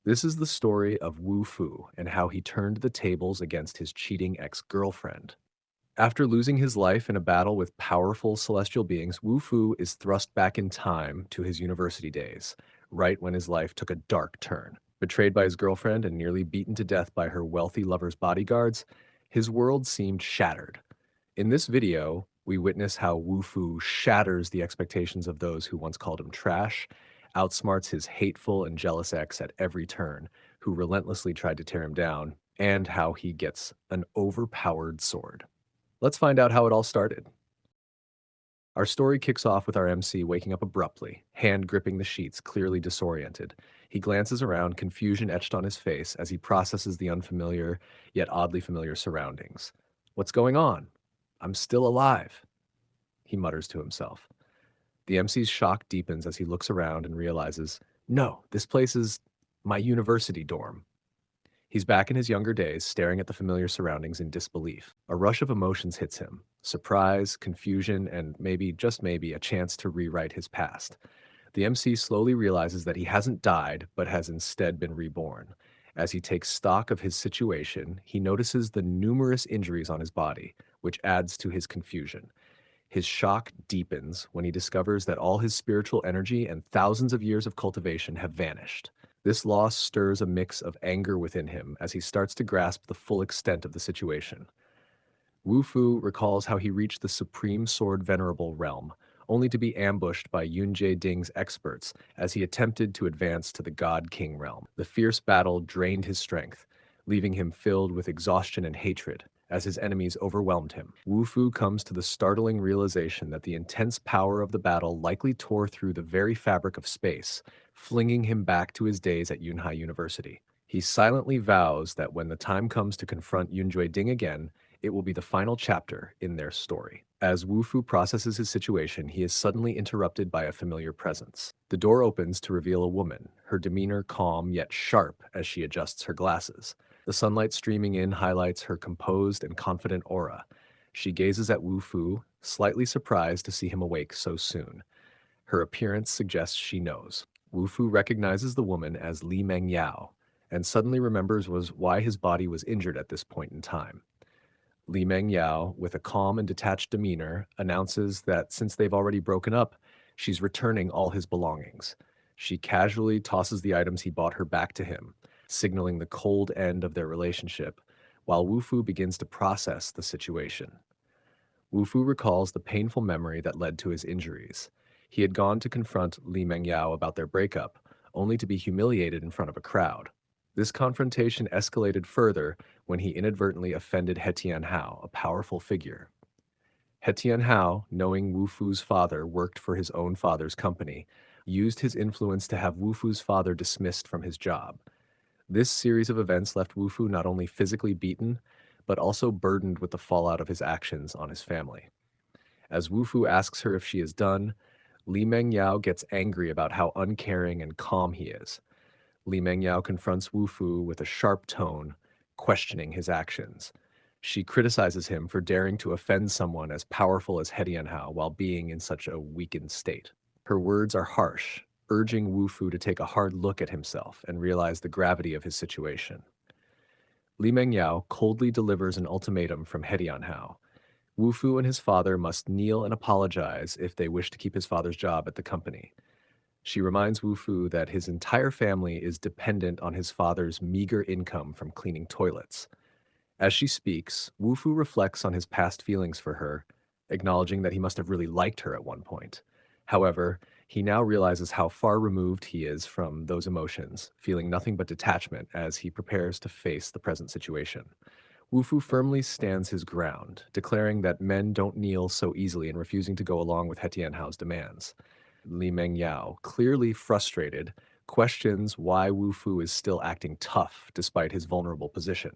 This is the story of Wu Fu and how he turned the tables against his cheating ex-girlfriend. After losing his life in a battle with powerful celestial beings, Wu Fu is thrust back in time to his university days, right when his life took a dark turn. Betrayed by his girlfriend and nearly beaten to death by her wealthy lover's bodyguards, his world seemed shattered. In this video, we witness how Wu Fu shatters the expectations of those who once called him trash, outsmarts his hateful and jealous ex at every turn, who relentlessly tried to tear him down, and how he gets an overpowered sword. Let's find out how it all started. Our story kicks off with our MC waking up abruptly, hand gripping the sheets, clearly disoriented. He glances around, confusion etched on his face as he processes the unfamiliar, yet oddly familiar surroundings. What's going on? I'm still alive, he mutters to himself. The MC's shock deepens as he looks around and realizes, no, this place is my university dorm. He's back in his younger days, staring at the familiar surroundings in disbelief. A rush of emotions hits him: surprise, confusion, and maybe, just maybe, a chance to rewrite his past. The MC slowly realizes that he hasn't died, but has instead been reborn. As he takes stock of his situation, he notices the numerous injuries on his body, which adds to his confusion. His shock deepens when he discovers that all his spiritual energy and thousands of years of cultivation have vanished. This loss stirs a mix of anger within him as he starts to grasp the full extent of the situation. Wu Fu recalls how he reached the Supreme Sword Venerable realm, only to be ambushed by Yunjie Ding's experts as he attempted to advance to the God King realm. The fierce battle drained his strength, leaving him filled with exhaustion and hatred as his enemies overwhelmed him. Wu Fu comes to the startling realization that the intense power of the battle likely tore through the very fabric of space, flinging him back to his days at Yunhai University. He silently vows that when the time comes to confront Yunjie Ding again, it will be the final chapter in their story. As Wu Fu processes his situation, he is suddenly interrupted by a familiar presence. The door opens to reveal a woman, her demeanor calm yet sharp as she adjusts her glasses. The sunlight streaming in highlights her composed and confident aura. She gazes at Wu Fu, slightly surprised to see him awake so soon. Her appearance suggests she knows. Wu Fu recognizes the woman as Li Meng Yao, and suddenly remembers why his body was injured at this point in time. Li Meng Yao, with a calm and detached demeanor, announces that since they've already broken up, she's returning all his belongings. She casually tosses the items he bought her back to him, signaling the cold end of their relationship, while Wu Fu begins to process the situation. Wu Fu recalls the painful memory that led to his injuries. He had gone to confront Li Mengyao about their breakup, only to be humiliated in front of a crowd. This confrontation escalated further when he inadvertently offended He Tianhao, a powerful figure. He Tianhao, knowing Wu Fu's father worked for his own father's company, used his influence to have Wu Fu's father dismissed from his job. This series of events left Wu Fu not only physically beaten, but also burdened with the fallout of his actions on his family. As Wu Fu asks her if she is done, Li Mengyao gets angry about how uncaring and calm he is. Li Mengyao confronts Wu Fu with a sharp tone, questioning his actions. She criticizes him for daring to offend someone as powerful as He Tianhao while being in such a weakened state. Her words are harsh, urging Wu Fu to take a hard look at himself and realize the gravity of his situation. Li Mengyao coldly delivers an ultimatum from He Tianhao. Wu Fu and his father must kneel and apologize if they wish to keep his father's job at the company. She reminds Wu Fu that his entire family is dependent on his father's meager income from cleaning toilets. As she speaks, Wu Fu reflects on his past feelings for her, acknowledging that he must have really liked her at one point. However, he now realizes how far removed he is from those emotions, feeling nothing but detachment as he prepares to face the present situation. Wu Fu firmly stands his ground, declaring that men don't kneel so easily and refusing to go along with He Tianhao's demands. Li Mengyao, clearly frustrated, questions why Wu Fu is still acting tough despite his vulnerable position.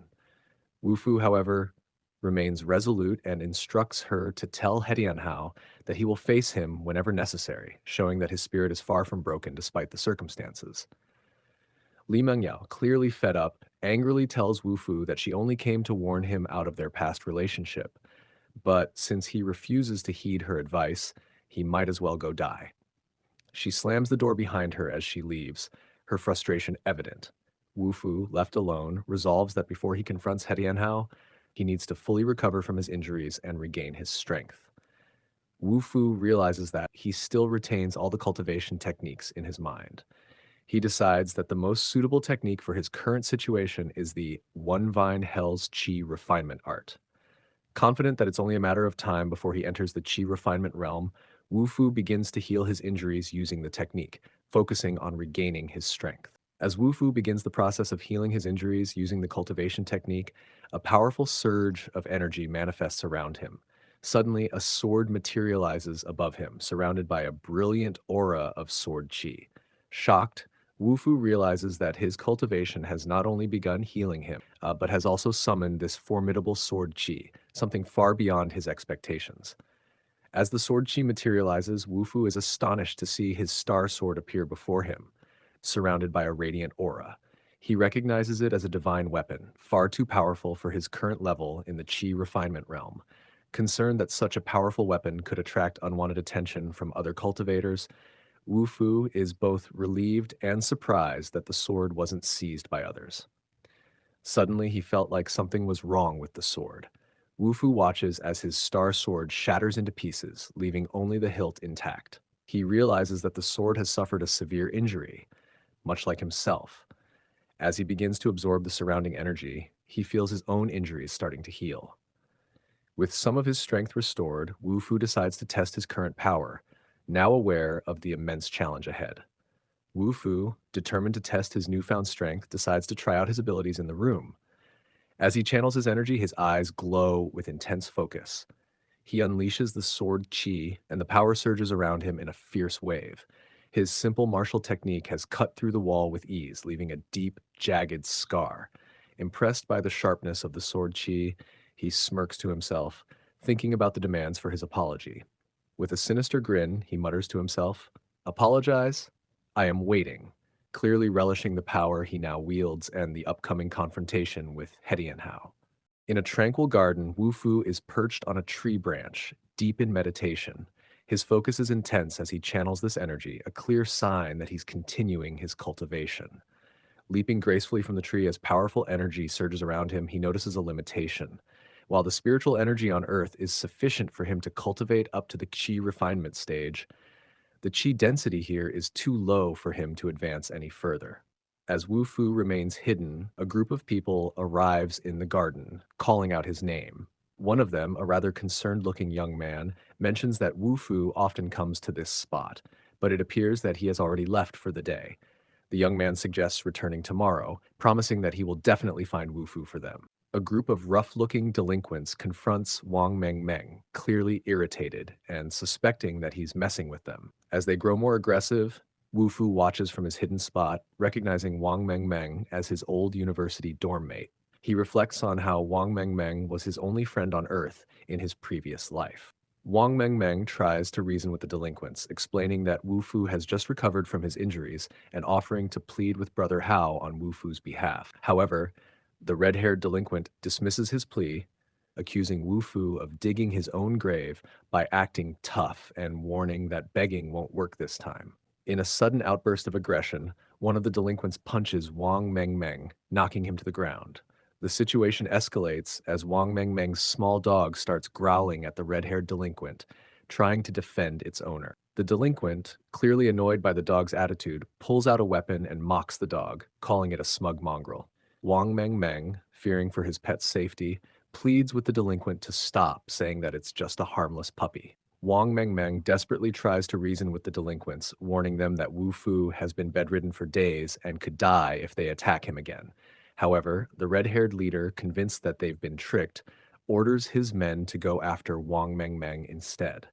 Wu Fu, however, remains resolute and instructs her to tell He Tianhao that he will face him whenever necessary, showing that his spirit is far from broken despite the circumstances. Li Mengyao, clearly fed up, angrily tells Wu Fu that she only came to warn him out of their past relationship, but since he refuses to heed her advice, he might as well go die. She slams the door behind her as she leaves, her frustration evident. Wu Fu, left alone, resolves that before he confronts He Tianhao, he needs to fully recover from his injuries and regain his strength. Wu Fu realizes that he still retains all the cultivation techniques in his mind. He decides that the most suitable technique for his current situation is the One Vine Hell's Qi refinement art. Confident that it's only a matter of time before he enters the Qi refinement realm, Wu Fu begins to heal his injuries using the technique, focusing on regaining his strength. As Wu Fu begins the process of healing his injuries using the cultivation technique, a powerful surge of energy manifests around him. Suddenly, a sword materializes above him, surrounded by a brilliant aura of sword qi. Shocked, Wu Fu realizes that his cultivation has not only begun healing him, but has also summoned this formidable sword qi, something far beyond his expectations. As the sword chi materializes, Wu Fu is astonished to see his star sword appear before him, surrounded by a radiant aura. He recognizes it as a divine weapon, far too powerful for his current level in the Qi refinement realm. Concerned that such a powerful weapon could attract unwanted attention from other cultivators, Wu Fu is both relieved and surprised that the sword wasn't seized by others. Suddenly, he felt like something was wrong with the sword. Wu Fu watches as his star sword shatters into pieces, leaving only the hilt intact. He realizes that the sword has suffered a severe injury, much like himself. As he begins to absorb the surrounding energy, he feels his own injuries starting to heal. With some of his strength restored, Wu Fu decides to test his current power, now aware of the immense challenge ahead. Wu Fu, determined to test his newfound strength, decides to try out his abilities in the room. As he channels his energy, his eyes glow with intense focus. He unleashes the sword chi, and the power surges around him in a fierce wave. His simple martial technique has cut through the wall with ease, leaving a deep, jagged scar. Impressed by the sharpness of the sword chi, he smirks to himself, thinking about the demands for his apology. With a sinister grin, he mutters to himself, "Apologize? I am waiting," clearly relishing the power he now wields and the upcoming confrontation with He Tianhao. In a tranquil garden, Wu Fu is perched on a tree branch, deep in meditation. His focus is intense as he channels this energy, a clear sign that he's continuing his cultivation. Leaping gracefully from the tree as powerful energy surges around him, he notices a limitation. While the spiritual energy on Earth is sufficient for him to cultivate up to the Qi refinement stage, the Qi density here is too low for him to advance any further. As Wu Fu remains hidden, a group of people arrives in the garden, calling out his name. One of them, a rather concerned-looking young man, mentions that Wu Fu often comes to this spot, but it appears that he has already left for the day. The young man suggests returning tomorrow, promising that he will definitely find Wu Fu for them. A group of rough-looking delinquents confronts Wang Meng, clearly irritated and suspecting that he's messing with them. As they grow more aggressive, Wu Fu watches from his hidden spot, recognizing Wang Meng as his old university dorm mate. He reflects on how Wang Meng was his only friend on Earth in his previous life. Wang Meng tries to reason with the delinquents, explaining that Wu Fu has just recovered from his injuries and offering to plead with Brother Hao on Wu Fu's behalf. However, the red-haired delinquent dismisses his plea, accusing Wu Fu of digging his own grave by acting tough and warning that begging won't work this time. In a sudden outburst of aggression, one of the delinquents punches Wang Meng, knocking him to the ground. The situation escalates as Wang Meng's small dog starts growling at the red-haired delinquent, trying to defend its owner. The delinquent, clearly annoyed by the dog's attitude, pulls out a weapon and mocks the dog, calling it a smug mongrel. Wang Meng, fearing for his pet's safety, pleads with the delinquent to stop, saying that it's just a harmless puppy. Wang Meng desperately tries to reason with the delinquents, warning them that Wu Fu has been bedridden for days and could die if they attack him again. However, the red-haired leader, convinced that they've been tricked, orders his men to go after Wang Meng instead.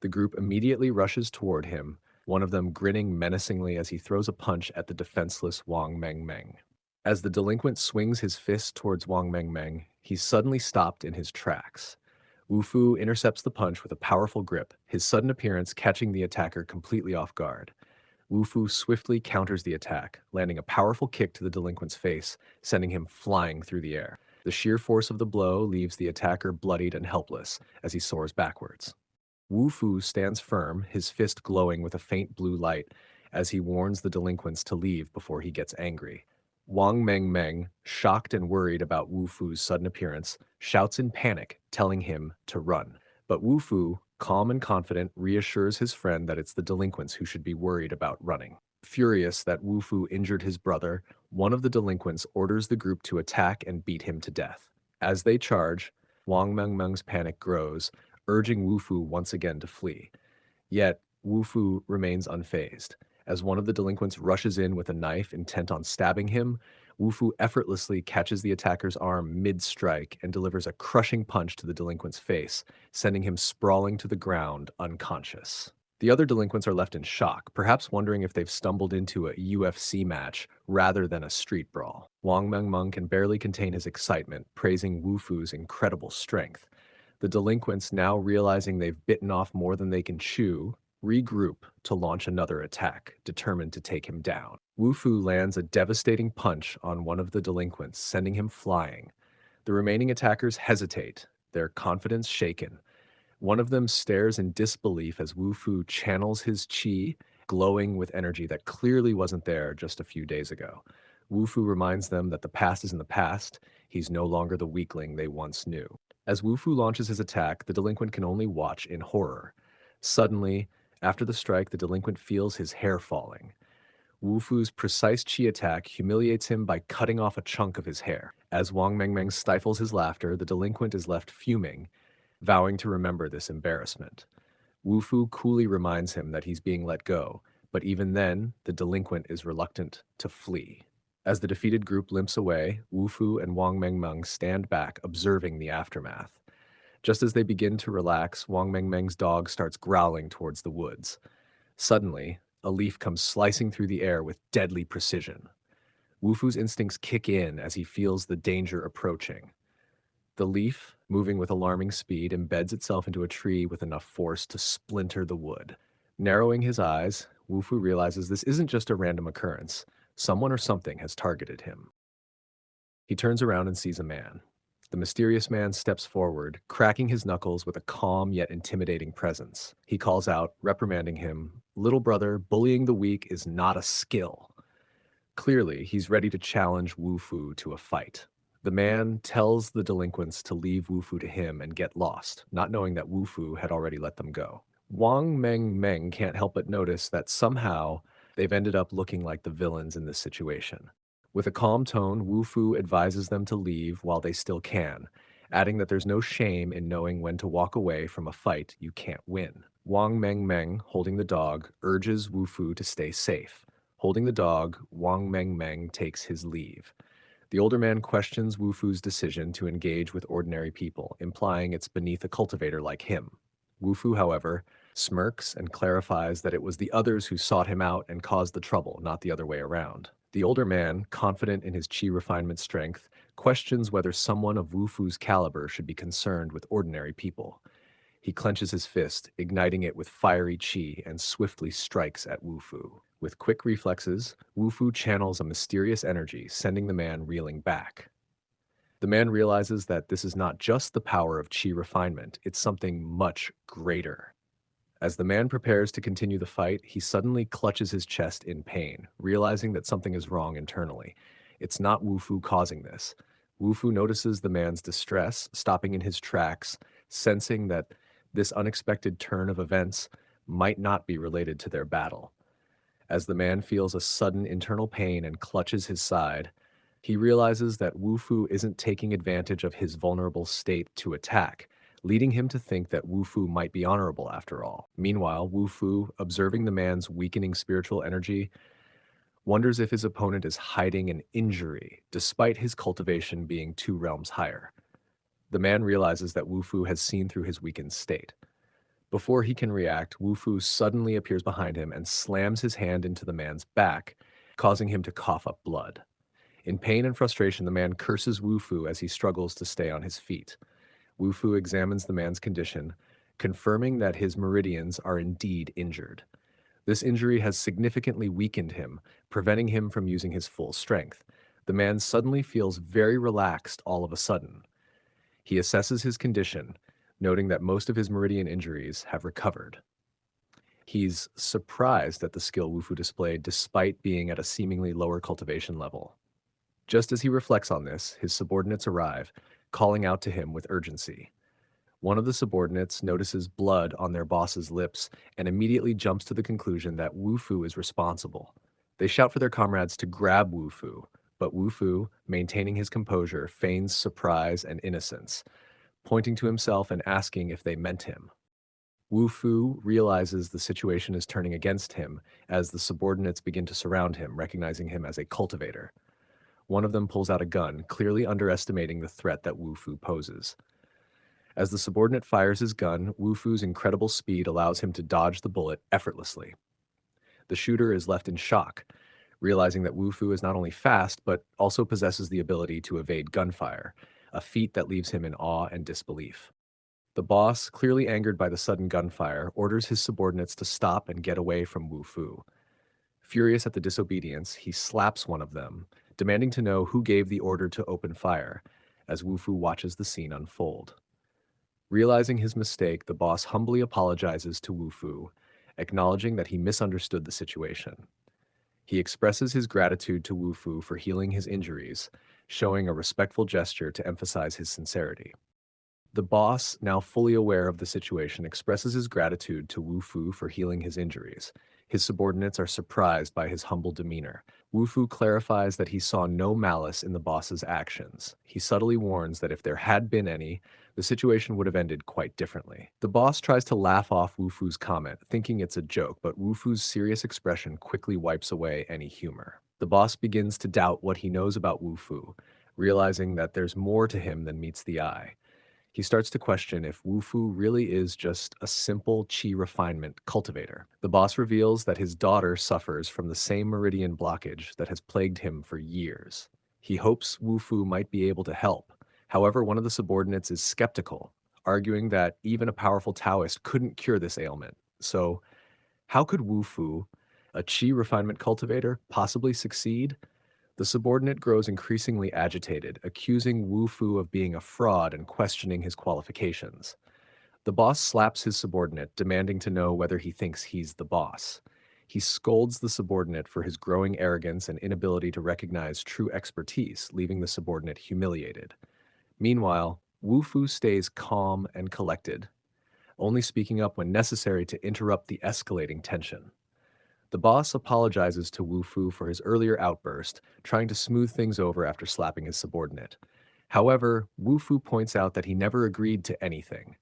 The group immediately rushes toward him, one of them grinning menacingly as he throws a punch at the defenseless Wang Meng. As the delinquent swings his fist towards Wang Meng, he's suddenly stopped in his tracks. Wu Fu intercepts the punch with a powerful grip, his sudden appearance catching the attacker completely off guard. Wu Fu swiftly counters the attack, landing a powerful kick to the delinquent's face, sending him flying through the air. The sheer force of the blow leaves the attacker bloodied and helpless as he soars backwards. Wu Fu stands firm, his fist glowing with a faint blue light, as he warns the delinquents to leave before he gets angry. Wang Meng Meng, shocked and worried about Wu Fu's sudden appearance, shouts in panic, telling him to run. But Wu Fu, calm and confident, reassures his friend that it's the delinquents who should be worried about running. Furious that Wu Fu injured his brother, one of the delinquents orders the group to attack and beat him to death. As they charge, Wang Meng Meng's panic grows, urging Wu Fu once again to flee. Yet, Wu Fu remains unfazed. As one of the delinquents rushes in with a knife intent on stabbing him, Wu Fu effortlessly catches the attacker's arm mid-strike and delivers a crushing punch to the delinquent's face, sending him sprawling to the ground, unconscious. The other delinquents are left in shock, perhaps wondering if they've stumbled into a UFC match rather than a street brawl. Wang Mengmeng can barely contain his excitement, praising Wu Fu's incredible strength. The delinquents, now realizing they've bitten off more than they can chew, regroup to launch another attack, determined to take him down. Wu Fu lands a devastating punch on one of the delinquents, sending him flying. The remaining attackers hesitate, their confidence shaken. One of them stares in disbelief as Wu Fu channels his qi, glowing with energy that clearly wasn't there just a few days ago. Wu Fu reminds them that the past is in the past, he's no longer the weakling they once knew. As Wu Fu launches his attack, the delinquent can only watch in horror. Suddenly, after the strike, the delinquent feels his hair falling. Wu Fu's precise chi attack humiliates him by cutting off a chunk of his hair. As Wang Mengmeng stifles his laughter, the delinquent is left fuming, vowing to remember this embarrassment. Wu Fu coolly reminds him that he's being let go, but even then, the delinquent is reluctant to flee. As the defeated group limps away, Wu Fu and Wang Mengmeng stand back, observing the aftermath. Just as they begin to relax, Wang Mengmeng's dog starts growling towards the woods. Suddenly, a leaf comes slicing through the air with deadly precision. Wu Fu's instincts kick in as he feels the danger approaching. The leaf, moving with alarming speed, embeds itself into a tree with enough force to splinter the wood. Narrowing his eyes, Wu Fu realizes this isn't just a random occurrence. Someone or something has targeted him. He turns around and sees a man. The mysterious man steps forward, cracking his knuckles with a calm yet intimidating presence. He calls out, reprimanding him, "Little brother, bullying the weak is not a skill." Clearly, he's ready to challenge Wu Fu to a fight. The man tells the delinquents to leave Wu Fu to him and get lost, not knowing that Wu Fu had already let them go. Wang Meng Meng can't help but notice that somehow they've ended up looking like the villains in this situation. With a calm tone, Wu Fu advises them to leave while they still can, adding that there's no shame in knowing when to walk away from a fight you can't win. Wang Meng Meng, holding the dog, urges Wu Fu to stay safe. Holding the dog, Wang Meng Meng takes his leave. The older man questions Wu Fu's decision to engage with ordinary people, implying it's beneath a cultivator like him. Wu Fu, however, smirks and clarifies that it was the others who sought him out and caused the trouble, not the other way around. The older man, confident in his chi refinement strength, questions whether someone of Wu Fu's caliber should be concerned with ordinary people. He clenches his fist, igniting it with fiery chi, and swiftly strikes at Wu Fu. With quick reflexes, Wu Fu channels a mysterious energy, sending the man reeling back. The man realizes that this is not just the power of chi refinement, it's something much greater. As the man prepares to continue the fight, he suddenly clutches his chest in pain, realizing that something is wrong internally. It's not Wu Fu causing this. Wu Fu notices the man's distress, stopping in his tracks, sensing that this unexpected turn of events might not be related to their battle. As the man feels a sudden internal pain and clutches his side, he realizes that Wu Fu isn't taking advantage of his vulnerable state to attack, leading him to think that Wu Fu might be honorable after all. Meanwhile, Wu Fu, observing the man's weakening spiritual energy, wonders if his opponent is hiding an injury, despite his cultivation being 2 realms higher. The man realizes that Wu Fu has seen through his weakened state. Before he can react, Wu Fu suddenly appears behind him and slams his hand into the man's back, causing him to cough up blood. In pain and frustration, the man curses Wu Fu as he struggles to stay on his feet. Wu Fu examines the man's condition, confirming that his meridians are indeed injured. This injury has significantly weakened him, preventing him from using his full strength. The man suddenly feels very relaxed all of a sudden. He assesses his condition, noting that most of his meridian injuries have recovered. He's surprised at the skill Wu Fu displayed despite being at a seemingly lower cultivation level. Just as he reflects on this, his subordinates arrive, calling out to him with urgency. One of the subordinates notices blood on their boss's lips and immediately jumps to the conclusion that Wu Fu is responsible. They shout for their comrades to grab Wu Fu, but Wu Fu, maintaining his composure, feigns surprise and innocence, pointing to himself and asking if they meant him. Wu Fu realizes the situation is turning against him as the subordinates begin to surround him, recognizing him as a cultivator. One of them pulls out a gun, clearly underestimating the threat that Wu Fu poses. As the subordinate fires his gun, Wu Fu's incredible speed allows him to dodge the bullet effortlessly. The shooter is left in shock, realizing that Wu Fu is not only fast, but also possesses the ability to evade gunfire, a feat that leaves him in awe and disbelief. The boss, clearly angered by the sudden gunfire, orders his subordinates to stop and get away from Wu Fu. Furious at the disobedience, he slaps one of them, demanding to know who gave the order to open fire, as Wu Fu watches the scene unfold. Realizing his mistake, the boss humbly apologizes to Wu Fu, acknowledging that he misunderstood the situation. He expresses his gratitude to Wu Fu for healing his injuries, showing a respectful gesture to emphasize his sincerity. The boss, now fully aware of the situation, expresses his gratitude to Wu Fu for healing his injuries. His subordinates are surprised by his humble demeanor. Wu Fu clarifies that he saw no malice in the boss's actions. He subtly warns that if there had been any, the situation would have ended quite differently. The boss tries to laugh off Wu Fu's comment, thinking it's a joke, but Wu Fu's serious expression quickly wipes away any humor. The boss begins to doubt what he knows about Wu Fu, realizing that there's more to him than meets the eye. He starts to question if Wu Fu really is just a simple qi refinement cultivator. The boss reveals that his daughter suffers from the same meridian blockage that has plagued him for years. He hopes Wu Fu might be able to help. However, one of the subordinates is skeptical, arguing that even a powerful Taoist couldn't cure this ailment. So, how could Wu Fu, a qi refinement cultivator, possibly succeed? The subordinate grows increasingly agitated, accusing Wu Fu of being a fraud and questioning his qualifications. The boss slaps his subordinate, demanding to know whether he thinks he's the boss. He scolds the subordinate for his growing arrogance and inability to recognize true expertise, leaving the subordinate humiliated. Meanwhile, Wu Fu stays calm and collected, only speaking up when necessary to interrupt the escalating tension. The boss apologizes to Wu Fu for his earlier outburst, trying to smooth things over after slapping his subordinate. However, Wu Fu points out that he never agreed to anything.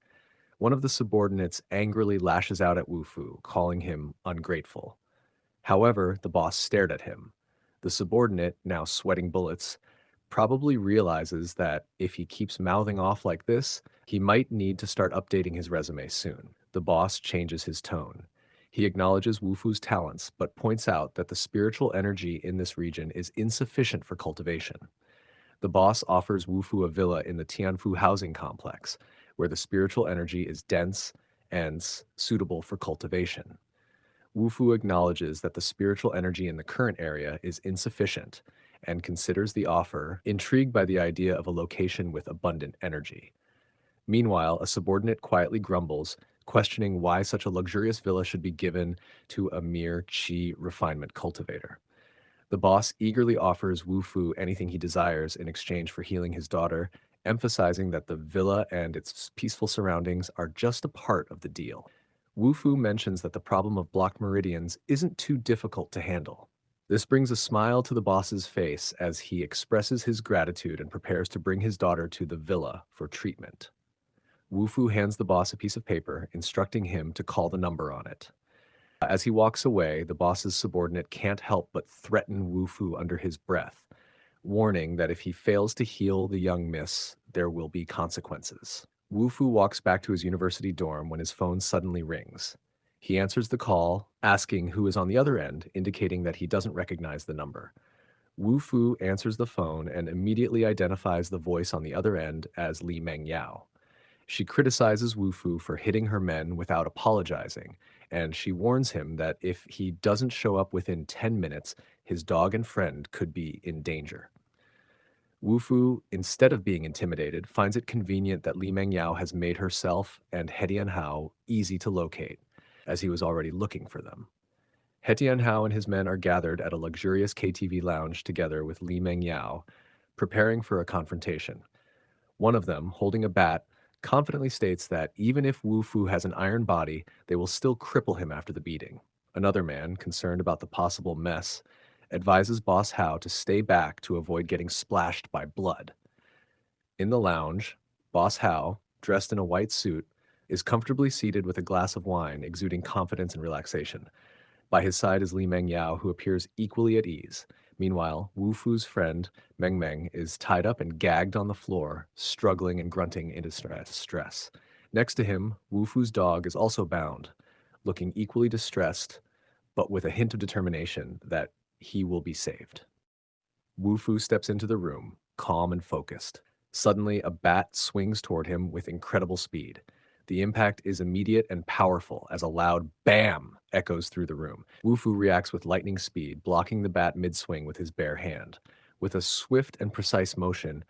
One of the subordinates angrily lashes out at Wu Fu, calling him ungrateful. However, the boss stared at him. The subordinate, now sweating bullets, probably realizes that if he keeps mouthing off like this, he might need to start updating his resume soon. The boss changes his tone. He acknowledges Wu Fu's talents, but points out that the spiritual energy in this region is insufficient for cultivation. The boss offers Wu Fu a villa in the Tianfu housing complex, where the spiritual energy is dense and suitable for cultivation. Wu Fu acknowledges that the spiritual energy in the current area is insufficient and considers the offer, intrigued by the idea of a location with abundant energy. Meanwhile, a subordinate quietly grumbles, questioning why such a luxurious villa should be given to a mere qi refinement cultivator. The boss eagerly offers Wu Fu anything he desires in exchange for healing his daughter, emphasizing that the villa and its peaceful surroundings are just a part of the deal. Wu Fu mentions that the problem of blocked meridians isn't too difficult to handle. This brings a smile to the boss's face as he expresses his gratitude and prepares to bring his daughter to the villa for treatment. Wu Fu hands the boss a piece of paper, instructing him to call the number on it. As he walks away, the boss's subordinate can't help but threaten Wu Fu under his breath, warning that if he fails to heal the young miss, there will be consequences. Wu Fu walks back to his university dorm when his phone suddenly rings. He answers the call, asking who is on the other end, indicating that he doesn't recognize the number. Wu Fu answers the phone and immediately identifies the voice on the other end as Li Mengyao. She criticizes Wu Fu for hitting her men without apologizing, and she warns him that if he doesn't show up within 10 minutes, his dog and friend could be in danger. Wu Fu, instead of being intimidated, finds it convenient that Li Mengyao has made herself and Hedian Hao easy to locate, as he was already looking for them. He Tianhao and his men are gathered at a luxurious KTV lounge together with Li Mengyao, preparing for a confrontation. One of them, holding a bat, confidently states that even if Wu Fu has an iron body, they will still cripple him after the beating. Another man, concerned about the possible mess, advises Boss Hao to stay back to avoid getting splashed by blood. In the lounge, Boss Hao, dressed in a white suit, is comfortably seated with a glass of wine, exuding confidence and relaxation. By his side is Li Mengyao, who appears equally at ease. Meanwhile, Wu Fu's friend, Meng Meng, is tied up and gagged on the floor, struggling and grunting in distress. Next to him, Wu Fu's dog is also bound, looking equally distressed, but with a hint of determination that he will be saved. Wu Fu steps into the room, calm and focused. Suddenly, a bat swings toward him with incredible speed. The impact is immediate and powerful as a loud BAM echoes through the room. Wu Fu reacts with lightning speed, blocking the bat mid-swing with his bare hand. With a swift and precise motion,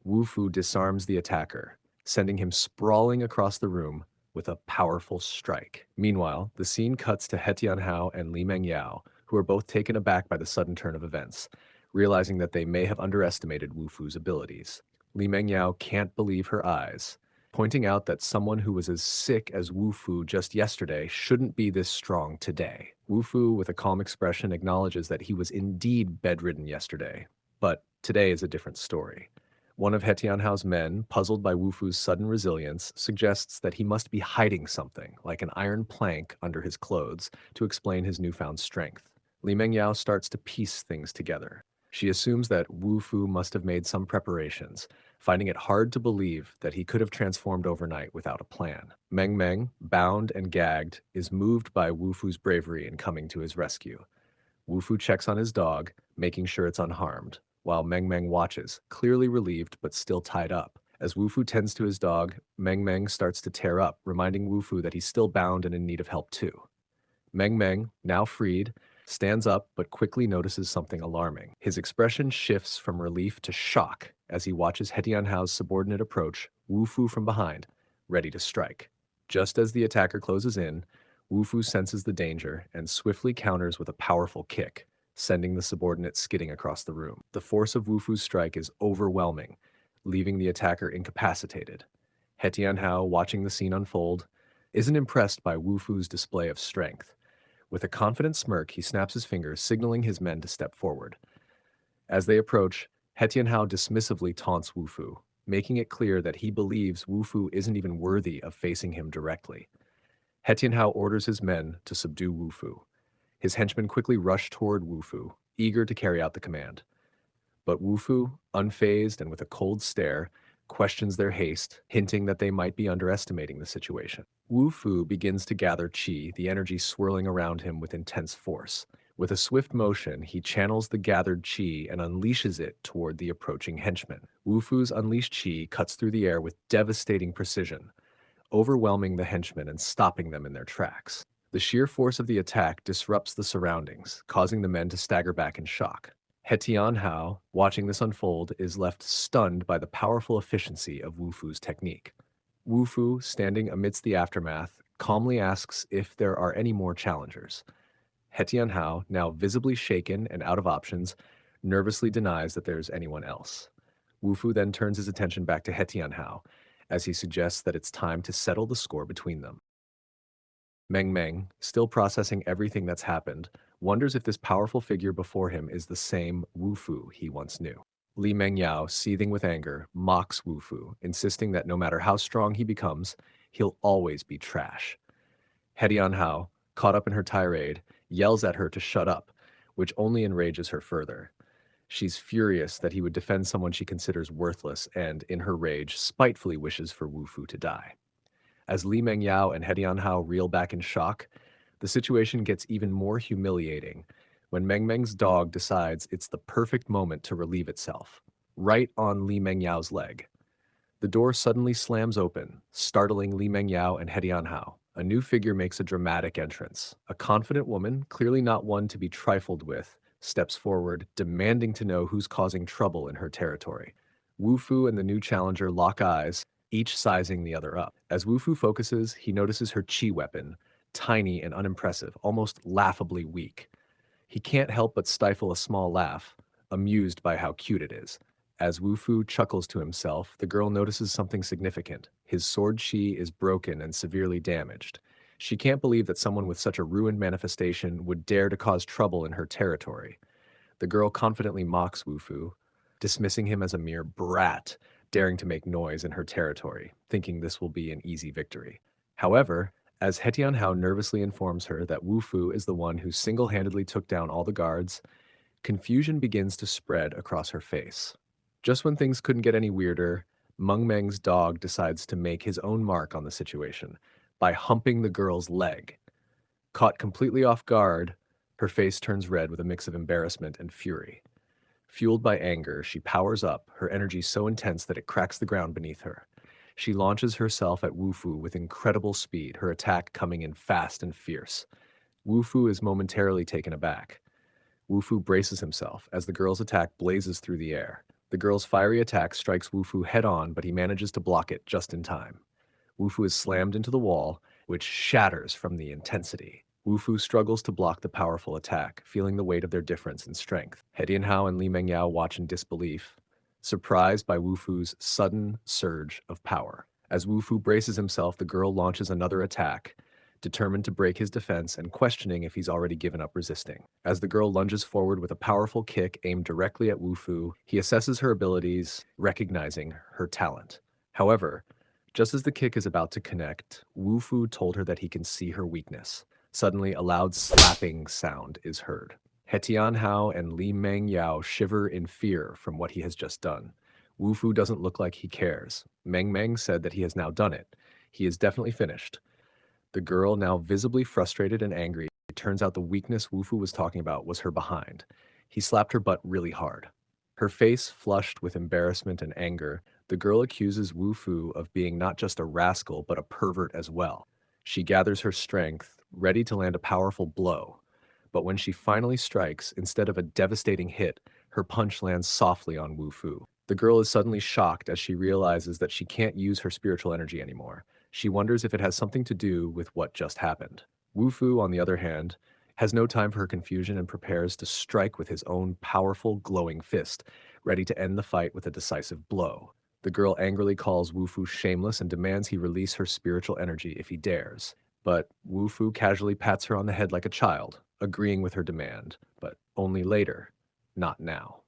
Wu Fu disarms the attacker, sending him sprawling across the room with a powerful strike. Meanwhile, the scene cuts to He Tianhao and Li Mengyao, who are both taken aback by the sudden turn of events, realizing that they may have underestimated Wu Fu's abilities. Li Mengyao can't believe her eyes, pointing out that someone who was as sick as Wu Fu just yesterday shouldn't be this strong today. Wu Fu, with a calm expression, acknowledges that he was indeed bedridden yesterday, but today is a different story. One of He Tianhao's men, puzzled by Wu Fu's sudden resilience, suggests that he must be hiding something, like an iron plank, under his clothes to explain his newfound strength. Li Mengyao starts to piece things together. She assumes that Wu Fu must have made some preparations, finding it hard to believe that he could have transformed overnight without a plan. Meng Meng, bound and gagged, is moved by Wu Fu's bravery in coming to his rescue. Wu Fu checks on his dog, making sure it's unharmed, while Meng Meng watches, clearly relieved but still tied up. As Wu Fu tends to his dog, Meng Meng starts to tear up, reminding Wu Fu that he's still bound and in need of help too. Meng Meng, now freed, stands up but quickly notices something alarming. His expression shifts from relief to shock as he watches He Tianhao's subordinate approach, Wu Fu from behind, ready to strike. Just as the attacker closes in, Wu Fu senses the danger and swiftly counters with a powerful kick, sending the subordinate skidding across the room. The force of Wu Fu's strike is overwhelming, leaving the attacker incapacitated. He Tianhao, watching the scene unfold, isn't impressed by Wu Fu's display of strength. With a confident smirk, he snaps his fingers, signaling his men to step forward. As they approach, He Tianhao dismissively taunts Wu Fu, making it clear that he believes Wu Fu isn't even worthy of facing him directly. He Tianhao orders his men to subdue Wu Fu. His henchmen quickly rush toward Wu Fu, eager to carry out the command. But Wu Fu, unfazed and with a cold stare, questions their haste, hinting that they might be underestimating the situation. Wu Fu begins to gather qi, the energy swirling around him with intense force. With a swift motion, he channels the gathered qi and unleashes it toward the approaching henchmen. Wu Fu's unleashed qi cuts through the air with devastating precision, overwhelming the henchmen and stopping them in their tracks. The sheer force of the attack disrupts the surroundings, causing the men to stagger back in shock. He Tianhao, watching this unfold, is left stunned by the powerful efficiency of Wu Fu's technique. Wu Fu, standing amidst the aftermath, calmly asks if there are any more challengers. He Tianhao, now visibly shaken and out of options, nervously denies that there's anyone else. Wu Fu then turns his attention back to He Tianhao, as he suggests that it's time to settle the score between them. Meng Meng, still processing everything that's happened, wonders if this powerful figure before him is the same Wu Fu he once knew. Li Mengyao, seething with anger, mocks Wu Fu, insisting that no matter how strong he becomes, he'll always be trash. He Tianhao, caught up in her tirade, yells at her to shut up, which only enrages her further. She's furious that he would defend someone she considers worthless and, in her rage, spitefully wishes for Wu Fu to die. As Li Mengyao and He Tianhao reel back in shock, the situation gets even more humiliating when Meng Meng's dog decides it's the perfect moment to relieve itself, right on Li Mengyao's leg. The door suddenly slams open, startling Li Mengyao and He Tianhao. A new figure makes a dramatic entrance. A confident woman, clearly not one to be trifled with, steps forward, demanding to know who's causing trouble in her territory. Wu Fu and the new challenger lock eyes, each sizing the other up. As Wu Fu focuses, he notices her qi weapon, tiny and unimpressive, almost laughably weak. He can't help but stifle a small laugh, amused by how cute it is. As Wu Fu chuckles to himself, the girl notices something significant. His sword chi is broken and severely damaged. She can't believe that someone with such a ruined manifestation would dare to cause trouble in her territory. The girl confidently mocks Wu Fu, dismissing him as a mere brat, daring to make noise in her territory, thinking this will be an easy victory. However, as He Tianhao nervously informs her that Wu Fu is the one who single-handedly took down all the guards, confusion begins to spread across her face. Just when things couldn't get any weirder, Meng Meng's dog decides to make his own mark on the situation by humping the girl's leg. Caught completely off guard, her face turns red with a mix of embarrassment and fury. Fueled by anger, she powers up, her energy so intense that it cracks the ground beneath her. She launches herself at Wu Fu with incredible speed, her attack coming in fast and fierce. Wu Fu is momentarily taken aback. Wu Fu braces himself as the girl's attack blazes through the air. The girl's fiery attack strikes Wu Fu head on, but he manages to block it just in time. Wu Fu is slammed into the wall, which shatters from the intensity. Wu Fu struggles to block the powerful attack, feeling the weight of their difference in strength. He Tianhao and Li Mengyao watch in disbelief, surprised by Wu Fu's sudden surge of power. As Wu Fu braces himself, the girl launches another attack, determined to break his defense and questioning if he's already given up resisting. As the girl lunges forward with a powerful kick aimed directly at Wu Fu, he assesses her abilities, recognizing her talent. However, just as the kick is about to connect, Wu Fu told her that he can see her weakness. Suddenly, a loud slapping sound is heard. He Tianhao and Li Mengyao shiver in fear from what he has just done. Wu Fu doesn't look like he cares. Meng Meng said that he has now done it. He is definitely finished. The girl, now visibly frustrated and angry, it turns out the weakness Wu Fu was talking about was her behind. He slapped her butt really hard. Her face flushed with embarrassment and anger, the girl accuses Wu Fu of being not just a rascal but a pervert as well. She gathers her strength, ready to land a powerful blow. But when she finally strikes, instead of a devastating hit, her punch lands softly on Wu Fu. The girl is suddenly shocked as she realizes that she can't use her spiritual energy anymore. She wonders if it has something to do with what just happened. Wu Fu, on the other hand, has no time for her confusion and prepares to strike with his own powerful, glowing fist, ready to end the fight with a decisive blow. The girl angrily calls Wu Fu shameless and demands he release her spiritual energy if he dares. But Wu Fu casually pats her on the head like a child, agreeing with her demand, but only later, not now.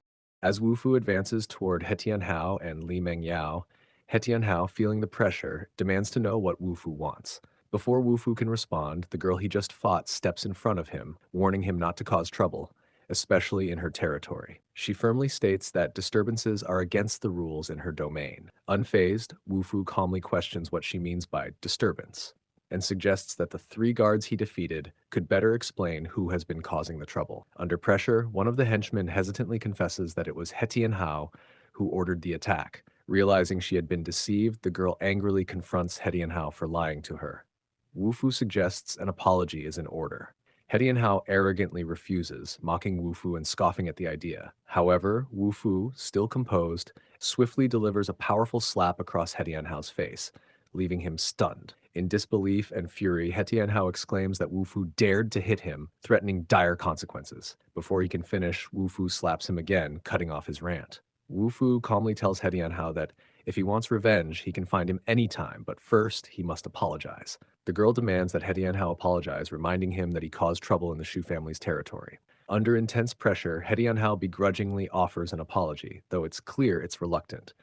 As Wu Fu advances toward He Tianhao and Li Mengyao, He Tianhao, feeling the pressure, demands to know what Wu Fu wants. Before Wu Fu can respond, the girl he just fought steps in front of him, warning him not to cause trouble, especially in her territory. She firmly states that disturbances are against the rules in her domain. Unfazed, Wu Fu calmly questions what she means by disturbance, and suggests that the 3 guards he defeated could better explain who has been causing the trouble. Under pressure, one of the henchmen hesitantly confesses that it was He Tianhao who ordered the attack. Realizing she had been deceived, the girl angrily confronts He Tianhao for lying to her. Wu Fu suggests an apology is in order. He Tianhao arrogantly refuses, mocking Wu Fu and scoffing at the idea. However, Wu Fu, still composed, swiftly delivers a powerful slap across He Tianhao's face, leaving him stunned. In disbelief and fury, He Tianhao exclaims that Wu Fu dared to hit him, threatening dire consequences. Before he can finish, Wu Fu slaps him again, cutting off his rant. Wu Fu calmly tells He Tianhao that if he wants revenge, he can find him anytime, but first, he must apologize. The girl demands that He Tianhao apologize, reminding him that he caused trouble in the Shu family's territory. Under intense pressure, He Tianhao begrudgingly offers an apology, though it's clear it's reluctant.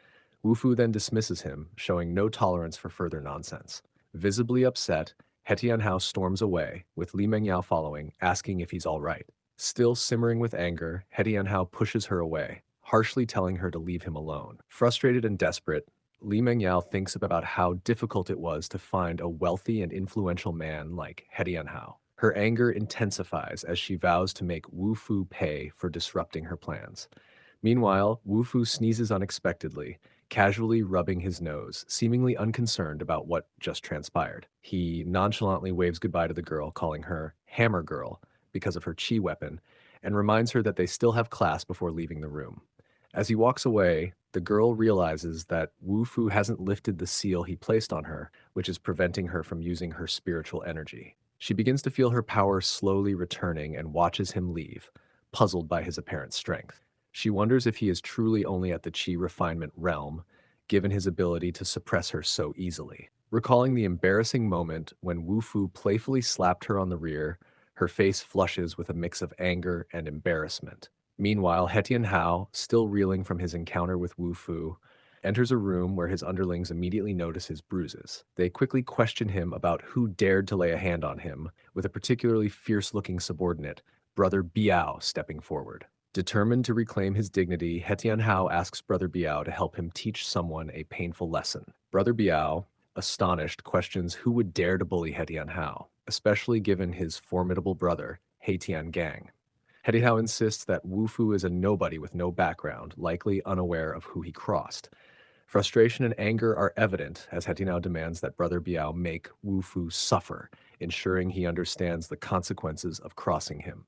Wu Fu then dismisses him, showing no tolerance for further nonsense. Visibly upset, He Tianhao storms away, with Li Mengyao following, asking if he's all right. Still simmering with anger, He Tianhao pushes her away, harshly telling her to leave him alone. Frustrated and desperate, Li Mengyao thinks about how difficult it was to find a wealthy and influential man like He Tianhao. Her anger intensifies as she vows to make Wu Fu pay for disrupting her plans. Meanwhile, Wu Fu sneezes unexpectedly, casually rubbing his nose, seemingly unconcerned about what just transpired. He nonchalantly waves goodbye to the girl, calling her Hammer Girl because of her chi weapon, and reminds her that they still have class before leaving the room. As he walks away, the girl realizes that Wu Fu hasn't lifted the seal he placed on her, which is preventing her from using her spiritual energy. She begins to feel her power slowly returning and watches him leave, puzzled by his apparent strength. She wonders if he is truly only at the chi refinement realm, given his ability to suppress her so easily. Recalling the embarrassing moment when Wu Fu playfully slapped her on the rear, her face flushes with a mix of anger and embarrassment. Meanwhile, Hetian Hao, still reeling from his encounter with Wu Fu, enters a room where his underlings immediately notice his bruises. They quickly question him about who dared to lay a hand on him, with a particularly fierce-looking subordinate, Brother Biao, stepping forward. Determined to reclaim his dignity, Hetian Hao asks Brother Biao to help him teach someone a painful lesson. Brother Biao, astonished, questions who would dare to bully Hetian Hao, especially given his formidable brother, Heitian Gang. Hetian Hao insists that Wu Fu is a nobody with no background, likely unaware of who he crossed. Frustration and anger are evident as Hetian demands that Brother Biao make Wu Fu suffer, ensuring he understands the consequences of crossing him.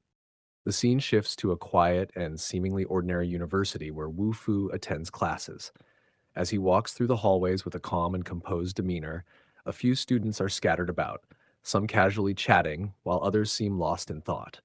The scene shifts to a quiet and seemingly ordinary university where Wu Fu attends classes. As he walks through the hallways with a calm and composed demeanor, a few students are scattered about, some casually chatting, while others seem lost in thought.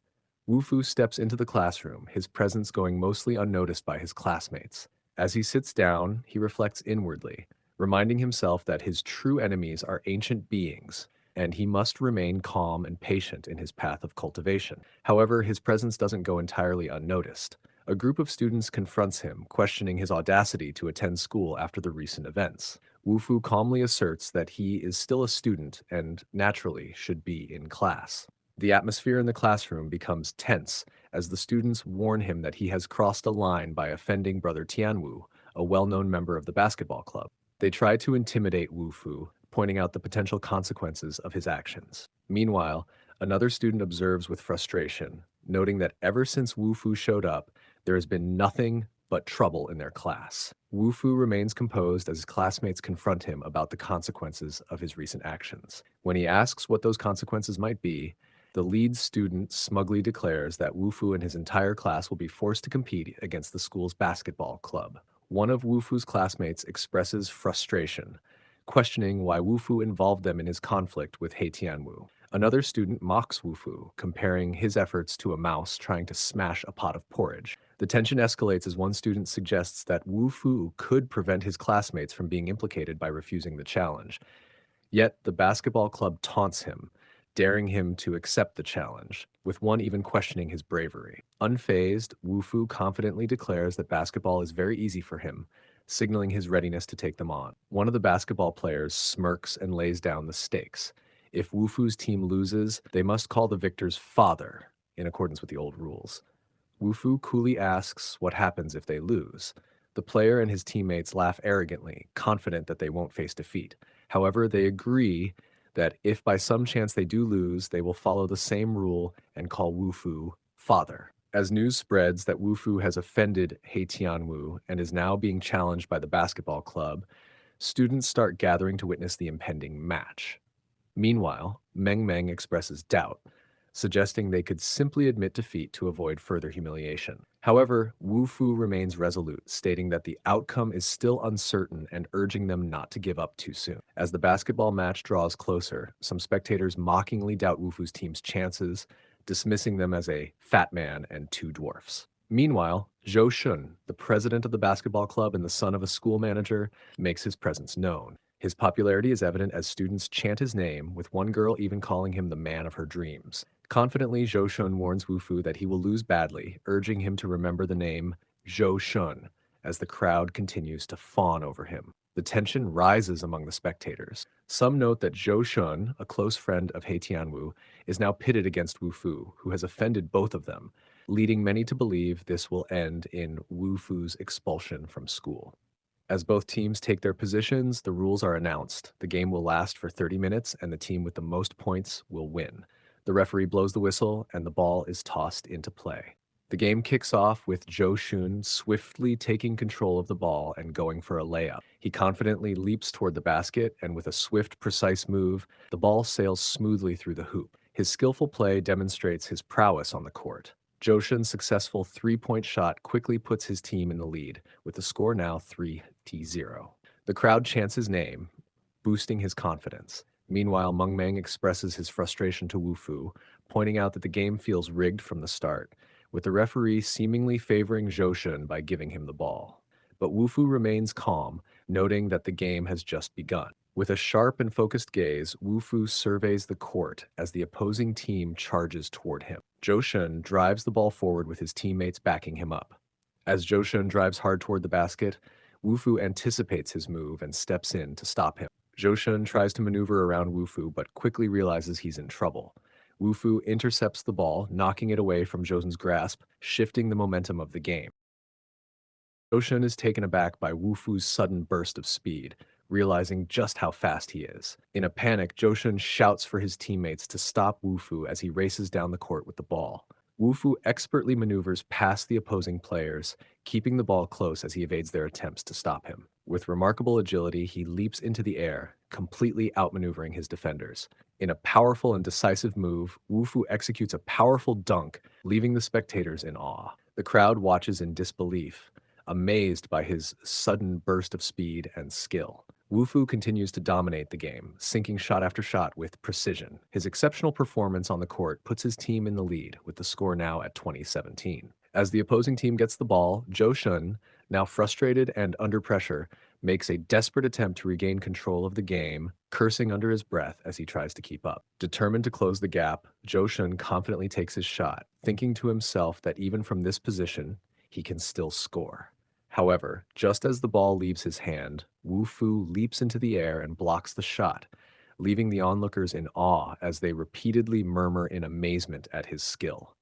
Wu Fu steps into the classroom, his presence going mostly unnoticed by his classmates. As he sits down, he reflects inwardly, reminding himself that his true enemies are ancient beings, and he must remain calm and patient in his path of cultivation. However, his presence doesn't go entirely unnoticed. A group of students confronts him, questioning his audacity to attend school after the recent events. Wu Fu calmly asserts that he is still a student and, naturally, should be in class. The atmosphere in the classroom becomes tense as the students warn him that he has crossed a line by offending Brother Tianwu, a well-known member of the basketball club. They try to intimidate Wu Fu, pointing out the potential consequences of his actions. Meanwhile, another student observes with frustration, noting that ever since Wu Fu showed up, there has been nothing but trouble in their class. Wu Fu remains composed as his classmates confront him about the consequences of his recent actions. When he asks what those consequences might be, the lead student smugly declares that Wu Fu and his entire class will be forced to compete against the school's basketball club. One of Wu Fu's classmates expresses frustration, questioning why Wu Fu involved them in his conflict with He Tianwu. Another student mocks Wu Fu, comparing his efforts to a mouse trying to smash a pot of porridge. The tension escalates as one student suggests that Wu Fu could prevent his classmates from being implicated by refusing the challenge. Yet the basketball club taunts him, daring him to accept the challenge, with one even questioning his bravery. Unfazed, Wu Fu confidently declares that basketball is very easy for him, signaling his readiness to take them on. One of the basketball players smirks and lays down the stakes. If Wu Fu's team loses, they must call the victor's father, in accordance with the old rules. Wu Fu coolly asks what happens if they lose. The player and his teammates laugh arrogantly, confident that they won't face defeat. However, they agree that if by some chance they do lose, they will follow the same rule and call Wu Fu father. As news spreads that Wu Fu has offended He Tianwu and is now being challenged by the basketball club, students start gathering to witness the impending match. Meanwhile, Meng Meng expresses doubt, suggesting they could simply admit defeat to avoid further humiliation. However, Wu Fu remains resolute, stating that the outcome is still uncertain and urging them not to give up too soon. As the basketball match draws closer, some spectators mockingly doubt Wu Fu's team's chances, dismissing them as a fat man and two dwarfs. Meanwhile, Zhou Shun, the president of the basketball club and the son of a school manager, makes his presence known. His popularity is evident as students chant his name, with one girl even calling him the man of her dreams. Confidently, Zhou Shun warns Wu Fu that he will lose badly, urging him to remember the name Zhou Shun as the crowd continues to fawn over him. The tension rises among the spectators. Some note that Zhou Shun, a close friend of He Tianwu, is now pitted against Wu Fu, who has offended both of them, leading many to believe this will end in Wu Fu's expulsion from school. As both teams take their positions, the rules are announced. The game will last for 30 minutes, and the team with the most points will win. The referee blows the whistle, and the ball is tossed into play. The game kicks off with Zhou Shun swiftly taking control of the ball and going for a layup. He confidently leaps toward the basket, and with a swift, precise move, the ball sails smoothly through the hoop. His skillful play demonstrates his prowess on the court. Zhou Shun's successful three-point shot quickly puts his team in the lead, with the score now 3-0. The crowd chants his name, boosting his confidence. Meanwhile, Meng Meng expresses his frustration to Wu Fu, pointing out that the game feels rigged from the start, with the referee seemingly favoring Zhou Shun by giving him the ball. But Wu Fu remains calm, noting that the game has just begun. With a sharp and focused gaze, Wu Fu surveys the court as the opposing team charges toward him. Zhou Shun drives the ball forward with his teammates backing him up. As Zhou Shun drives hard toward the basket, Wu Fu anticipates his move and steps in to stop him. Zhou Shun tries to maneuver around Wu Fu but quickly realizes he's in trouble. Wu Fu intercepts the ball, knocking it away from Zhou Shun's grasp, shifting the momentum of the game. Zhou Shun is taken aback by Wu Fu's sudden burst of speed, realizing just how fast he is. In a panic, Zhou Shun shouts for his teammates to stop Wu Fu as he races down the court with the ball. Wu Fu expertly maneuvers past the opposing players, keeping the ball close as he evades their attempts to stop him. With remarkable agility, he leaps into the air, completely outmaneuvering his defenders. In a powerful and decisive move, Wu Fu executes a powerful dunk, leaving the spectators in awe. The crowd watches in disbelief, amazed by his sudden burst of speed and skill. Wu Fu continues to dominate the game, sinking shot after shot with precision. His exceptional performance on the court puts his team in the lead, with the score now at 2017. As the opposing team gets the ball, Zhou Shun, now frustrated and under pressure, makes a desperate attempt to regain control of the game, cursing under his breath as he tries to keep up. Determined to close the gap, Zhou Shun confidently takes his shot, thinking to himself that even from this position, he can still score. However, just as the ball leaves his hand, Wu Fu leaps into the air and blocks the shot, leaving the onlookers in awe as they repeatedly murmur in amazement at his skill.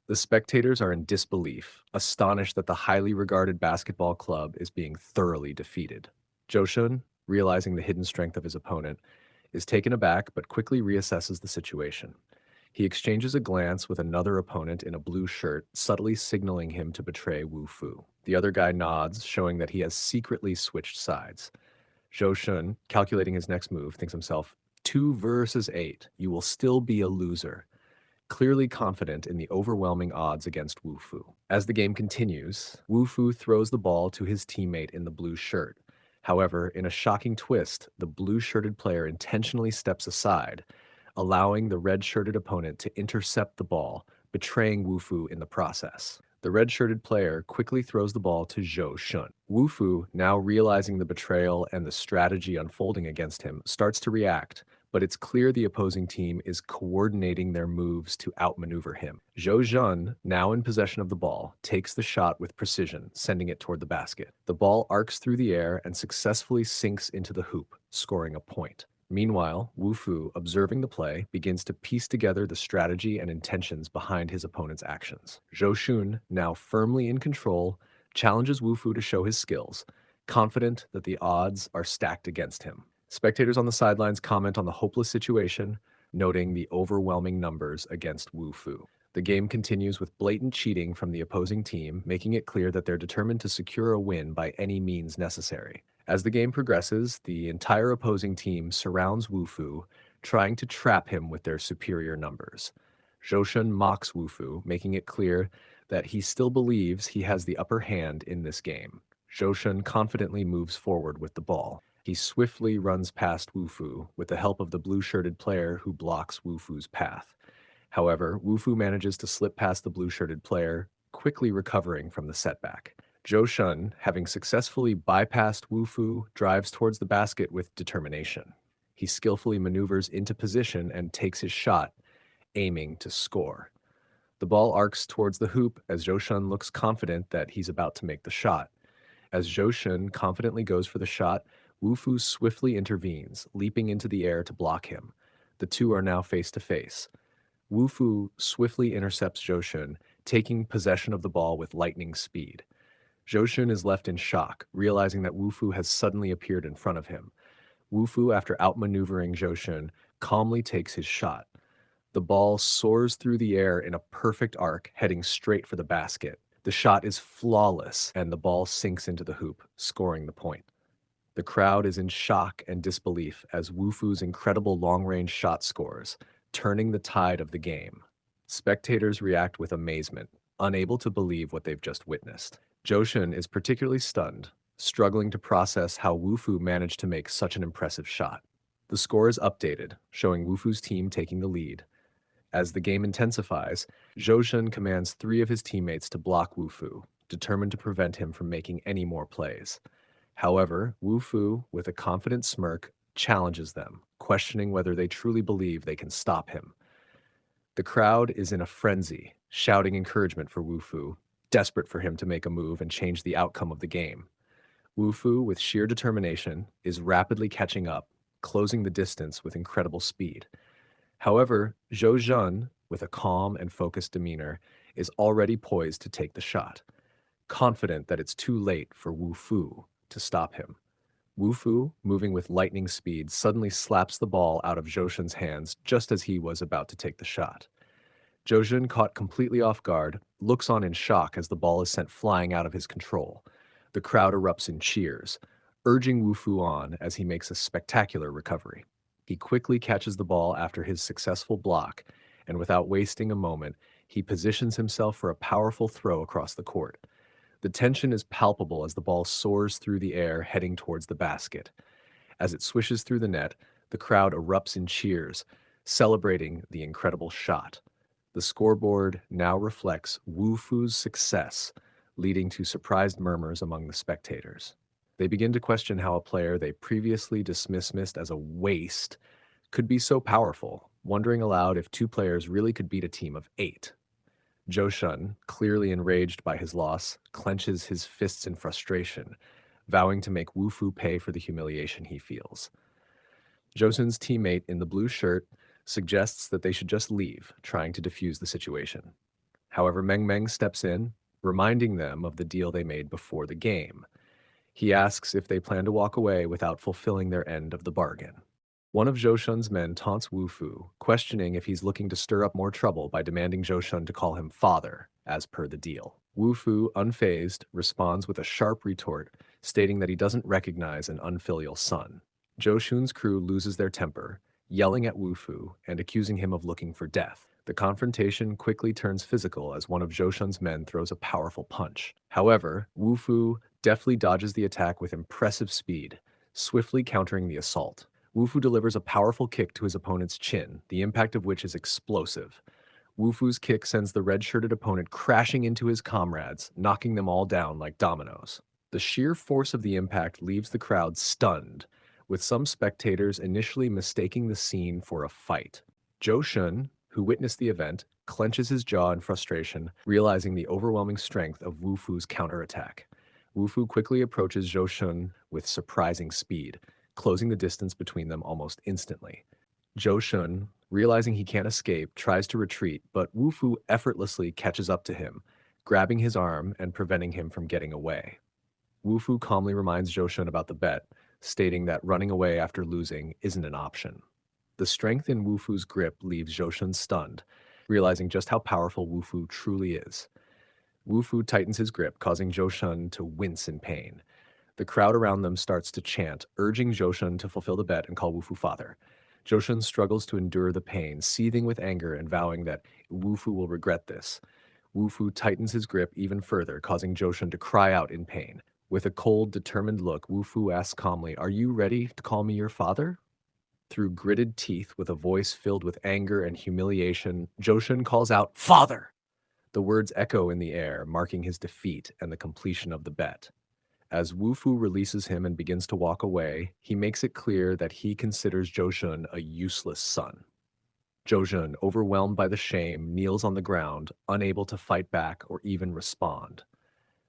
The spectators are in disbelief, astonished that the highly regarded basketball club is being thoroughly defeated. Zhou Shun, realizing the hidden strength of his opponent, is taken aback but quickly reassesses the situation. He exchanges a glance with another opponent in a blue shirt, subtly signaling him to betray Wu Fu. The other guy nods, showing that he has secretly switched sides. Zhou Shun, calculating his next move, thinks himself, 2 versus 8, you will still be a loser, clearly confident in the overwhelming odds against Wu Fu. As the game continues, Wu Fu throws the ball to his teammate in the blue shirt. However, in a shocking twist, the blue-shirted player intentionally steps aside, allowing the red-shirted opponent to intercept the ball, betraying Wu Fu in the process. The red-shirted player quickly throws the ball to Zhou Shun. Wu Fu, now realizing the betrayal and the strategy unfolding against him, starts to react, but it's clear the opposing team is coordinating their moves to outmaneuver him. Zhou Shun, now in possession of the ball, takes the shot with precision, sending it toward the basket. The ball arcs through the air and successfully sinks into the hoop, scoring a point. Meanwhile, Wu Fu, observing the play, begins to piece together the strategy and intentions behind his opponent's actions. Zhou Shun, now firmly in control, challenges Wu Fu to show his skills, confident that the odds are stacked against him. Spectators on the sidelines comment on the hopeless situation, noting the overwhelming numbers against Wu Fu. The game continues with blatant cheating from the opposing team, making it clear that they're determined to secure a win by any means necessary. As the game progresses, the entire opposing team surrounds Wu Fu, trying to trap him with their superior numbers. Zhou Shun mocks Wu Fu, making it clear that he still believes he has the upper hand in this game. Zhou Shun confidently moves forward with the ball. He swiftly runs past Wu Fu with the help of the blue-shirted player who blocks Wu Fu's path. However, Wu Fu manages to slip past the blue-shirted player, quickly recovering from the setback. Zhou Shun, having successfully bypassed Wu Fu, drives towards the basket with determination. He skillfully maneuvers into position and takes his shot, aiming to score. The ball arcs towards the hoop as Zhou Shun looks confident that he's about to make the shot. As Zhou Shun confidently goes for the shot, Wu Fu swiftly intervenes, leaping into the air to block him. The two are now face to face. Wu Fu swiftly intercepts Zhou Shun, taking possession of the ball with lightning speed. Zhou Shun is left in shock, realizing that Wu Fu has suddenly appeared in front of him. Wu Fu, after outmaneuvering Zhou Shun, calmly takes his shot. The ball soars through the air in a perfect arc, heading straight for the basket. The shot is flawless, and the ball sinks into the hoop, scoring the point. The crowd is in shock and disbelief as Wu Fu's incredible long-range shot scores, turning the tide of the game. Spectators react with amazement, unable to believe what they've just witnessed. Zhou Shun is particularly stunned, struggling to process how Wu Fu managed to make such an impressive shot. The score is updated, showing Wufu's team taking the lead. As the game intensifies, Zhou Shun commands three of his teammates to block Wufu, determined to prevent him from making any more plays. However, Wufu, with a confident smirk, challenges them, questioning whether they truly believe they can stop him. The crowd is in a frenzy, shouting encouragement for Wufu, desperate for him to make a move and change the outcome of the game. Wufu, with sheer determination, is rapidly catching up, closing the distance with incredible speed. However, Zhou Zhun, with a calm and focused demeanor, is already poised to take the shot, confident that it's too late for Wu Fu to stop him. Wu Fu, moving with lightning speed, suddenly slaps the ball out of Zhou Shun's hands just as he was about to take the shot. Zhou Shun, caught completely off guard, looks on in shock as the ball is sent flying out of his control. The crowd erupts in cheers, urging Wu Fu on as he makes a spectacular recovery. He quickly catches the ball after his successful block, and without wasting a moment, he positions himself for a powerful throw across the court. The tension is palpable as the ball soars through the air, heading towards the basket. As it swishes through the net, the crowd erupts in cheers, celebrating the incredible shot. The scoreboard now reflects Wu Fu's success, leading to surprised murmurs among the spectators. They begin to question how a player they previously dismissed as a waste could be so powerful, wondering aloud if two players really could beat a team of 8. Zhou Shun, clearly enraged by his loss, clenches his fists in frustration, vowing to make Wu Fu pay for the humiliation he feels. Zhou Shun's teammate in the blue shirt suggests that they should just leave, trying to defuse the situation. However, Meng Meng steps in, reminding them of the deal they made before the game. He asks if they plan to walk away without fulfilling their end of the bargain. One of Zhou Shun's men taunts Wu Fu, questioning if he's looking to stir up more trouble by demanding Zhou Shun to call him father, as per the deal. Wu Fu, unfazed, responds with a sharp retort, stating that he doesn't recognize an unfilial son. Zhou Shun's crew loses their temper, yelling at Wu Fu and accusing him of looking for death. The confrontation quickly turns physical as one of Zhou Shun's men throws a powerful punch. However, Wu Fu deftly dodges the attack with impressive speed, swiftly countering the assault. Wu Fu delivers a powerful kick to his opponent's chin, the impact of which is explosive. Wu Fu's kick sends the red-shirted opponent crashing into his comrades, knocking them all down like dominoes. The sheer force of the impact leaves the crowd stunned, with some spectators initially mistaking the scene for a fight. Zhou Shun, who witnessed the event, clenches his jaw in frustration, realizing the overwhelming strength of Wu Fu's counterattack. Wu Fu quickly approaches Zhou Shun with surprising speed, closing the distance between them almost instantly. Zhou Shun, realizing he can't escape, tries to retreat, but Wu Fu effortlessly catches up to him, grabbing his arm and preventing him from getting away. Wu Fu calmly reminds Zhou Shun about the bet, stating that running away after losing isn't an option. The strength in Wu Fu's grip leaves Zhou Shun stunned, realizing just how powerful Wu Fu truly is. Wu Fu tightens his grip, causing Zhou Shun to wince in pain. The crowd around them starts to chant, urging Zhou Shun to fulfill the bet and call Wu Fu father. Zhou Shun struggles to endure the pain, seething with anger and vowing that Wu Fu will regret this. Wu Fu tightens his grip even further, causing Zhou Shun to cry out in pain. With a cold, determined look, Wu Fu asks calmly, "Are you ready to call me your father?" Through gritted teeth, with a voice filled with anger and humiliation, Zhou Shun calls out, "Father!" The words echo in the air, marking his defeat and the completion of the bet. As Wu Fu releases him and begins to walk away, he makes it clear that he considers Zhou Shun a useless son. Zhou Shun, overwhelmed by the shame, kneels on the ground, unable to fight back or even respond.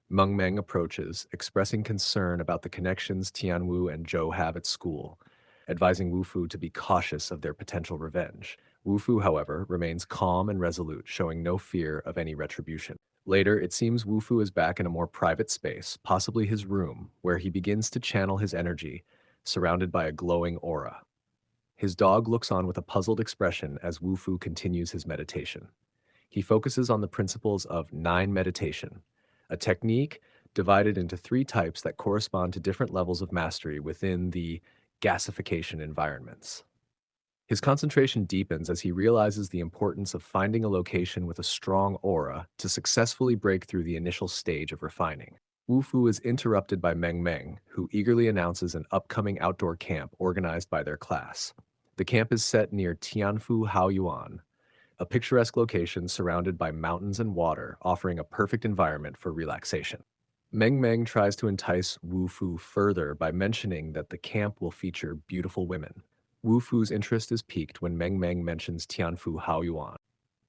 Meng Meng approaches, expressing concern about the connections Tianwu and Zhou have at school, advising Wu Fu to be cautious of their potential revenge. Wu Fu, however, remains calm and resolute, showing no fear of any retribution. Later, it seems Wu Fu is back in a more private space, possibly his room, where he begins to channel his energy, surrounded by a glowing aura. His dog looks on with a puzzled expression as Wu Fu continues his meditation. He focuses on the principles of nine meditation, a technique divided into 3 types that correspond to different levels of mastery within the gasification environments. His concentration deepens as he realizes the importance of finding a location with a strong aura to successfully break through the initial stage of refining. Wu Fu is interrupted by Meng Meng, who eagerly announces an upcoming outdoor camp organized by their class. The camp is set near Tianfu Haoyuan, a picturesque location surrounded by mountains and water, offering a perfect environment for relaxation. Meng Meng tries to entice Wu Fu further by mentioning that the camp will feature beautiful women. Wu Fu's interest is piqued when Meng Meng mentions Tianfu Haoyuan.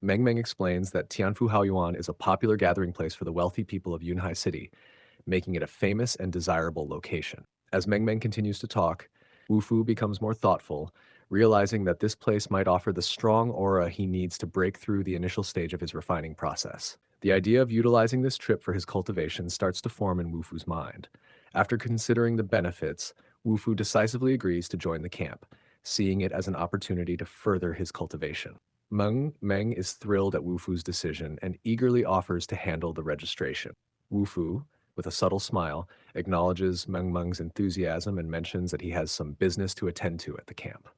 Meng Meng explains that Tianfu Haoyuan is a popular gathering place for the wealthy people of Yunhai City, making it a famous and desirable location. As Meng Meng continues to talk, Wu Fu becomes more thoughtful, realizing that this place might offer the strong aura he needs to break through the initial stage of his refining process. The idea of utilizing this trip for his cultivation starts to form in Wu Fu's mind. After considering the benefits, Wu Fu decisively agrees to join the camp, seeing it as an opportunity to further his cultivation. Meng Meng is thrilled at Wu Fu's decision and eagerly offers to handle the registration. Wu Fu, with a subtle smile, acknowledges Meng Meng's enthusiasm and mentions that he has some business to attend to at the camp.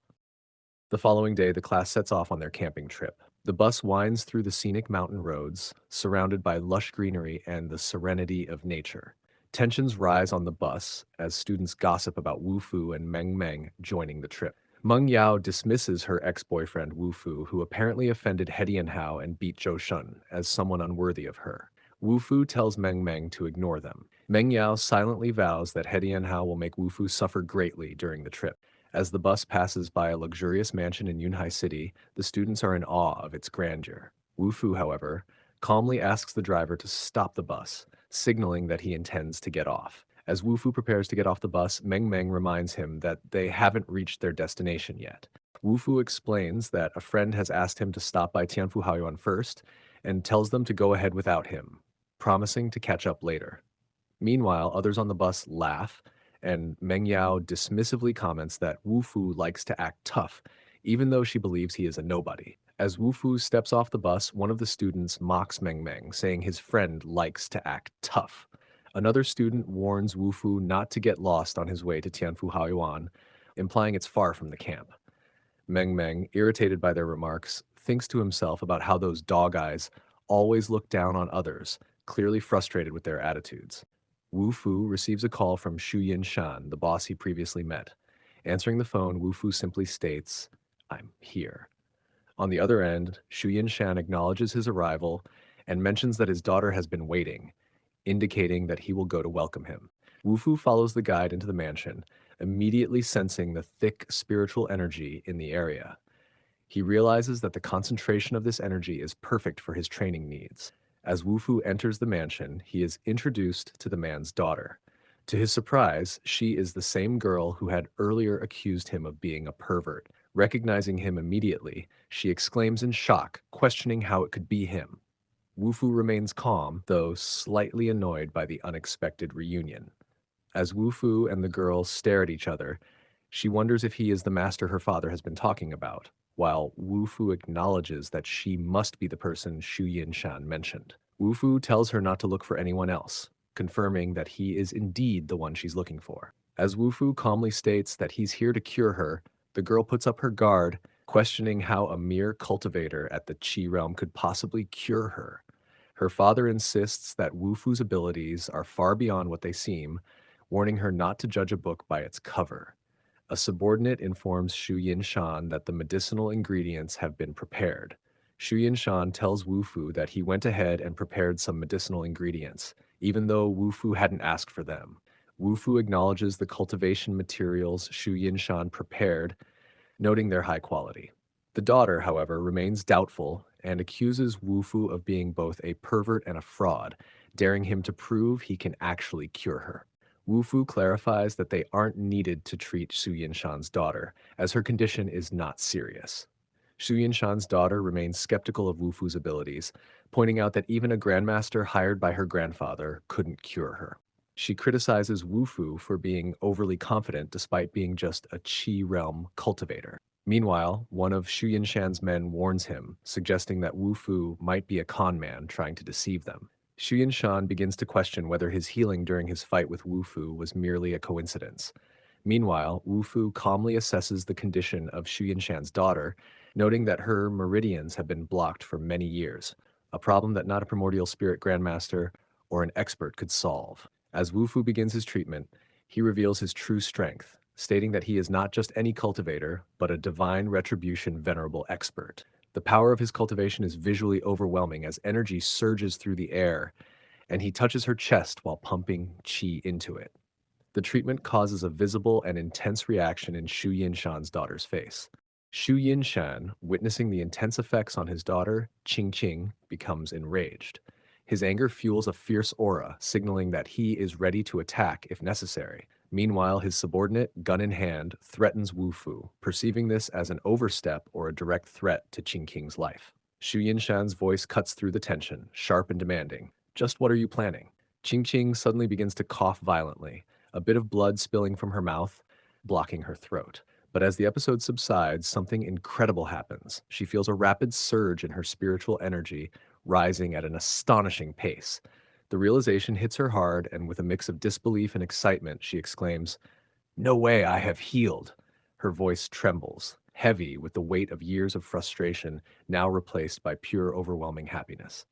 The following day, the class sets off on their camping trip. The bus winds through the scenic mountain roads, surrounded by lush greenery and the serenity of nature. Tensions rise on the bus as students gossip about Wu Fu and Meng Meng joining the trip. Meng Yao dismisses her ex-boyfriend Wu Fu, who apparently offended Hedian Hao and beat Zhou Shun, as someone unworthy of her. Wu Fu tells Meng Meng to ignore them. Meng Yao silently vows that Hedian Hao will make Wu Fu suffer greatly during the trip. As the bus passes by a luxurious mansion in Yunhai City, the students are in awe of its grandeur. Wu Fu, however, calmly asks the driver to stop the bus, signaling that he intends to get off. As Wu Fu prepares to get off the bus, Meng Meng reminds him that they haven't reached their destination yet. Wu Fu explains that a friend has asked him to stop by Tianfu Haoyuan first and tells them to go ahead without him, promising to catch up later. Meanwhile, others on the bus laugh, and Meng Yao dismissively comments that Wu Fu likes to act tough, even though she believes he is a nobody. As Wu Fu steps off the bus, one of the students mocks Meng Meng, saying his friend likes to act tough. Another student warns Wu Fu not to get lost on his way to Tianfu Haoyuan, implying it's far from the camp. Meng Meng, irritated by their remarks, thinks to himself about how those dog eyes always look down on others, clearly frustrated with their attitudes. Wu Fu receives a call from Shu Yin Shan, the boss he previously met. Answering the phone, Wu Fu simply states, "I'm here." On the other end, Shu Yin Shan acknowledges his arrival and mentions that his daughter has been waiting, indicating that he will go to welcome him. Wu Fu follows the guide into the mansion, immediately sensing the thick spiritual energy in the area. He realizes that the concentration of this energy is perfect for his training needs. As Wu Fu enters the mansion, he is introduced to the man's daughter. To his surprise, she is the same girl who had earlier accused him of being a pervert. Recognizing him immediately, she exclaims in shock, questioning how it could be him. Wu Fu remains calm, though slightly annoyed by the unexpected reunion. As Wu Fu and the girl stare at each other, she wonders if he is the master her father has been talking about, while Wu Fu acknowledges that she must be the person Shu Yin Shan mentioned. Wu Fu tells her not to look for anyone else, confirming that he is indeed the one she's looking for. As Wu Fu calmly states that he's here to cure her, the girl puts up her guard, questioning how a mere cultivator at the Qi realm could possibly cure her. Her father insists that Wu Fu's abilities are far beyond what they seem, warning her not to judge a book by its cover. A subordinate informs Shu Yin Shan that the medicinal ingredients have been prepared. Shu Yin Shan tells Wu Fu that he went ahead and prepared some medicinal ingredients, even though Wu Fu hadn't asked for them. Wu Fu acknowledges the cultivation materials Shu Yin Shan prepared, noting their high quality. The daughter, however, remains doubtful and accuses Wu Fu of being both a pervert and a fraud, daring him to prove he can actually cure her. Wu Fu clarifies that they aren't needed to treat Su Yinshan's daughter, as her condition is not serious. Su Yinshan's daughter remains skeptical of Wu Fu's abilities, pointing out that even a grandmaster hired by her grandfather couldn't cure her. She criticizes Wu Fu for being overly confident despite being just a Qi realm cultivator. Meanwhile, one of Shu Yinshan's men warns him, suggesting that Wu Fu might be a con man trying to deceive them. Shu Yinshan begins to question whether his healing during his fight with Wu Fu was merely a coincidence. Meanwhile, Wu Fu calmly assesses the condition of Shu Yinshan's daughter, noting that her meridians have been blocked for many years, a problem that not a primordial spirit grandmaster or an expert could solve. As Wu Fu begins his treatment, he reveals his true strength, stating that he is not just any cultivator, but a divine retribution venerable expert. The power of his cultivation is visually overwhelming as energy surges through the air, and he touches her chest while pumping qi into it. The treatment causes a visible and intense reaction in Shu Yinshan's daughter's face. Shu Yinshan, witnessing the intense effects on his daughter, Qing Qing, becomes enraged. His anger fuels a fierce aura, signaling that he is ready to attack if necessary. Meanwhile, his subordinate, gun in hand, threatens Wu Fu, perceiving this as an overstep or a direct threat to Qing Qing's life. Shu Yinshan's voice cuts through the tension, sharp and demanding. Just what are you planning? Qing Qing suddenly begins to cough violently, a bit of blood spilling from her mouth, blocking her throat. But as the episode subsides, something incredible happens. She feels a rapid surge in her spiritual energy, rising at an astonishing pace. The realization hits her hard, and with a mix of disbelief and excitement, she exclaims, "No way, I have healed." Her voice trembles, heavy with the weight of years of frustration, now replaced by pure, overwhelming happiness.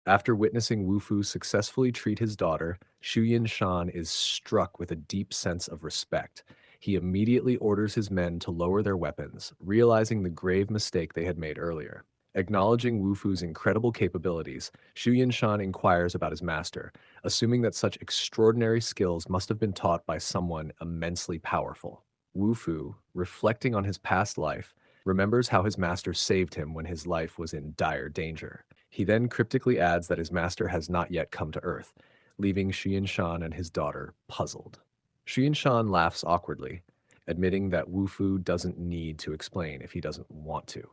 After witnessing Wu Fu successfully treat his daughter, Shu Yinshan is struck with a deep sense of respect. He immediately orders his men to lower their weapons, realizing the grave mistake they had made earlier. Acknowledging Wu Fu's incredible capabilities, Shu Yinshan inquires about his master, assuming that such extraordinary skills must have been taught by someone immensely powerful. Wu Fu, reflecting on his past life, remembers how his master saved him when his life was in dire danger. He then cryptically adds that his master has not yet come to Earth, leaving Xianshan and his daughter puzzled. Xianshan laughs awkwardly, admitting that Wu Fu doesn't need to explain if he doesn't want to.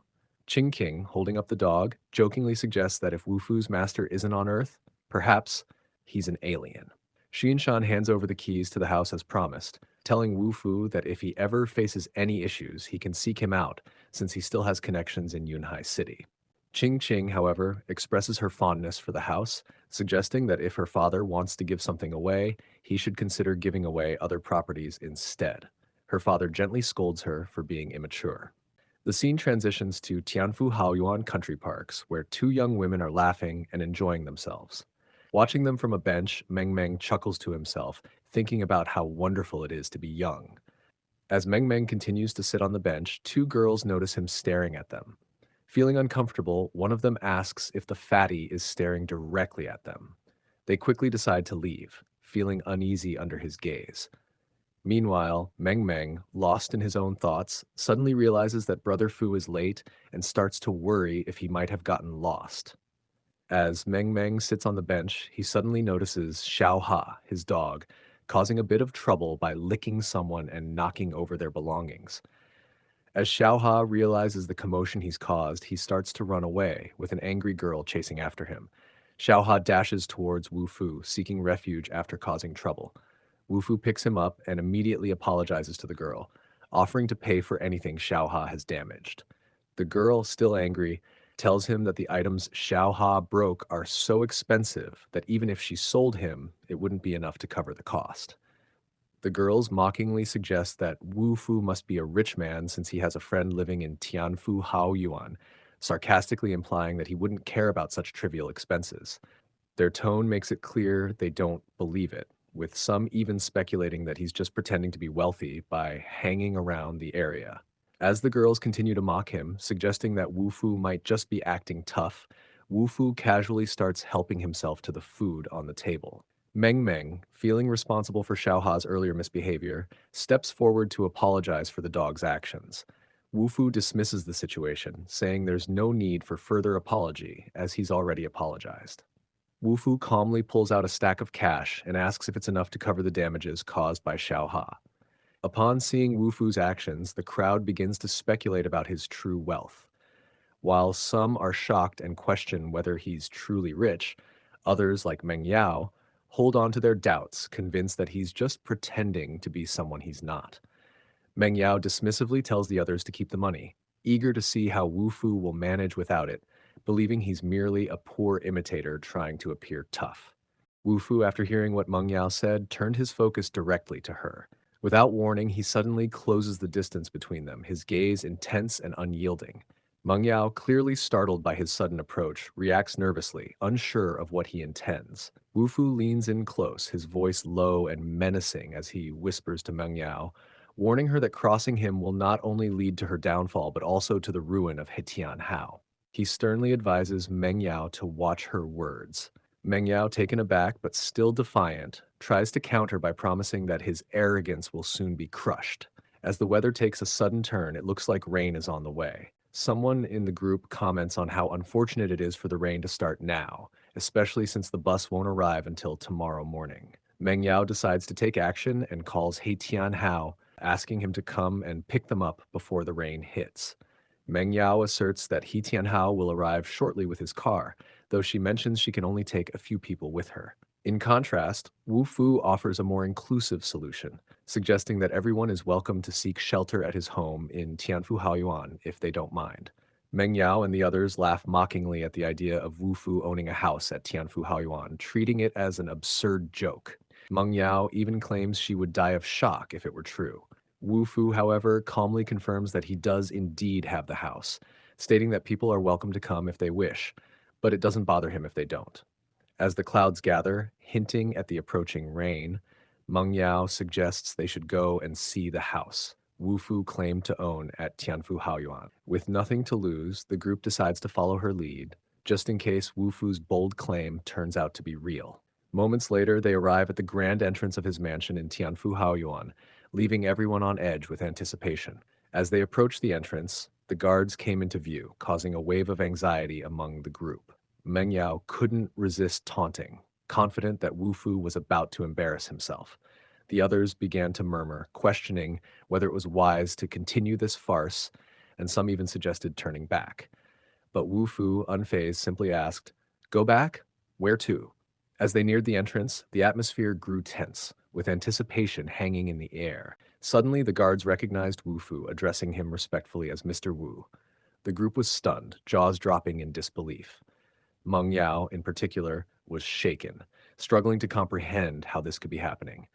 Qing King, holding up the dog, jokingly suggests that if Wu Fu's master isn't on Earth, perhaps he's an alien. Xianshan hands over the keys to the house as promised, telling Wu Fu that if he ever faces any issues, he can seek him out since he still has connections in Yunhai City. Qing Qing, however, expresses her fondness for the house, suggesting that if her father wants to give something away, he should consider giving away other properties instead. Her father gently scolds her for being immature. The scene transitions to Tianfu Haoyuan Country Parks, where two young women are laughing and enjoying themselves. Watching them from a bench, Meng Meng chuckles to himself, thinking about how wonderful it is to be young. As Meng Meng continues to sit on the bench, two girls notice him staring at them. Feeling uncomfortable, one of them asks if the fatty is staring directly at them. They quickly decide to leave, feeling uneasy under his gaze. Meanwhile, Meng Meng, lost in his own thoughts, suddenly realizes that Brother Fu is late and starts to worry if he might have gotten lost. As Meng Meng sits on the bench, he suddenly notices Xiao Ha, his dog, causing a bit of trouble by licking someone and knocking over their belongings. As Xiaoha realizes the commotion he's caused, he starts to run away, with an angry girl chasing after him. Xiaoha dashes towards Wu Fu, seeking refuge after causing trouble. Wu Fu picks him up and immediately apologizes to the girl, offering to pay for anything Xiaoha has damaged. The girl, still angry, tells him that the items Xiaoha broke are so expensive that even if she sold him, it wouldn't be enough to cover the cost. The girls mockingly suggest that Wu Fu must be a rich man since he has a friend living in Tianfu Haoyuan, sarcastically implying that he wouldn't care about such trivial expenses. Their tone makes it clear they don't believe it, with some even speculating that he's just pretending to be wealthy by hanging around the area. As the girls continue to mock him, suggesting that Wu Fu might just be acting tough, Wu Fu casually starts helping himself to the food on the table. Meng Meng, feeling responsible for Xiaoha's earlier misbehavior, steps forward to apologize for the dog's actions. Wu Fu dismisses the situation, saying there's no need for further apology, as he's already apologized. Wu Fu calmly pulls out a stack of cash and asks if it's enough to cover the damages caused by Xiaoha. Upon seeing Wu Fu's actions, the crowd begins to speculate about his true wealth. While some are shocked and question whether he's truly rich, others, like Meng Yao, hold on to their doubts, convinced that he's just pretending to be someone he's not. Meng Yao dismissively tells the others to keep the money, eager to see how Wu Fu will manage without it, believing he's merely a poor imitator trying to appear tough. Wu Fu, after hearing what Meng Yao said, turned his focus directly to her. Without warning, he suddenly closes the distance between them, his gaze intense and unyielding. Meng Yao, clearly startled by his sudden approach, reacts nervously, unsure of what he intends. Wu Fu leans in close, his voice low and menacing as he whispers to Meng Yao, warning her that crossing him will not only lead to her downfall but also to the ruin of Hetian Hao. He sternly advises Meng Yao to watch her words. Meng Yao, taken aback but still defiant, tries to counter by promising that his arrogance will soon be crushed. As the weather takes a sudden turn, it looks like rain is on the way. Someone in the group comments on how unfortunate it is for the rain to start now, especially since the bus won't arrive until tomorrow morning. Meng Yao decides to take action and calls He Tian Hao, asking him to come and pick them up before the rain hits. Meng Yao asserts that He Tian Hao will arrive shortly with his car, though she mentions she can only take a few people with her. In contrast, Wu Fu offers a more inclusive solution, suggesting that everyone is welcome to seek shelter at his home in Tianfu Haoyuan if they don't mind. Meng Yao and the others laugh mockingly at the idea of Wu Fu owning a house at Tianfu Haoyuan, treating it as an absurd joke. Meng Yao even claims she would die of shock if it were true. Wu Fu, however, calmly confirms that he does indeed have the house, stating that people are welcome to come if they wish, but it doesn't bother him if they don't. As the clouds gather, hinting at the approaching rain, Meng Yao suggests they should go and see the house Wu Fu claimed to own at Tianfu Haoyuan. With nothing to lose, the group decides to follow her lead, just in case Wu Fu's bold claim turns out to be real. Moments later, they arrive at the grand entrance of his mansion in Tianfu Haoyuan, leaving everyone on edge with anticipation. As they approach the entrance, the guards came into view, causing a wave of anxiety among the group. Meng Yao couldn't resist taunting, confident that Wu Fu was about to embarrass himself. The others began to murmur, questioning whether it was wise to continue this farce, and some even suggested turning back. But Wu Fu, unfazed, simply asked, "Go back? Where to?" As they neared the entrance, the atmosphere grew tense, with anticipation hanging in the air. Suddenly, the guards recognized Wu Fu, addressing him respectfully as Mr. Wu. The group was stunned, jaws dropping in disbelief. Meng Yao, in particular, was shaken, struggling to comprehend how this could be happening.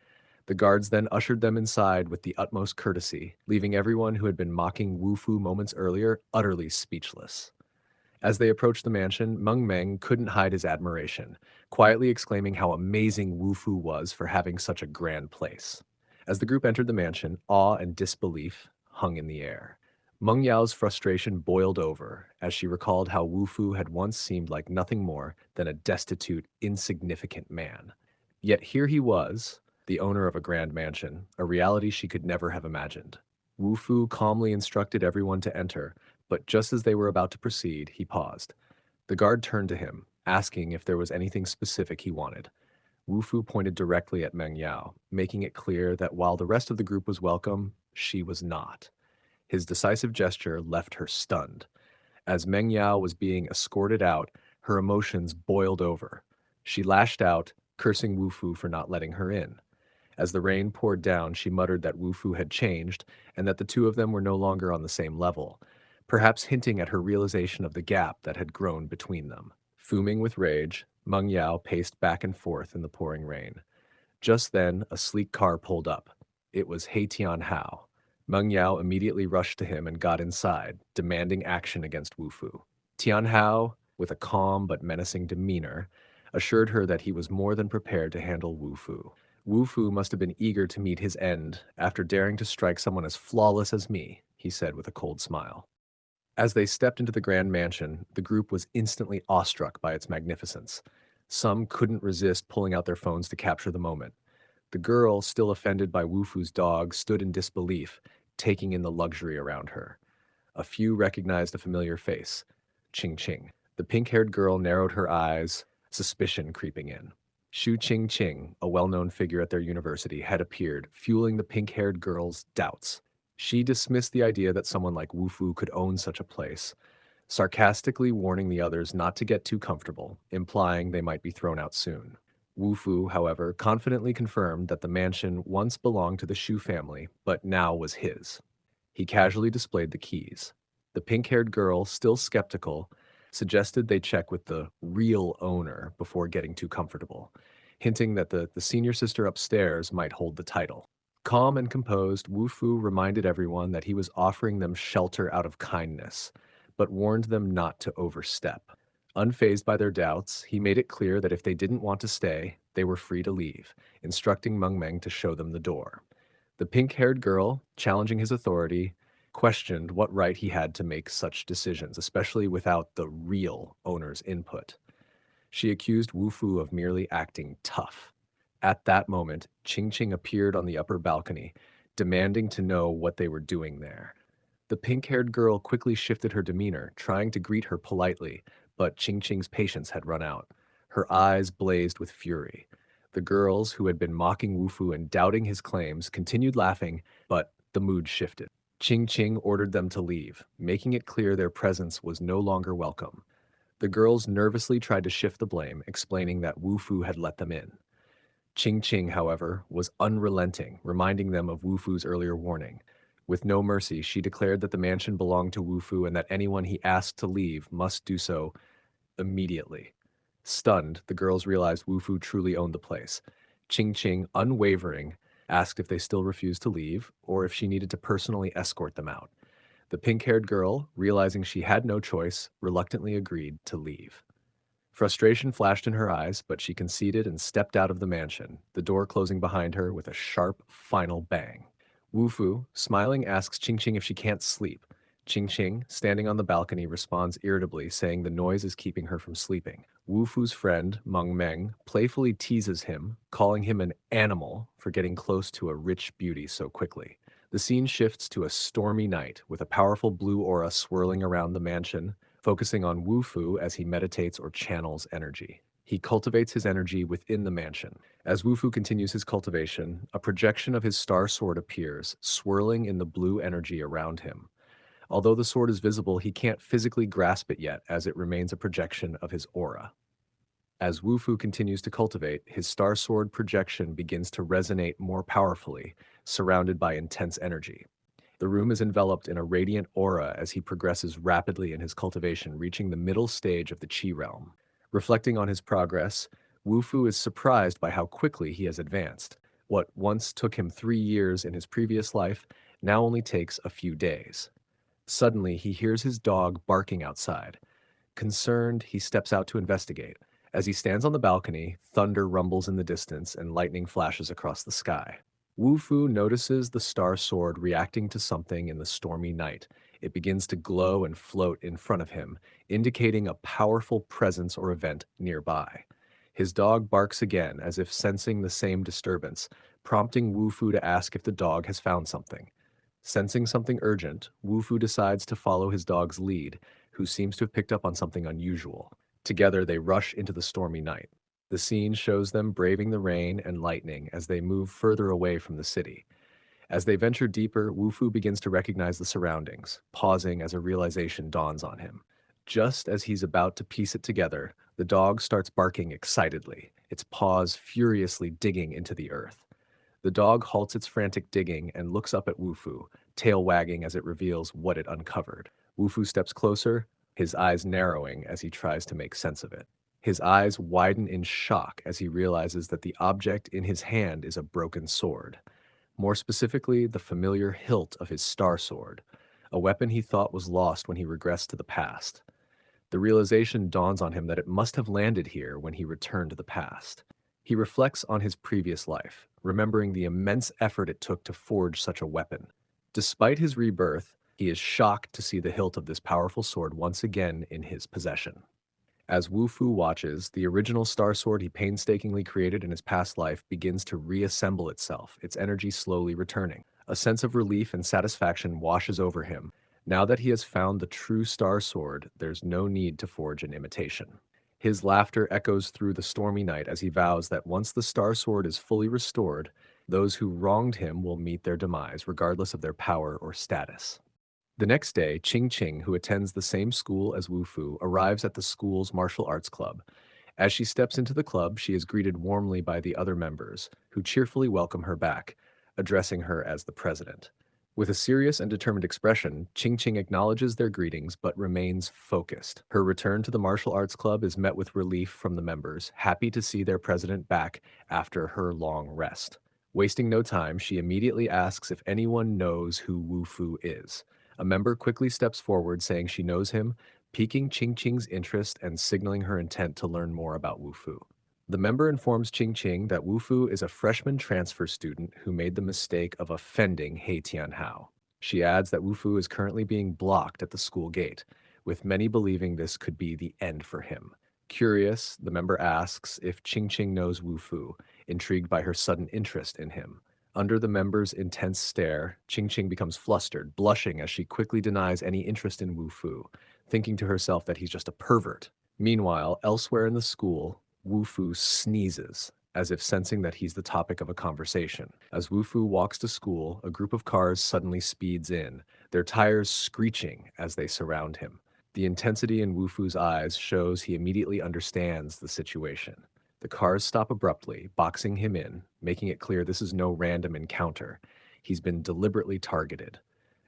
The guards then ushered them inside with the utmost courtesy, leaving everyone who had been mocking Wu Fu moments earlier utterly speechless. As they approached the mansion, Meng Meng couldn't hide his admiration, quietly exclaiming how amazing Wu Fu was for having such a grand place. As the group entered the mansion, awe and disbelief hung in the air. Meng Yao's frustration boiled over as she recalled how Wu Fu had once seemed like nothing more than a destitute, insignificant man. Yet here he was, the owner of a grand mansion, a reality she could never have imagined. Wu Fu calmly instructed everyone to enter, but just as they were about to proceed, he paused. The guard turned to him, asking if there was anything specific he wanted. Wu Fu pointed directly at Meng Yao, making it clear that while the rest of the group was welcome, she was not. His decisive gesture left her stunned. As Meng Yao was being escorted out, her emotions boiled over. She lashed out, cursing Wu Fu for not letting her in. As the rain poured down, she muttered that Wu Fu had changed and that the two of them were no longer on the same level, perhaps hinting at her realization of the gap that had grown between them. Fuming with rage, Meng Yao paced back and forth in the pouring rain. Just then, a sleek car pulled up. It was He Tian Hao. Meng Yao immediately rushed to him and got inside, demanding action against Wu Fu. Tian Hao, with a calm but menacing demeanor, assured her that he was more than prepared to handle Wu Fu. Wu Fu must have been eager to meet his end after daring to strike someone as flawless as me, he said with a cold smile. As they stepped into the grand mansion, the group was instantly awestruck by its magnificence. Some couldn't resist pulling out their phones to capture the moment. The girl, still offended by Wu Fu's dog, stood in disbelief, taking in the luxury around her. A few recognized a familiar face, Ching Ching. The pink-haired girl narrowed her eyes, suspicion creeping in. Shu Ching Ching, a well-known figure at their university, had appeared, fueling the pink-haired girl's doubts. She dismissed the idea that someone like Wu Fu could own such a place, sarcastically warning the others not to get too comfortable, implying they might be thrown out soon. Wu Fu, however, confidently confirmed that the mansion once belonged to the Shu family, but now was his. He casually displayed the keys. The pink-haired girl, still skeptical, suggested they check with the real owner before getting too comfortable, hinting that the senior sister upstairs might hold the title. Calm and composed, Wu Fu reminded everyone that he was offering them shelter out of kindness, but warned them not to overstep. Unfazed by their doubts, he made it clear that if they didn't want to stay, they were free to leave, instructing Meng Meng to show them the door. The pink-haired girl, challenging his authority, questioned what right he had to make such decisions, especially without the real owner's input. She accused Wu Fu of merely acting tough. At that moment, Qing Qing appeared on the upper balcony, demanding to know what they were doing there. The pink-haired girl quickly shifted her demeanor, trying to greet her politely, but Qing Qing's patience had run out. Her eyes blazed with fury. The girls, who had been mocking Wu Fu and doubting his claims, continued laughing, but the mood shifted. Qing Qing ordered them to leave, making it clear their presence was no longer welcome. The girls nervously tried to shift the blame, explaining that Wu Fu had let them in. Qing Qing, however, was unrelenting, reminding them of Wu Fu's earlier warning. With no mercy, she declared that the mansion belonged to Wu Fu and that anyone he asked to leave must do so immediately. Stunned, the girls realized Wu Fu truly owned the place. Qing Qing, unwavering, asked if they still refused to leave or if she needed to personally escort them out. The pink-haired girl, realizing she had no choice, reluctantly agreed to leave. Frustration flashed in her eyes, but she conceded and stepped out of the mansion, the door closing behind her with a sharp, final bang. Wu Fu, smiling, asks Qing Qing if she can't sleep. Qing Qing, standing on the balcony, responds irritably, saying the noise is keeping her from sleeping. Wu Fu's friend, Meng Meng, playfully teases him, calling him an animal for getting close to a rich beauty so quickly. The scene shifts to a stormy night, with a powerful blue aura swirling around the mansion, focusing on Wu Fu as he meditates or channels energy. He cultivates his energy within the mansion. As Wu Fu continues his cultivation, a projection of his star sword appears, swirling in the blue energy around him. Although the sword is visible, he can't physically grasp it yet, as it remains a projection of his aura. As Wu Fu continues to cultivate, his star sword projection begins to resonate more powerfully, surrounded by intense energy. The room is enveloped in a radiant aura as he progresses rapidly in his cultivation, reaching the middle stage of the Qi realm. Reflecting on his progress, Wu Fu is surprised by how quickly he has advanced. What once took him 3 years in his previous life now only takes a few days. Suddenly, he hears his dog barking outside. Concerned, he steps out to investigate. As he stands on the balcony, thunder rumbles in the distance and lightning flashes across the sky. Wu Fu notices the star sword reacting to something in the stormy night. It begins to glow and float in front of him, indicating a powerful presence or event nearby. His dog barks again, as if sensing the same disturbance, prompting Wu Fu to ask if the dog has found something. Sensing something urgent, Wu Fu decides to follow his dog's lead, who seems to have picked up on something unusual. Together, they rush into the stormy night. The scene shows them braving the rain and lightning as they move further away from the city. As they venture deeper, Wu Fu begins to recognize the surroundings, pausing as a realization dawns on him. Just as he's about to piece it together, the dog starts barking excitedly, its paws furiously digging into the earth. The dog halts its frantic digging and looks up at Wu Fu, tail wagging as it reveals what it uncovered. Wu Fu steps closer, his eyes narrowing as he tries to make sense of it. His eyes widen in shock as he realizes that the object in his hand is a broken sword. More specifically, the familiar hilt of his star sword, a weapon he thought was lost when he regressed to the past. The realization dawns on him that it must have landed here when he returned to the past. He reflects on his previous life, remembering the immense effort it took to forge such a weapon. Despite his rebirth, he is shocked to see the hilt of this powerful sword once again in his possession. As Wu Fu watches, the original star sword he painstakingly created in his past life begins to reassemble itself, its energy slowly returning. A sense of relief and satisfaction washes over him. Now that he has found the true star sword, there's no need to forge an imitation. His laughter echoes through the stormy night as he vows that once the star sword is fully restored, those who wronged him will meet their demise, regardless of their power or status. The next day, Qing Qing, who attends the same school as Wu Fu, arrives at the school's martial arts club. As she steps into the club, she is greeted warmly by the other members, who cheerfully welcome her back, addressing her as the president. With a serious and determined expression, Qing Qing acknowledges their greetings but remains focused. Her return to the martial arts club is met with relief from the members, happy to see their president back after her long rest. Wasting no time, she immediately asks if anyone knows who Wu Fu is. A member quickly steps forward saying she knows him, piquing Ching Ching's interest and signaling her intent to learn more about Wu Fu. The member informs Ching Ching that Wu Fu is a freshman transfer student who made the mistake of offending He Tianhao. She adds that Wu Fu is currently being blocked at the school gate, with many believing this could be the end for him. Curious, the member asks if Ching Ching knows Wu Fu, intrigued by her sudden interest in him. Under the member's intense stare, Ching Ching becomes flustered, blushing as she quickly denies any interest in Wu Fu, thinking to herself that he's just a pervert. Meanwhile, elsewhere in the school, Wu Fu sneezes, as if sensing that he's the topic of a conversation. As Wu Fu walks to school, a group of cars suddenly speeds in, their tires screeching as they surround him. The intensity in Wu Fu's eyes shows he immediately understands the situation. The cars stop abruptly, boxing him in, making it clear this is no random encounter. He's been deliberately targeted.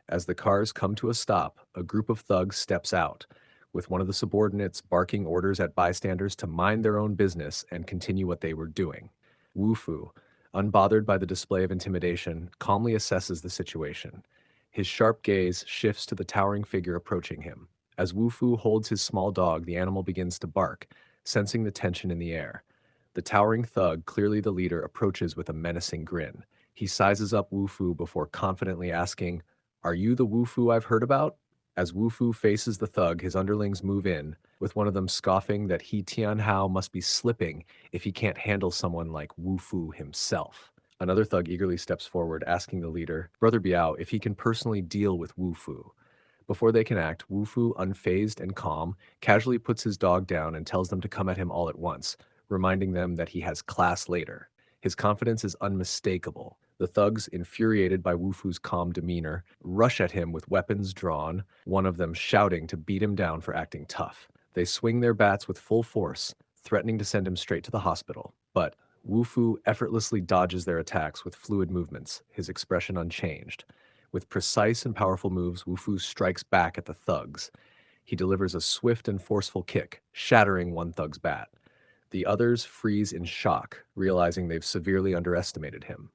As the cars come to a stop, a group of thugs steps out, with one of the subordinates barking orders at bystanders to mind their own business and continue what they were doing. Wu Fu, unbothered by the display of intimidation, calmly assesses the situation. His sharp gaze shifts to the towering figure approaching him. As Wu Fu holds his small dog, the animal begins to bark, sensing the tension in the air. The towering thug, clearly the leader, approaches with a menacing grin. He sizes up Wu Fu before confidently asking, "Are you the Wu Fu I've heard about?" As Wu Fu faces the thug, his underlings move in, with one of them scoffing that He Tianhao must be slipping if he can't handle someone like Wu Fu himself. Another thug eagerly steps forward, asking the leader, Brother Biao, if he can personally deal with Wu Fu. Before they can act, Wu Fu, unfazed and calm, casually puts his dog down and tells them to come at him all at once, reminding them that he has class later. His confidence is unmistakable. The thugs, infuriated by Wu Fu's calm demeanor, rush at him with weapons drawn, one of them shouting to beat him down for acting tough. They swing their bats with full force, threatening to send him straight to the hospital. But Wu Fu effortlessly dodges their attacks with fluid movements, his expression unchanged. With precise and powerful moves, Wu Fu strikes back at the thugs. He delivers a swift and forceful kick, shattering one thug's bat. The others freeze in shock, realizing they've severely underestimated him.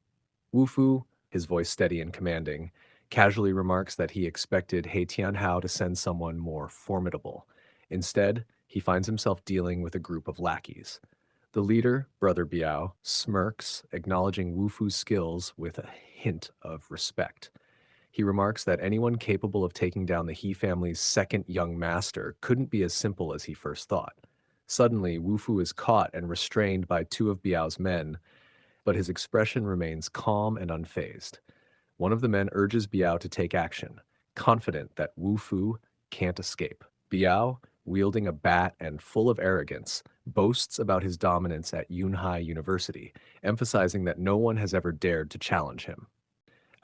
Wu Fu, his voice steady and commanding, casually remarks that he expected He Tianhao to send someone more formidable. Instead, he finds himself dealing with a group of lackeys. The leader, Brother Biao, smirks, acknowledging Wu Fu's skills with a hint of respect. He remarks that anyone capable of taking down the He family's second young master couldn't be as simple as he first thought. Suddenly, Wu Fu is caught and restrained by two of Biao's men, but his expression remains calm and unfazed. One of the men urges Biao to take action, confident that Wu Fu can't escape. Biao, wielding a bat and full of arrogance, boasts about his dominance at Yunhai University, emphasizing that no one has ever dared to challenge him.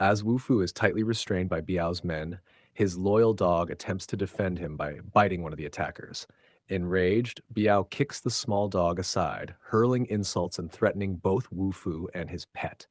As Wu Fu is tightly restrained by Biao's men, his loyal dog attempts to defend him by biting one of the attackers. Enraged, Biao kicks the small dog aside, hurling insults and threatening both Wu Fu and his pet.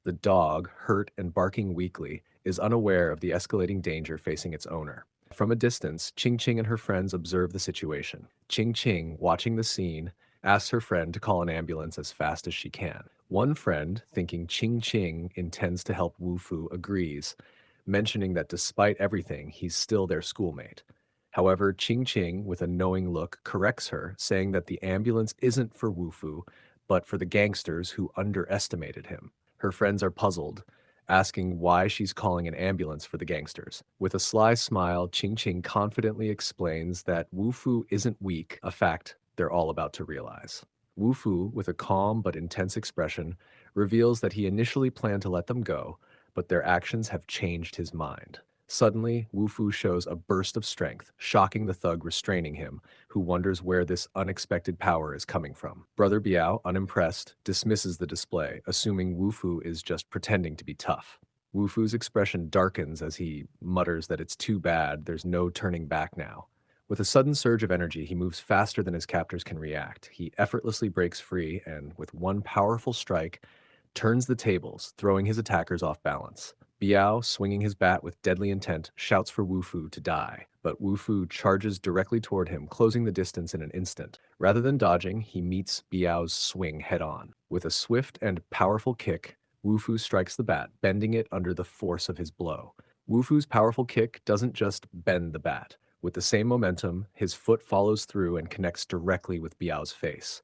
The dog, hurt and barking weakly, is unaware of the escalating danger facing its owner. From a distance, Ching Ching and her friends observe the situation. Ching Ching, watching the scene, asks her friend to call an ambulance as fast as she can. One friend, thinking Ching Ching intends to help Wu Fu, agrees, mentioning that despite everything, he's still their schoolmate. However, Ching Ching, with a knowing look, corrects her, saying that the ambulance isn't for Wu Fu, but for the gangsters who underestimated him. Her friends are puzzled, asking why she's calling an ambulance for the gangsters. With a sly smile, Ching Ching confidently explains that Wu Fu isn't weak, a fact they're all about to realize. Wu Fu, with a calm but intense expression, reveals that he initially planned to let them go, but their actions have changed his mind. Suddenly, Wu Fu shows a burst of strength, shocking the thug restraining him, who wonders where this unexpected power is coming from. Brother Biao, unimpressed, dismisses the display, assuming Wu Fu is just pretending to be tough. Wu Fu's expression darkens as he mutters that it's too bad, there's no turning back now. With a sudden surge of energy, he moves faster than his captors can react. He effortlessly breaks free and, with one powerful strike, turns the tables, throwing his attackers off balance. Biao, swinging his bat with deadly intent, shouts for Wu Fu to die, but Wu Fu charges directly toward him, closing the distance in an instant. Rather than dodging, he meets Biao's swing head-on. With a swift and powerful kick, Wu Fu strikes the bat, bending it under the force of his blow. Wufu's powerful kick doesn't just bend the bat. With the same momentum, his foot follows through and connects directly with Biao's face.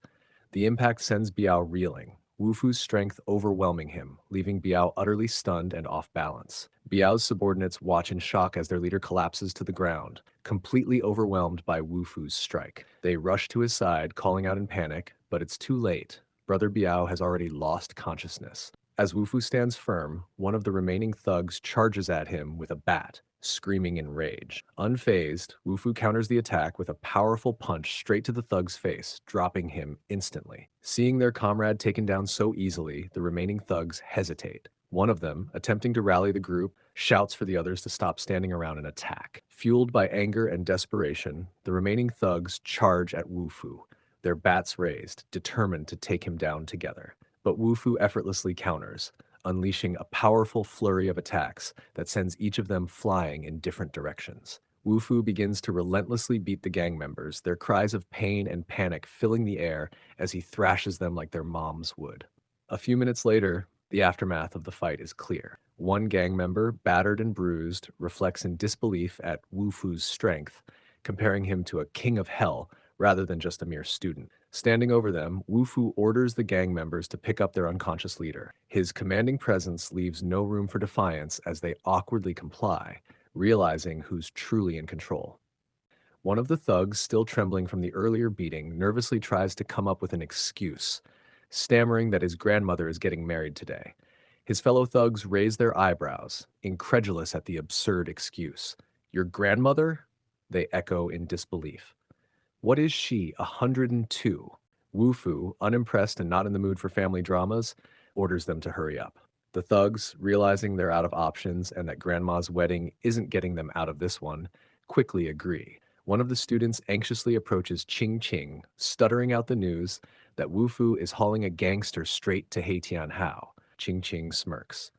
The impact sends Biao reeling, Wufu's strength overwhelming him, leaving Biao utterly stunned and off balance. Biao's subordinates watch in shock as their leader collapses to the ground, completely overwhelmed by Wufu's strike. They rush to his side, calling out in panic, but it's too late. Brother Biao has already lost consciousness. As Wufu stands firm, one of the remaining thugs charges at him with a bat, screaming in rage. Unfazed, Wufu counters the attack with a powerful punch straight to the thug's face, dropping him instantly. Seeing their comrade taken down so easily, the remaining thugs hesitate. One of them, attempting to rally the group, shouts for the others to stop standing around and attack. Fueled by anger and desperation, the remaining thugs charge at Wufu, their bats raised, determined to take him down together. But Wufu effortlessly counters, unleashing a powerful flurry of attacks that sends each of them flying in different directions. Wufu begins to relentlessly beat the gang members, their cries of pain and panic filling the air as he thrashes them like their moms would. A few minutes later, the aftermath of the fight is clear. One gang member, battered and bruised, reflects in disbelief at Wufu's strength, comparing him to a king of hell rather than just a mere student. Standing over them, Wufu orders the gang members to pick up their unconscious leader. His commanding presence leaves no room for defiance as they awkwardly comply, realizing who's truly in control. One of the thugs, still trembling from the earlier beating, nervously tries to come up with an excuse, stammering that his grandmother is getting married today. His fellow thugs raise their eyebrows, incredulous at the absurd excuse. "Your grandmother?" They echo in disbelief. "What is she, 102? Wufu, unimpressed and not in the mood for family dramas, orders them to hurry up. The thugs, realizing they're out of options and that grandma's wedding isn't getting them out of this one, quickly agree. One of the students anxiously approaches Ching Ching, stuttering out the news that Wufu is hauling a gangster straight to Heitian Hao. Ching Ching smirks.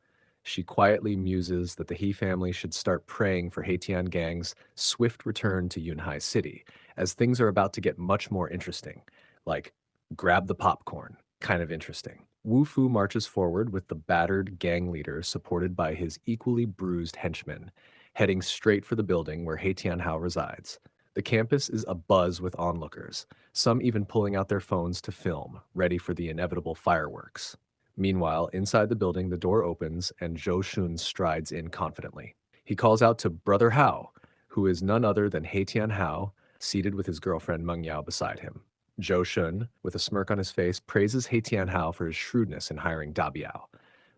She quietly muses that the He family should start praying for Haitian Gang's swift return to Yunhai City, as things are about to get much more interesting. Like, grab the popcorn, kind of interesting. Wu Fu marches forward with the battered gang leader supported by his equally bruised henchmen, heading straight for the building where Haitian Hao resides. The campus is abuzz with onlookers, some even pulling out their phones to film, ready for the inevitable fireworks. Meanwhile, inside the building, the door opens and Zhou Shun strides in confidently. He calls out to Brother Hao, who is none other than Haitian Hao, seated with his girlfriend Meng Yao beside him. Zhou Shun, with a smirk on his face, praises Haitian Hao for his shrewdness in hiring Da Biao.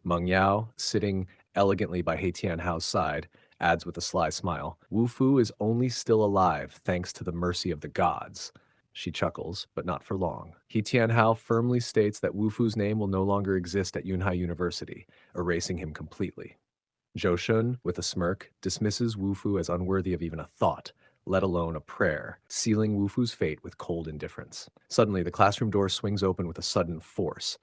Meng Yao, sitting elegantly by Haitian Hao's side, adds with a sly smile, "Wu Fu is only still alive thanks to the mercy of the gods." She chuckles, but not for long. He Tianhao firmly states that Wu Fu's name will no longer exist at Yunhai University, erasing him completely. Zhou Shun, with a smirk, dismisses Wu Fu as unworthy of even a thought, let alone a prayer, sealing Wu Fu's fate with cold indifference. Suddenly, the classroom door swings open with a sudden force.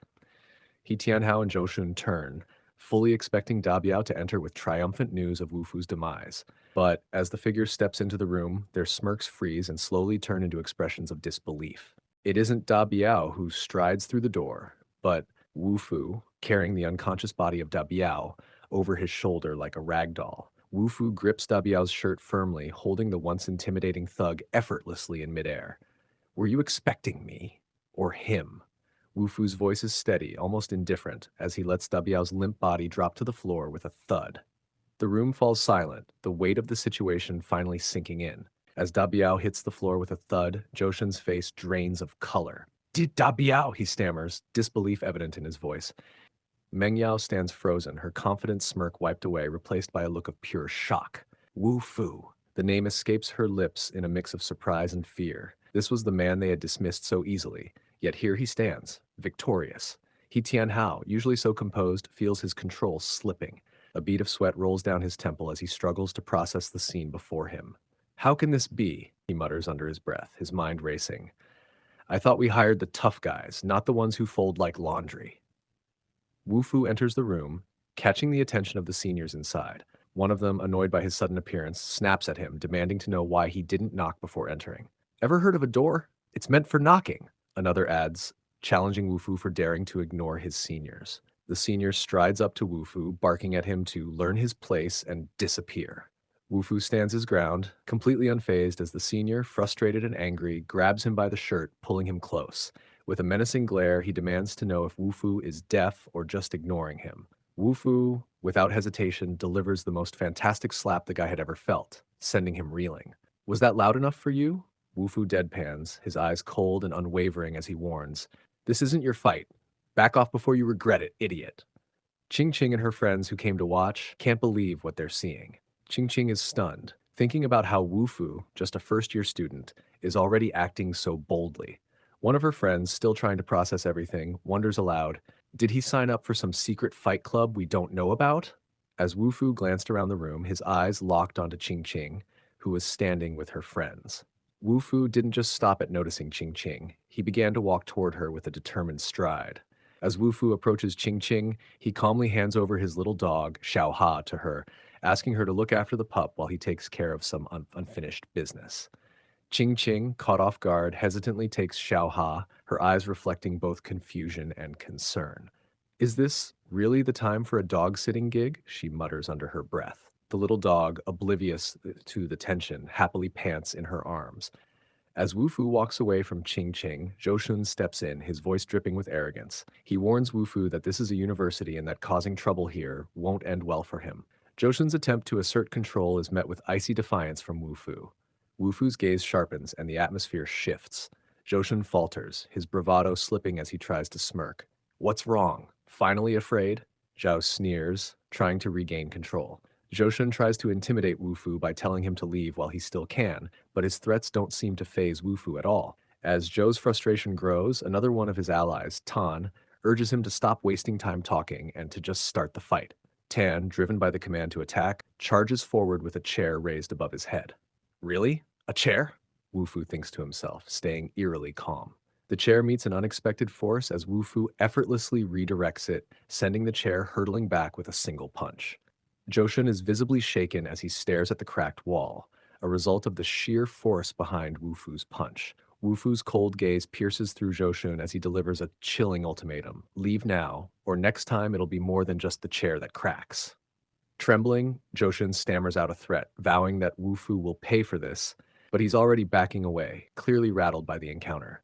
He Tianhao and Zhou Shun turn, fully expecting Da Biao to enter with triumphant news of Wu Fu's demise. But as the figure steps into the room, their smirks freeze and slowly turn into expressions of disbelief. It isn't Da Biao who strides through the door, but Wu Fu, carrying the unconscious body of Da Biao over his shoulder like a rag doll. Wu Fu grips Da Biao's shirt firmly, holding the once intimidating thug effortlessly in midair. "Were you expecting me? Or him?" Wu Fu's voice is steady, almost indifferent, as he lets Da Biao's limp body drop to the floor with a thud. The room falls silent, the weight of the situation finally sinking in. As Da Biao hits the floor with a thud, Joshin's face drains of color. "Did Da Biao?" he stammers, disbelief evident in his voice. Meng Yao stands frozen, her confident smirk wiped away, replaced by a look of pure shock. Wu Fu. The name escapes her lips in a mix of surprise and fear. This was the man they had dismissed so easily, yet here he stands, victorious. He Tianhao, usually so composed, feels his control slipping. A bead of sweat rolls down his temple as he struggles to process the scene before him. "How can this be?" he mutters under his breath, his mind racing. "I thought we hired the tough guys, not the ones who fold like laundry." Wu Fu enters the room, catching the attention of the seniors inside. One of them, annoyed by his sudden appearance, snaps at him, demanding to know why he didn't knock before entering. "Ever heard of a door? It's meant for knocking," another adds, challenging Wu Fu for daring to ignore his seniors. The senior strides up to Wufu, barking at him to learn his place and disappear. Wufu stands his ground, completely unfazed as the senior, frustrated and angry, grabs him by the shirt, pulling him close. With a menacing glare, he demands to know if Wufu is deaf or just ignoring him. Wufu, without hesitation, delivers the most fantastic slap the guy had ever felt, sending him reeling. Was that loud enough for you? Wufu deadpans, his eyes cold and unwavering as he warns, "This isn't your fight. Back off before you regret it, idiot." Ching Ching and her friends who came to watch can't believe what they're seeing. Ching Ching is stunned, thinking about how Wu Fu, just a first-year student, is already acting so boldly. One of her friends, still trying to process everything, wonders aloud, did he sign up for some secret fight club we don't know about? As Wu Fu glanced around the room, his eyes locked onto Ching Ching, who was standing with her friends. Wu Fu didn't just stop at noticing Ching Ching. He began to walk toward her with a determined stride. As Wu Fu approaches Ching Ching, he calmly hands over his little dog, Xiao Ha, to her, asking her to look after the pup while he takes care of some unfinished business. Ching Ching, caught off guard, hesitantly takes Xiao Ha, her eyes reflecting both confusion and concern. Is this really the time for a dog-sitting gig? She mutters under her breath. The little dog, oblivious to the tension, happily pants in her arms. As Wu Fu walks away from Ching Ching, Zhou Shun steps in, his voice dripping with arrogance. He warns Wu Fu that this is a university and that causing trouble here won't end well for him. Zhou Shun's attempt to assert control is met with icy defiance from Wu Fu. Wu Fu's gaze sharpens and the atmosphere shifts. Zhou Shun falters, his bravado slipping as he tries to smirk. What's wrong? Finally afraid? Zhao sneers, trying to regain control. Zhou Shun tries to intimidate Wu Fu by telling him to leave while he still can, but his threats don't seem to faze Wu Fu at all. As Zhou's frustration grows, another one of his allies, Tan, urges him to stop wasting time talking and to just start the fight. Tan, driven by the command to attack, charges forward with a chair raised above his head. Really? A chair? Wu Fu thinks to himself, staying eerily calm. The chair meets an unexpected force as Wu Fu effortlessly redirects it, sending the chair hurtling back with a single punch. Zhou Shun is visibly shaken as he stares at the cracked wall, a result of the sheer force behind Wu Fu's punch. Wu Fu's cold gaze pierces through Zhou Shun as he delivers a chilling ultimatum. Leave now, or next time it'll be more than just the chair that cracks. Trembling, Zhou Shun stammers out a threat, vowing that Wu Fu will pay for this, but he's already backing away, clearly rattled by the encounter.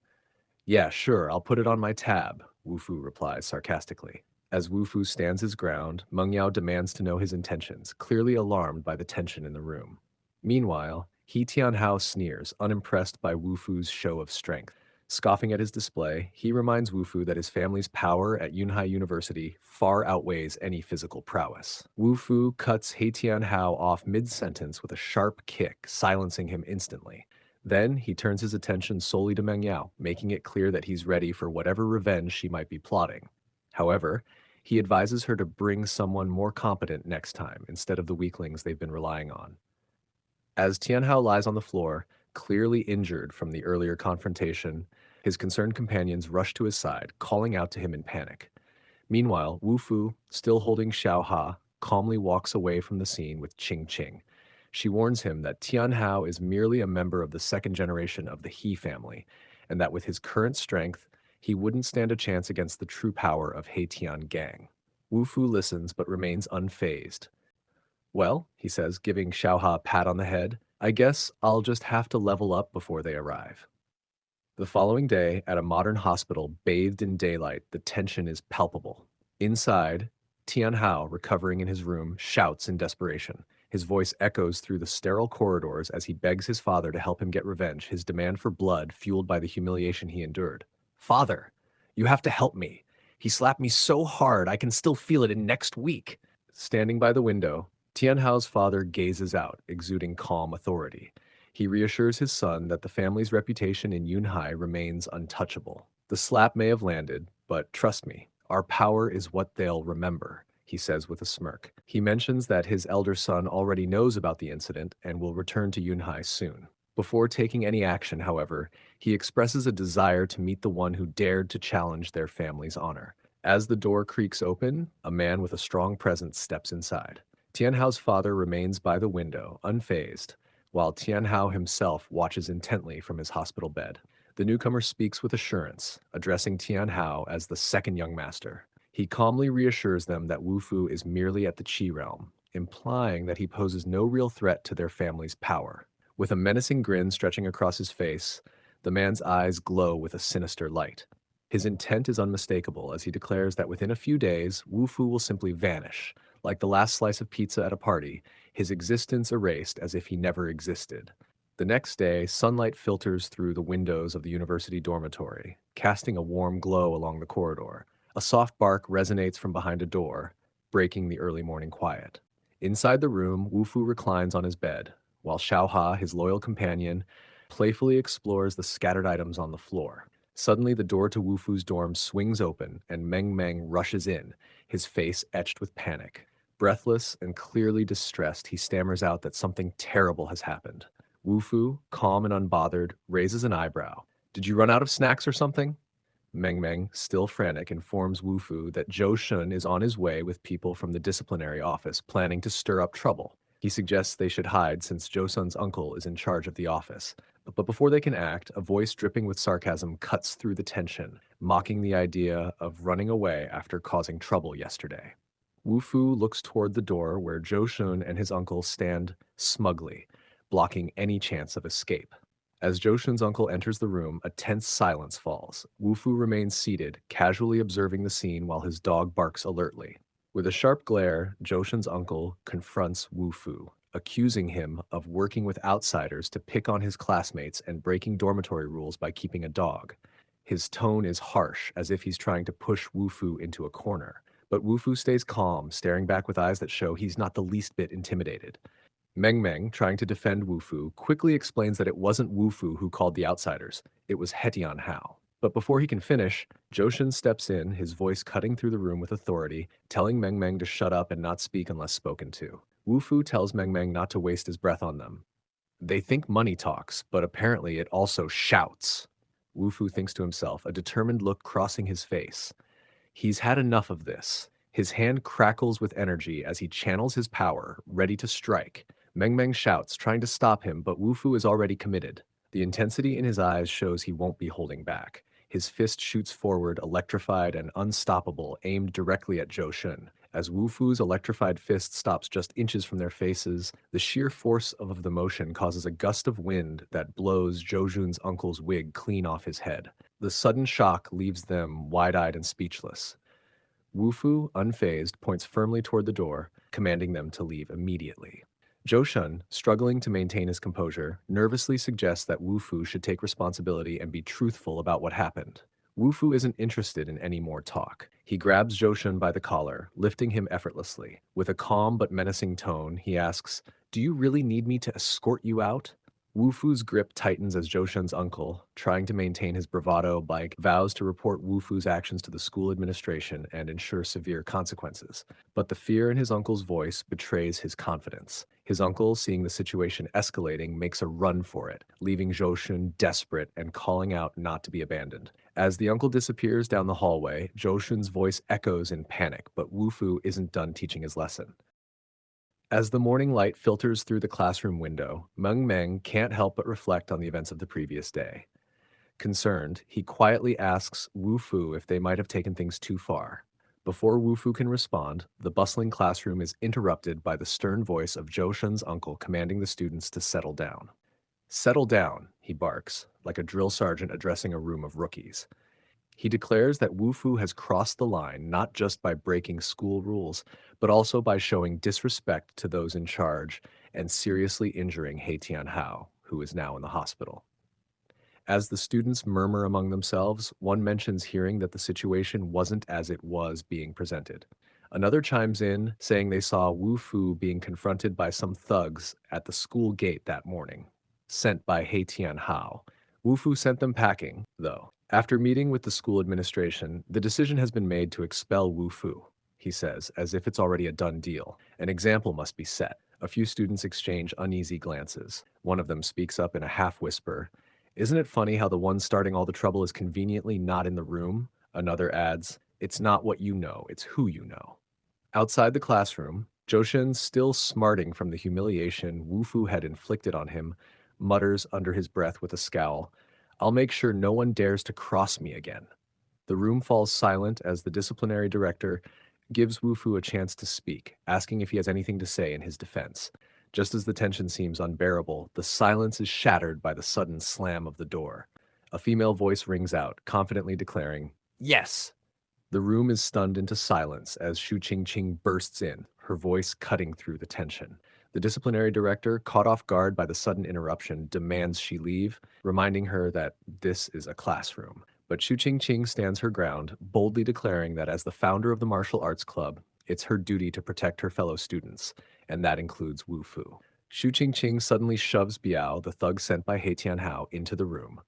Yeah, sure, I'll put it on my tab, Wu Fu replies sarcastically. As Wu Fu stands his ground, Meng Yao demands to know his intentions, clearly alarmed by the tension in the room. Meanwhile, He Tianhao sneers, unimpressed by Wu Fu's show of strength. Scoffing at his display, he reminds Wu Fu that his family's power at Yunhai University far outweighs any physical prowess. Wu Fu cuts He Tianhao off mid-sentence with a sharp kick, silencing him instantly. Then he turns his attention solely to Meng Yao, making it clear that he's ready for whatever revenge she might be plotting. However, he advises her to bring someone more competent next time instead of the weaklings they've been relying on. As Tianhao lies on the floor, clearly injured from the earlier confrontation, his concerned companions rush to his side, calling out to him in panic. Meanwhile, Wu Fu, still holding Xiao Ha, calmly walks away from the scene with Ching Ching. She warns him that Tianhao is merely a member of the second generation of the He family, and that with his current strength, he wouldn't stand a chance against the true power of He Tian gang. Wu Fu listens but remains unfazed. Well, he says, giving Xiaoha a pat on the head, I guess I'll just have to level up before they arrive. The following day, at a modern hospital bathed in daylight, the tension is palpable. Inside, Tian Hao, recovering in his room, shouts in desperation. His voice echoes through the sterile corridors as he begs his father to help him get revenge, his demand for blood fueled by the humiliation he endured. Father, you have to help me. He slapped me so hard I can still feel it in next week. Standing by the window, Tian Hao's father gazes out, exuding calm authority. He reassures his son that the family's reputation in Yunhai remains untouchable. The slap may have landed, but trust me, our power is what they'll remember, he says with a smirk. He mentions that his elder son already knows about the incident and will return to Yunhai soon. Before taking any action, however, he expresses a desire to meet the one who dared to challenge their family's honor. As the door creaks open, a man with a strong presence steps inside. Tianhao's father remains by the window, unfazed, while Tianhao himself watches intently from his hospital bed. The newcomer speaks with assurance, addressing Tianhao as the second young master. He calmly reassures them that Wu Fu is merely at the Qi realm, implying that he poses no real threat to their family's power. With a menacing grin stretching across his face, the man's eyes glow with a sinister light. His intent is unmistakable as he declares that within a few days, Wu Fu will simply vanish, like the last slice of pizza at a party, his existence erased as if he never existed. The next day, sunlight filters through the windows of the university dormitory, casting a warm glow along the corridor. A soft bark resonates from behind a door, breaking the early morning quiet. Inside the room, Wu Fu reclines on his bed, while Xiaoha, his loyal companion, playfully explores the scattered items on the floor. Suddenly, the door to Wu Fu's dorm swings open, and Meng Meng rushes in, his face etched with panic. Breathless and clearly distressed, he stammers out that something terrible has happened. Wu Fu, calm and unbothered, raises an eyebrow. Did you run out of snacks or something? Meng Meng, still frantic, informs Wu Fu that Zhou Shun is on his way with people from the disciplinary office planning to stir up trouble. He suggests they should hide since Zhou Shun's uncle is in charge of the office. But before they can act, a voice dripping with sarcasm cuts through the tension, mocking the idea of running away after causing trouble yesterday. Wu Fu looks toward the door where Zhou Shun and his uncle stand smugly, blocking any chance of escape. As Joshin's uncle enters the room, a tense silence falls. Wu Fu remains seated, casually observing the scene while his dog barks alertly. With a sharp glare, Joshin's uncle confronts Wu Fu, accusing him of working with outsiders to pick on his classmates and breaking dormitory rules by keeping a dog. His tone is harsh, as if he's trying to push Wu Fu into a corner. But Wu Fu stays calm, staring back with eyes that show he's not the least bit intimidated. Meng Meng, trying to defend Wu Fu, quickly explains that it wasn't Wu Fu who called the outsiders, it was Hetian Hao. But before he can finish, Joshin steps in, his voice cutting through the room with authority, telling Meng Meng to shut up and not speak unless spoken to. Wu Fu tells Meng Meng not to waste his breath on them. They think money talks, but apparently it also shouts. Wu Fu thinks to himself, a determined look crossing his face. He's had enough of this. His hand crackles with energy as he channels his power, ready to strike. Meng Meng shouts, trying to stop him, but Wu Fu is already committed. The intensity in his eyes shows he won't be holding back. His fist shoots forward, electrified and unstoppable, aimed directly at Zhou Shun. As Wu Fu's electrified fist stops just inches from their faces, the sheer force of the motion causes a gust of wind that blows Zhou Jun's uncle's wig clean off his head. The sudden shock leaves them wide-eyed and speechless. Wu Fu, unfazed, points firmly toward the door, commanding them to leave immediately. Zhou Shun, struggling to maintain his composure, nervously suggests that Wu Fu should take responsibility and be truthful about what happened. Wu Fu isn't interested in any more talk. He grabs Zhou Shun by the collar, lifting him effortlessly. With a calm but menacing tone, he asks, "Do you really need me to escort you out?" Wu Fu's grip tightens as Zhou Shun's uncle, trying to maintain his bravado bike, vows to report Wu Fu's actions to the school administration and ensure severe consequences. But the fear in his uncle's voice betrays his confidence. His uncle, seeing the situation escalating, makes a run for it, leaving Zhou Shun desperate and calling out not to be abandoned. As the uncle disappears down the hallway, Zhou Shun's voice echoes in panic, but Wu Fu isn't done teaching his lesson. As the morning light filters through the classroom window, Meng Meng can't help but reflect on the events of the previous day. Concerned, he quietly asks Wu Fu if they might have taken things too far. Before Wu Fu can respond, the bustling classroom is interrupted by the stern voice of Zhou Shun's uncle commanding the students to settle down. "Settle down," he barks, like a drill sergeant addressing a room of rookies. He declares that Wu Fu has crossed the line not just by breaking school rules, but also by showing disrespect to those in charge and seriously injuring Hetian Hao, who is now in the hospital. As the students murmur among themselves, one mentions hearing that the situation wasn't as it was being presented. Another chimes in, saying they saw Wu Fu being confronted by some thugs at the school gate that morning, sent by Hetian Hao. Wu Fu sent them packing, though. After meeting with the school administration, the decision has been made to expel Wu Fu, he says, as if it's already a done deal. An example must be set. A few students exchange uneasy glances. One of them speaks up in a half-whisper. "Isn't it funny how the one starting all the trouble is conveniently not in the room?" Another adds, "It's not what you know, it's who you know." Outside the classroom, Joshin, still smarting from the humiliation Wu Fu had inflicted on him, mutters under his breath with a scowl, "I'll make sure no one dares to cross me again." The room falls silent as the disciplinary director gives Wu Fu a chance to speak, asking if he has anything to say in his defense. Just as the tension seems unbearable, the silence is shattered by the sudden slam of the door. A female voice rings out, confidently declaring, "Yes!" The room is stunned into silence as Shu Qingqing bursts in, her voice cutting through the tension. The disciplinary director, caught off guard by the sudden interruption, demands she leave, reminding her that this is a classroom. But Shu Qingqing stands her ground, boldly declaring that as the founder of the martial arts club, it's her duty to protect her fellow students, and that includes Wu Fu. Shu Qingqing suddenly shoves Biao, the thug sent by He Tianhao, into the room.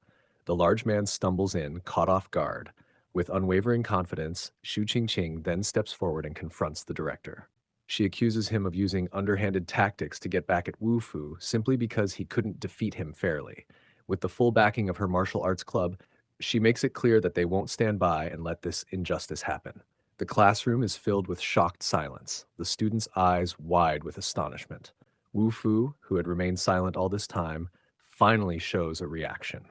The large man stumbles in, caught off guard. With unwavering confidence, Shu Qingqing then steps forward and confronts the director. She accuses him of using underhanded tactics to get back at Wu Fu simply because he couldn't defeat him fairly. With the full backing of her martial arts club, she makes it clear that they won't stand by and let this injustice happen. The classroom is filled with shocked silence, the students' eyes wide with astonishment. Wu Fu, who had remained silent all this time, finally shows a reaction.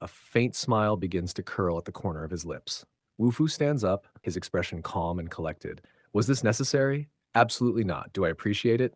A faint smile begins to curl at the corner of his lips. Wu Fu stands up, his expression calm and collected. Was this necessary? Absolutely not. Do I appreciate it?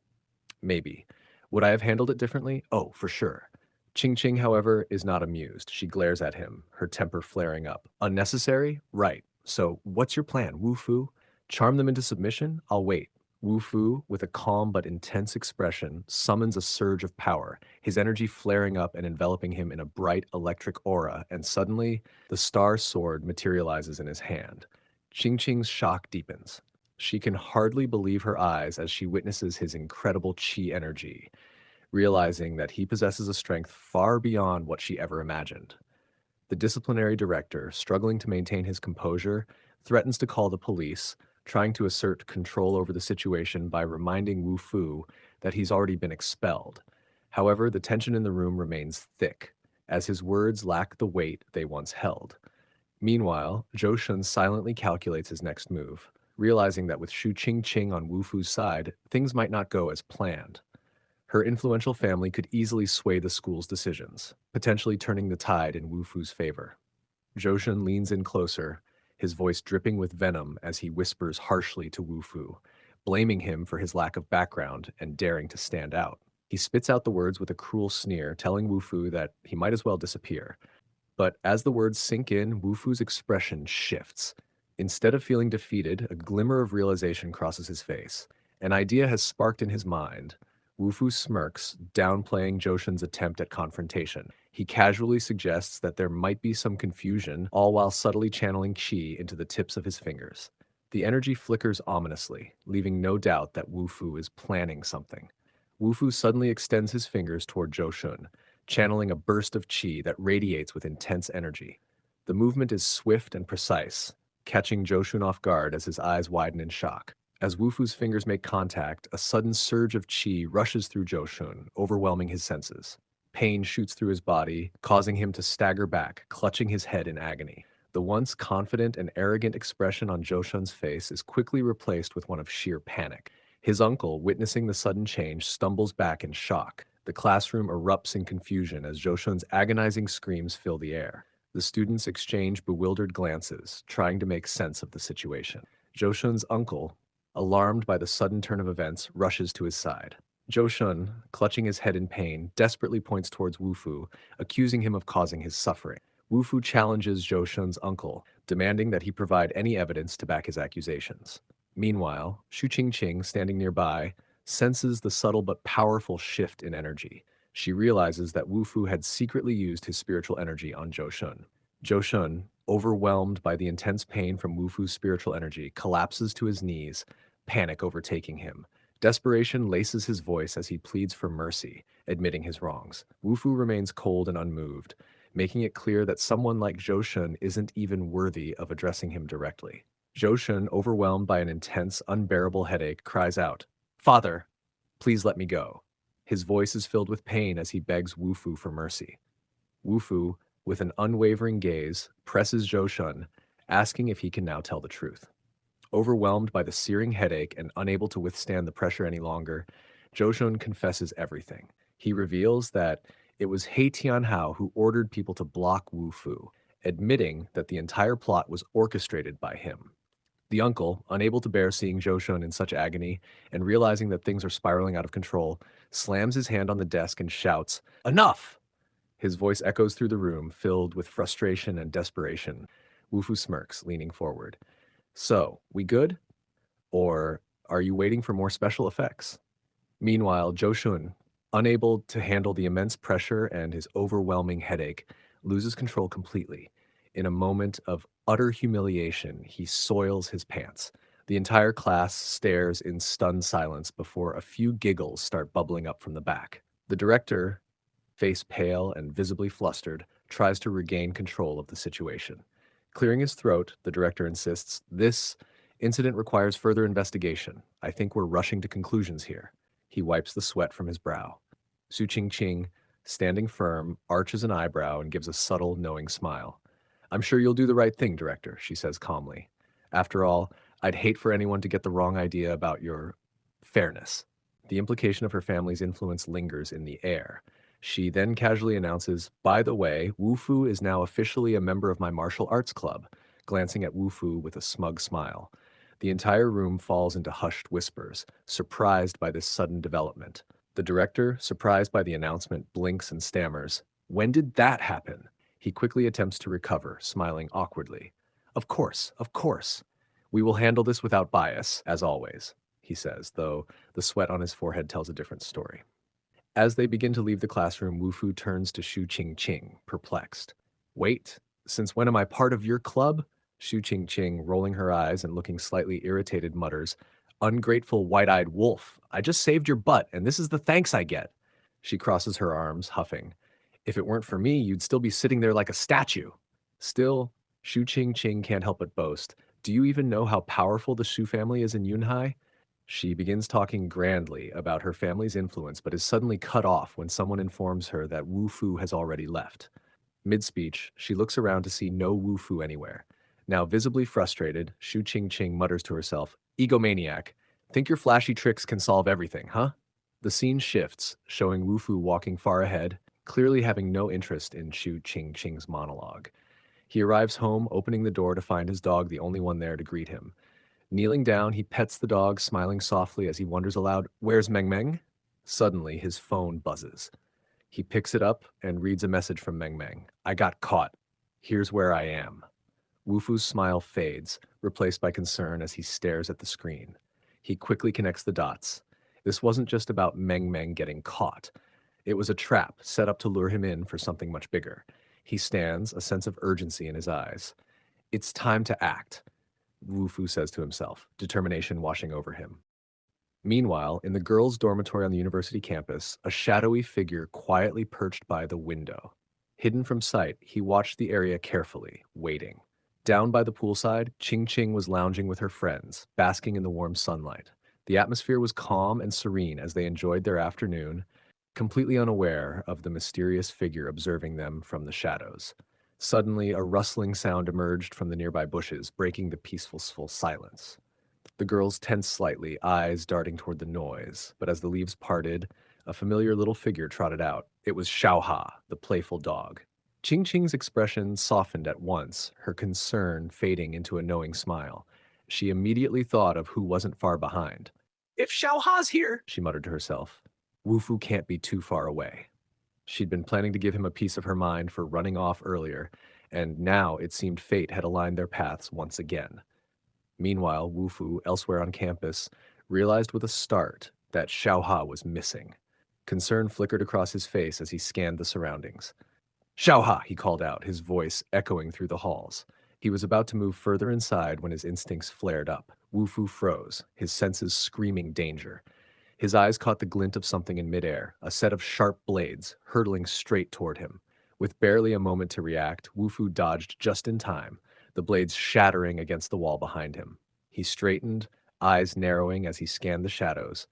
Maybe. Would I have handled it differently? Oh, for sure. Ching Ching, however, is not amused. She glares at him, her temper flaring up. Unnecessary? Right. So, what's your plan, Wu Fu? Charm them into submission? I'll wait. Wu Fu, with a calm but intense expression, summons a surge of power, his energy flaring up and enveloping him in a bright electric aura, and suddenly, the star sword materializes in his hand. Ching Ching's shock deepens. She can hardly believe her eyes as she witnesses his incredible chi energy, realizing that he possesses a strength far beyond what she ever imagined. The disciplinary director, struggling to maintain his composure, threatens to call the police, trying to assert control over the situation by reminding Wu Fu that he's already been expelled. However, the tension in the room remains thick, as his words lack the weight they once held. Meanwhile, Zhou Shun silently calculates his next move, realizing that with Shu Qingqing on Wu Fu's side, things might not go as planned. Her influential family could easily sway the school's decisions, potentially turning the tide in Wu Fu's favor. Zhou Shun leans in closer, his voice dripping with venom as he whispers harshly to Wu Fu, blaming him for his lack of background and daring to stand out. He spits out the words with a cruel sneer, telling Wu Fu that he might as well disappear. But as the words sink in, Wu Fu's expression shifts. Instead of feeling defeated, a glimmer of realization crosses his face. An idea has sparked in his mind. Wu Fu smirks, downplaying Zhou Shun's attempt at confrontation. He casually suggests that there might be some confusion, all while subtly channeling qi into the tips of his fingers. The energy flickers ominously, leaving no doubt that Wu Fu is planning something. Wu Fu suddenly extends his fingers toward Zhou Shun, channeling a burst of qi that radiates with intense energy. The movement is swift and precise, catching Zhou Shun off guard as his eyes widen in shock. As Wu Fu's fingers make contact, a sudden surge of qi rushes through Zhou Shun, overwhelming his senses. Pain shoots through his body, causing him to stagger back, clutching his head in agony. The once confident and arrogant expression on Zhou Shun's face is quickly replaced with one of sheer panic. His uncle, witnessing the sudden change, stumbles back in shock. The classroom erupts in confusion as Zhou Shun's agonizing screams fill the air. The students exchange bewildered glances, trying to make sense of the situation. Zhou Shun's uncle, alarmed by the sudden turn of events, rushes to his side. Zhou Shun, clutching his head in pain, desperately points towards Wu Fu, accusing him of causing his suffering. Wu Fu challenges Zhou Shun's uncle, demanding that he provide any evidence to back his accusations. Meanwhile, Shu Qingqing, standing nearby, senses the subtle but powerful shift in energy. She realizes that Wu Fu had secretly used his spiritual energy on Zhou Shun. Zhou Shun, overwhelmed by the intense pain from Wu Fu's spiritual energy, collapses to his knees, panic overtaking him. Desperation laces his voice as he pleads for mercy, admitting his wrongs. Wu Fu remains cold and unmoved, making it clear that someone like Zhou Shun isn't even worthy of addressing him directly. Zhou Shun, overwhelmed by an intense, unbearable headache, cries out, "Father, please let me go." His voice is filled with pain as he begs Wu Fu for mercy. Wu Fu, with an unwavering gaze, presses Zhou Shun, asking if he can now tell the truth. Overwhelmed by the searing headache and unable to withstand the pressure any longer, Zhou Shun confesses everything. He reveals that it was He Tianhao who ordered people to block Wu Fu, admitting that the entire plot was orchestrated by him. The uncle, unable to bear seeing Joshun in such agony and realizing that things are spiraling out of control, slams his hand on the desk and shouts, "Enough!" His voice echoes through the room, filled with frustration and desperation. Wufu smirks, leaning forward. "So, we good? Or are you waiting for more special effects?" Meanwhile, Joshun, unable to handle the immense pressure and his overwhelming headache, loses control completely. In a moment of utter humiliation, he soils his pants. The entire class stares in stunned silence before a few giggles start bubbling up from the back. The director, face pale and visibly flustered, tries to regain control of the situation. Clearing his throat, the director insists, "This incident requires further investigation. I think we're rushing to conclusions here." He wipes the sweat from his brow. Su Ching, standing firm, arches an eyebrow and gives a subtle, knowing smile. "I'm sure you'll do the right thing, director," she says calmly. "After all, I'd hate for anyone to get the wrong idea about your fairness." The implication of her family's influence lingers in the air. She then casually announces, "By the way, Wu Fu is now officially a member of my martial arts club," glancing at Wu Fu with a smug smile. The entire room falls into hushed whispers, surprised by this sudden development. The director, surprised by the announcement, blinks and stammers, "When did that happen?" He quickly attempts to recover, smiling awkwardly. Of course, of course. We will handle this without bias, as always," he says, though the sweat on his forehead tells a different story. As they begin to leave the classroom, Wu Fu turns to Shu Qing, perplexed. "Wait, since when am I part of your club?" Shu Qing, rolling her eyes and looking slightly irritated, mutters, "Ungrateful white-eyed wolf. I just saved your butt, and this is the thanks I get." She crosses her arms, huffing. "If it weren't for me, you'd still be sitting there like a statue." Still, Shu Qing can't help but boast. "Do you even know how powerful the Shu family is in Yunhai?" She begins talking grandly about her family's influence, but is suddenly cut off when someone informs her that Wu Fu has already left. Mid-speech, she looks around to see no Wu Fu anywhere. Now visibly frustrated, Shu Qing mutters to herself, "Egomaniac. Think your flashy tricks can solve everything, huh?" The scene shifts, showing Wu Fu walking far ahead, clearly having no interest in Shu Qing's monologue. He arrives home, opening the door to find his dog the only one there to greet him. Kneeling down, he pets the dog, smiling softly as he wonders aloud, "Where's Meng Meng?" Suddenly, his phone buzzes. He picks it up and reads a message from Meng Meng. "I got caught. Here's where I am." Wufu's smile fades, replaced by concern as he stares at the screen. He quickly connects the dots. This wasn't just about Meng Meng getting caught. It was a trap set up to lure him in for something much bigger. He stands, a sense of urgency in his eyes. "It's time to act," Wu Fu says to himself, determination washing over him. Meanwhile, in the girls' dormitory on the university campus, a shadowy figure quietly perched by the window. Hidden from sight, he watched the area carefully, waiting. Down by the poolside, Ching was lounging with her friends, basking in the warm sunlight. The atmosphere was calm and serene as they enjoyed their afternoon, completely unaware of the mysterious figure observing them from the shadows. Suddenly, a rustling sound emerged from the nearby bushes, breaking the peaceful silence. The girls tensed slightly, eyes darting toward the noise, but as the leaves parted, a familiar little figure trotted out. It was Xiaoha, the playful dog. Ching's expression softened at once, her concern fading into a knowing smile. She immediately thought of who wasn't far behind. "If Xiaoha's here," she muttered to herself, "Wufu can't be too far away." She'd been planning to give him a piece of her mind for running off earlier, and now it seemed fate had aligned their paths once again. Meanwhile, Wu Fu, elsewhere on campus, realized with a start that Xiaoha was missing. Concern flickered across his face as he scanned the surroundings. "Xiaoha!" he called out, his voice echoing through the halls. He was about to move further inside when his instincts flared up. Wu Fu froze, his senses screaming danger. His eyes caught the glint of something in midair, a set of sharp blades hurtling straight toward him. With barely a moment to react, Wu Fu dodged just in time, the blades shattering against the wall behind him. He straightened, eyes narrowing as he scanned the shadows.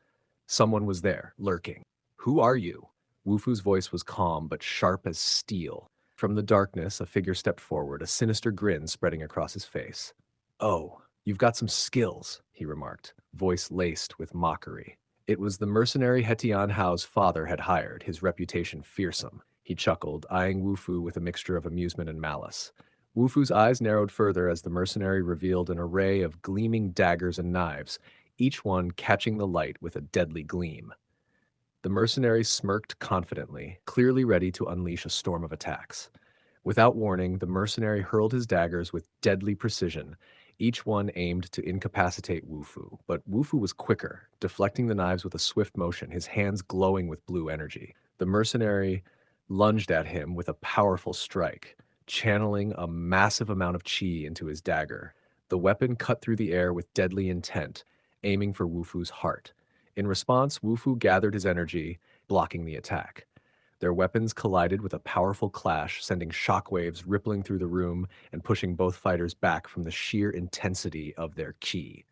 Someone was there, lurking. "Who are you?" Wu Fu's voice was calm but sharp as steel. From the darkness, a figure stepped forward, a sinister grin spreading across his face. "Oh, you've got some skills," he remarked, voice laced with mockery. It was the mercenary Hetian Hao's father had hired, his reputation fearsome. He chuckled, eyeing Wu Fu with a mixture of amusement and malice. Wu Fu's eyes narrowed further as the mercenary revealed an array of gleaming daggers and knives, each one catching the light with a deadly gleam. The mercenary smirked confidently, clearly ready to unleash a storm of attacks. Without warning, the mercenary hurled his daggers with deadly precision, each one aimed to incapacitate Wu Fu. But Wu Fu was quicker, deflecting the knives with a swift motion, his hands glowing with blue energy. The mercenary lunged at him with a powerful strike, channeling a massive amount of chi into his dagger. The weapon cut through the air with deadly intent, aiming for Wu Fu's heart. In response, Wu Fu gathered his energy, blocking the attack. Their weapons collided with a powerful clash, sending shockwaves rippling through the room and pushing both fighters back from the sheer intensity of their ki.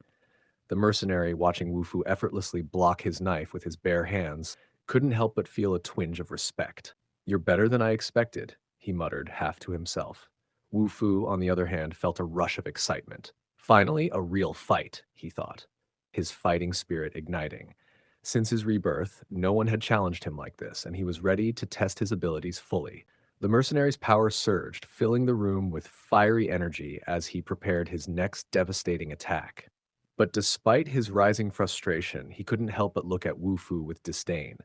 The mercenary, watching Wu Fu effortlessly block his knife with his bare hands, couldn't help but feel a twinge of respect. "You're better than I expected," he muttered, half to himself. Wu Fu, on the other hand, felt a rush of excitement. Finally, a real fight, he thought, his fighting spirit igniting. Since his rebirth, no one had challenged him like this, and he was ready to test his abilities fully. The mercenary's power surged, filling the room with fiery energy as he prepared his next devastating attack. But despite his rising frustration, he couldn't help but look at Wu Fu with disdain.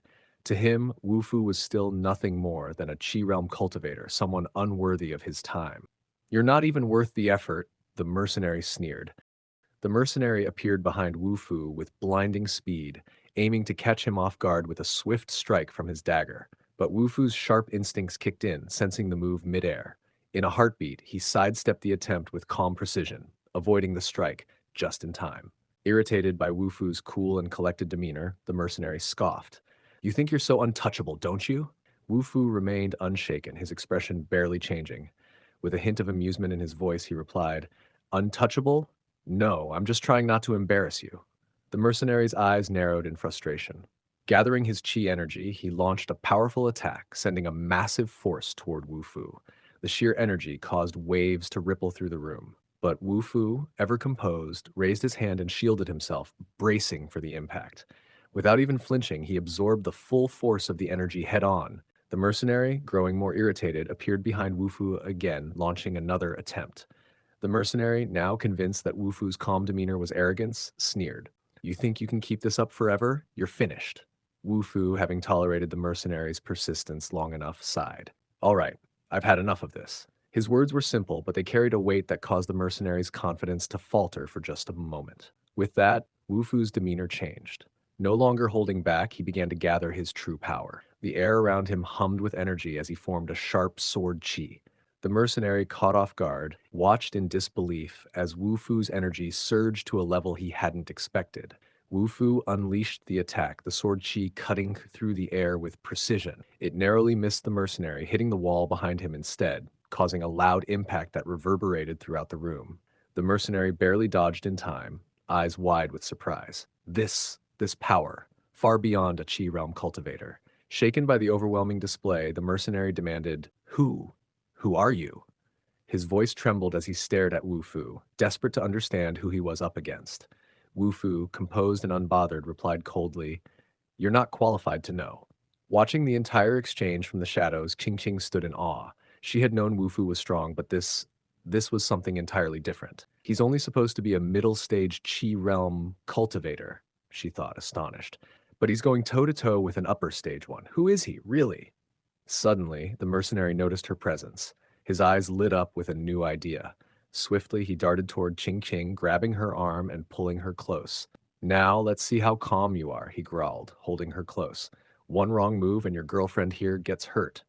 To him, Wu Fu was still nothing more than a Qi realm cultivator, someone unworthy of his time. "You're not even worth the effort," the mercenary sneered. The mercenary appeared behind Wu Fu with blinding speed, aiming to catch him off guard with a swift strike from his dagger. But Wu Fu's sharp instincts kicked in, sensing the move midair. In a heartbeat, he sidestepped the attempt with calm precision, avoiding the strike just in time. Irritated by Wu Fu's cool and collected demeanor, the mercenary scoffed. "You think you're so untouchable, don't you?" Wu Fu remained unshaken, his expression barely changing. With a hint of amusement in his voice, he replied, "Untouchable? No, I'm just trying not to embarrass you." The mercenary's eyes narrowed in frustration. Gathering his chi energy, he launched a powerful attack, sending a massive force toward Wu Fu. The sheer energy caused waves to ripple through the room. But Wu Fu, ever composed, raised his hand and shielded himself, bracing for the impact. Without even flinching, he absorbed the full force of the energy head on. The mercenary, growing more irritated, appeared behind Wu Fu again, launching another attempt. The mercenary, now convinced that Wu Fu's calm demeanor was arrogance, sneered. "You think you can keep this up forever? You're finished." Wu Fu, having tolerated the mercenary's persistence long enough, sighed. "All right, I've had enough of this." His words were simple, but they carried a weight that caused the mercenary's confidence to falter for just a moment. With that, Wu Fu's demeanor changed. No longer holding back, he began to gather his true power. The air around him hummed with energy as he formed a sharp sword chi. The mercenary, caught off guard, watched in disbelief as Wu Fu's energy surged to a level he hadn't expected. Wu Fu unleashed the attack, the sword chi cutting through the air with precision. It narrowly missed the mercenary, hitting the wall behind him instead, causing a loud impact that reverberated throughout the room. The mercenary barely dodged in time, eyes wide with surprise. This power, far beyond a Chi realm cultivator. Shaken by the overwhelming display, the mercenary demanded, "Who? Who are you?" His voice trembled as he stared at Wu Fu, desperate to understand who he was up against. Wu Fu, composed and unbothered, replied coldly, "You're not qualified to know." Watching the entire exchange from the shadows, Qing Qing stood in awe. She had known Wu Fu was strong, but this was something entirely different. "He's only supposed to be a middle-stage Qi realm cultivator," she thought, astonished. "But he's going toe-to-toe with an upper-stage one. Who is he, really?" Suddenly, the mercenary noticed her presence. His eyes lit up with a new idea. Swiftly, he darted toward Ching Ching, grabbing her arm and pulling her close. "Now, let's see how calm you are," he growled, holding her close. "One wrong move and your girlfriend here gets hurt."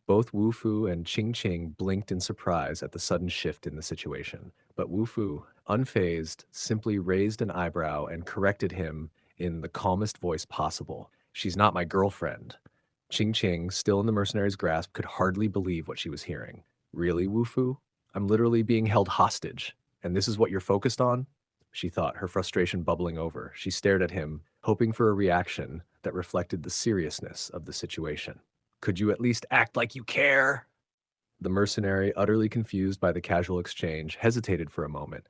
Both Wu Fu and Ching Ching blinked in surprise at the sudden shift in the situation. But Wu Fu, unfazed, simply raised an eyebrow and corrected him in the calmest voice possible. "She's not my girlfriend." Ching Ching, still in the mercenary's grasp, could hardly believe what she was hearing. "Really, Wu Fu? I'm literally being held hostage, and this is what you're focused on?" She thought, her frustration bubbling over. She stared at him, hoping for a reaction that reflected the seriousness of the situation. "Could you at least act like you care?" The mercenary, utterly confused by the casual exchange, hesitated for a moment,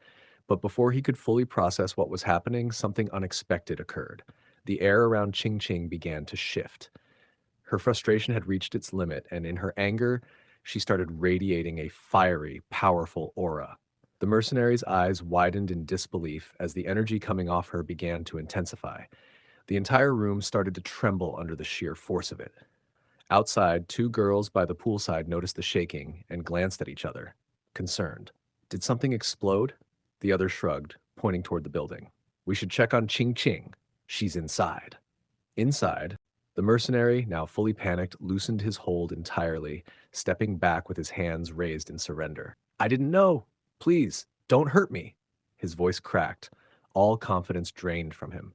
but before he could fully process what was happening, something unexpected occurred. The air around Ching Ching began to shift. Her frustration had reached its limit, and in her anger, she started radiating a fiery, powerful aura. The mercenary's eyes widened in disbelief as the energy coming off her began to intensify. The entire room started to tremble under the sheer force of it. Outside, two girls by the poolside noticed the shaking and glanced at each other, concerned. Did something explode? The other shrugged, pointing toward the building. We should check on Ching Ching. She's inside. Inside, the mercenary, now fully panicked, loosened his hold entirely, stepping back with his hands raised in surrender. I didn't know. Please, don't hurt me. His voice cracked, all confidence drained from him.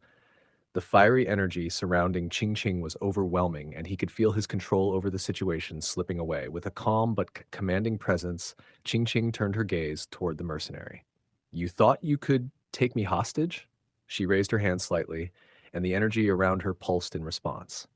The fiery energy surrounding Ching Ching was overwhelming, and he could feel his control over the situation slipping away. With a calm but commanding presence, Ching Ching turned her gaze toward the mercenary. You thought you could take me hostage? She raised her hand slightly, and the energy around her pulsed in response.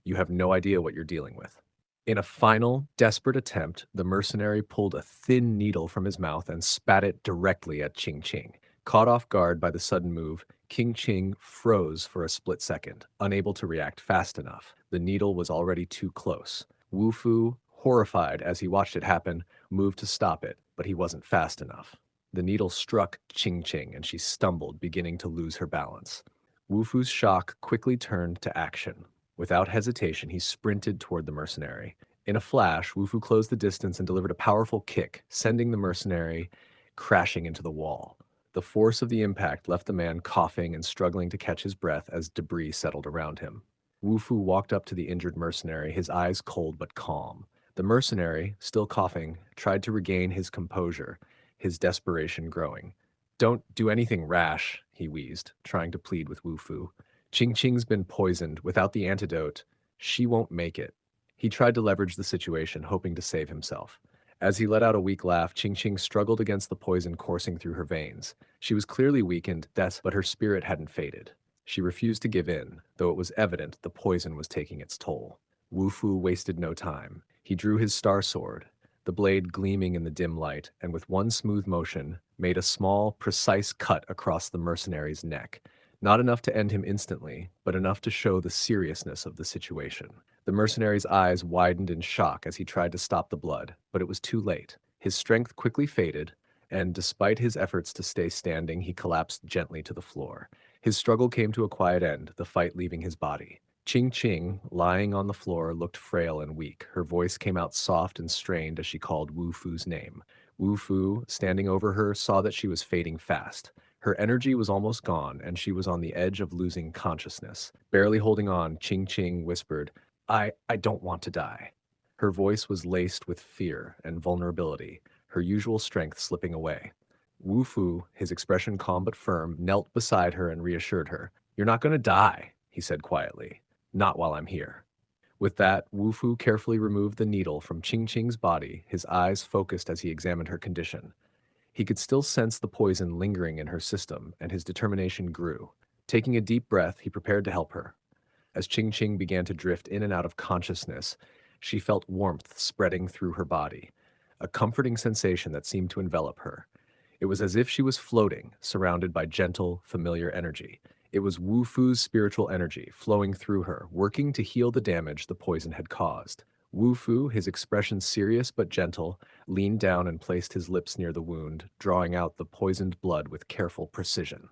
You have no idea what you're dealing with. In a final, desperate attempt, the mercenary pulled a thin needle from his mouth and spat it directly at Ching Ching. Caught off guard by the sudden move, King Ching froze for a split second, unable to react fast enough. The needle was already too close. Wu Fu, horrified as he watched it happen, moved to stop it, but he wasn't fast enough. The needle struck Ching Ching and she stumbled, beginning to lose her balance. Wu Fu's shock quickly turned to action. Without hesitation, he sprinted toward the mercenary. In a flash, Wu Fu closed the distance and delivered a powerful kick, sending the mercenary crashing into the wall. The force of the impact left the man coughing and struggling to catch his breath as debris settled around him. Wu Fu walked up to the injured mercenary, his eyes cold but calm. The mercenary, still coughing, tried to regain his composure, his desperation growing. Don't do anything rash, he wheezed, trying to plead with Wu Fu. Ching Ching's been poisoned. Without the antidote, she won't make it. He tried to leverage the situation, hoping to save himself. As he let out a weak laugh, Ching Ching struggled against the poison coursing through her veins. She was clearly weakened, but her spirit hadn't faded. She refused to give in, though it was evident the poison was taking its toll. Wu Fu wasted no time. He drew his star sword, the blade gleaming in the dim light, and with one smooth motion, made a small, precise cut across the mercenary's neck. Not enough to end him instantly, but enough to show the seriousness of the situation. The mercenary's eyes widened in shock as he tried to stop the blood, but it was too late. His strength quickly faded, and despite his efforts to stay standing, he collapsed gently to the floor. His struggle came to a quiet end, the fight leaving his body. Ching Ching, lying on the floor, looked frail and weak. Her voice came out soft and strained as she called Wu Fu's name. Wu Fu, standing over her, saw that she was fading fast. Her energy was almost gone, and she was on the edge of losing consciousness. Barely holding on, Ching Ching whispered, I don't want to die. Her voice was laced with fear and vulnerability, her usual strength slipping away. Wu Fu, his expression calm but firm, knelt beside her and reassured her. You're not going to die, he said quietly. Not while I'm here. With that, Wu Fu carefully removed the needle from Ching Ching's body, his eyes focused as he examined her condition. He could still sense the poison lingering in her system, and his determination grew. Taking a deep breath, he prepared to help her. As Ching Ching began to drift in and out of consciousness, she felt warmth spreading through her body, a comforting sensation that seemed to envelop her. It was as if she was floating, surrounded by gentle, familiar energy. It was Wu Fu's spiritual energy flowing through her, working to heal the damage the poison had caused. Wu Fu, his expression serious but gentle, leaned down and placed his lips near the wound, drawing out the poisoned blood with careful precision.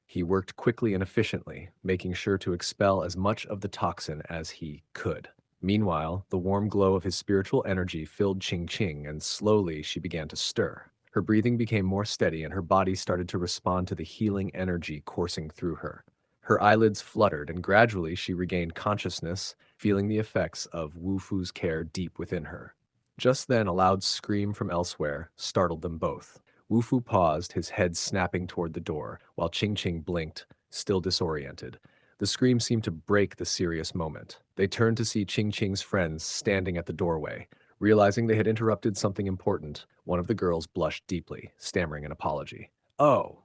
He worked quickly and efficiently, making sure to expel as much of the toxin as he could. Meanwhile, the warm glow of his spiritual energy filled Ching Ching, and slowly she began to stir. Her breathing became more steady, and her body started to respond to the healing energy coursing through her. Her eyelids fluttered, and gradually she regained consciousness, feeling the effects of Wu Fu's care deep within her. Just then, a loud scream from elsewhere startled them both. Wu Fu paused, his head snapping toward the door, while Ching Ching blinked, still disoriented. The scream seemed to break the serious moment. They turned to see Ching Ching's friends standing at the doorway. Realizing they had interrupted something important, one of the girls blushed deeply, stammering an apology. Oh,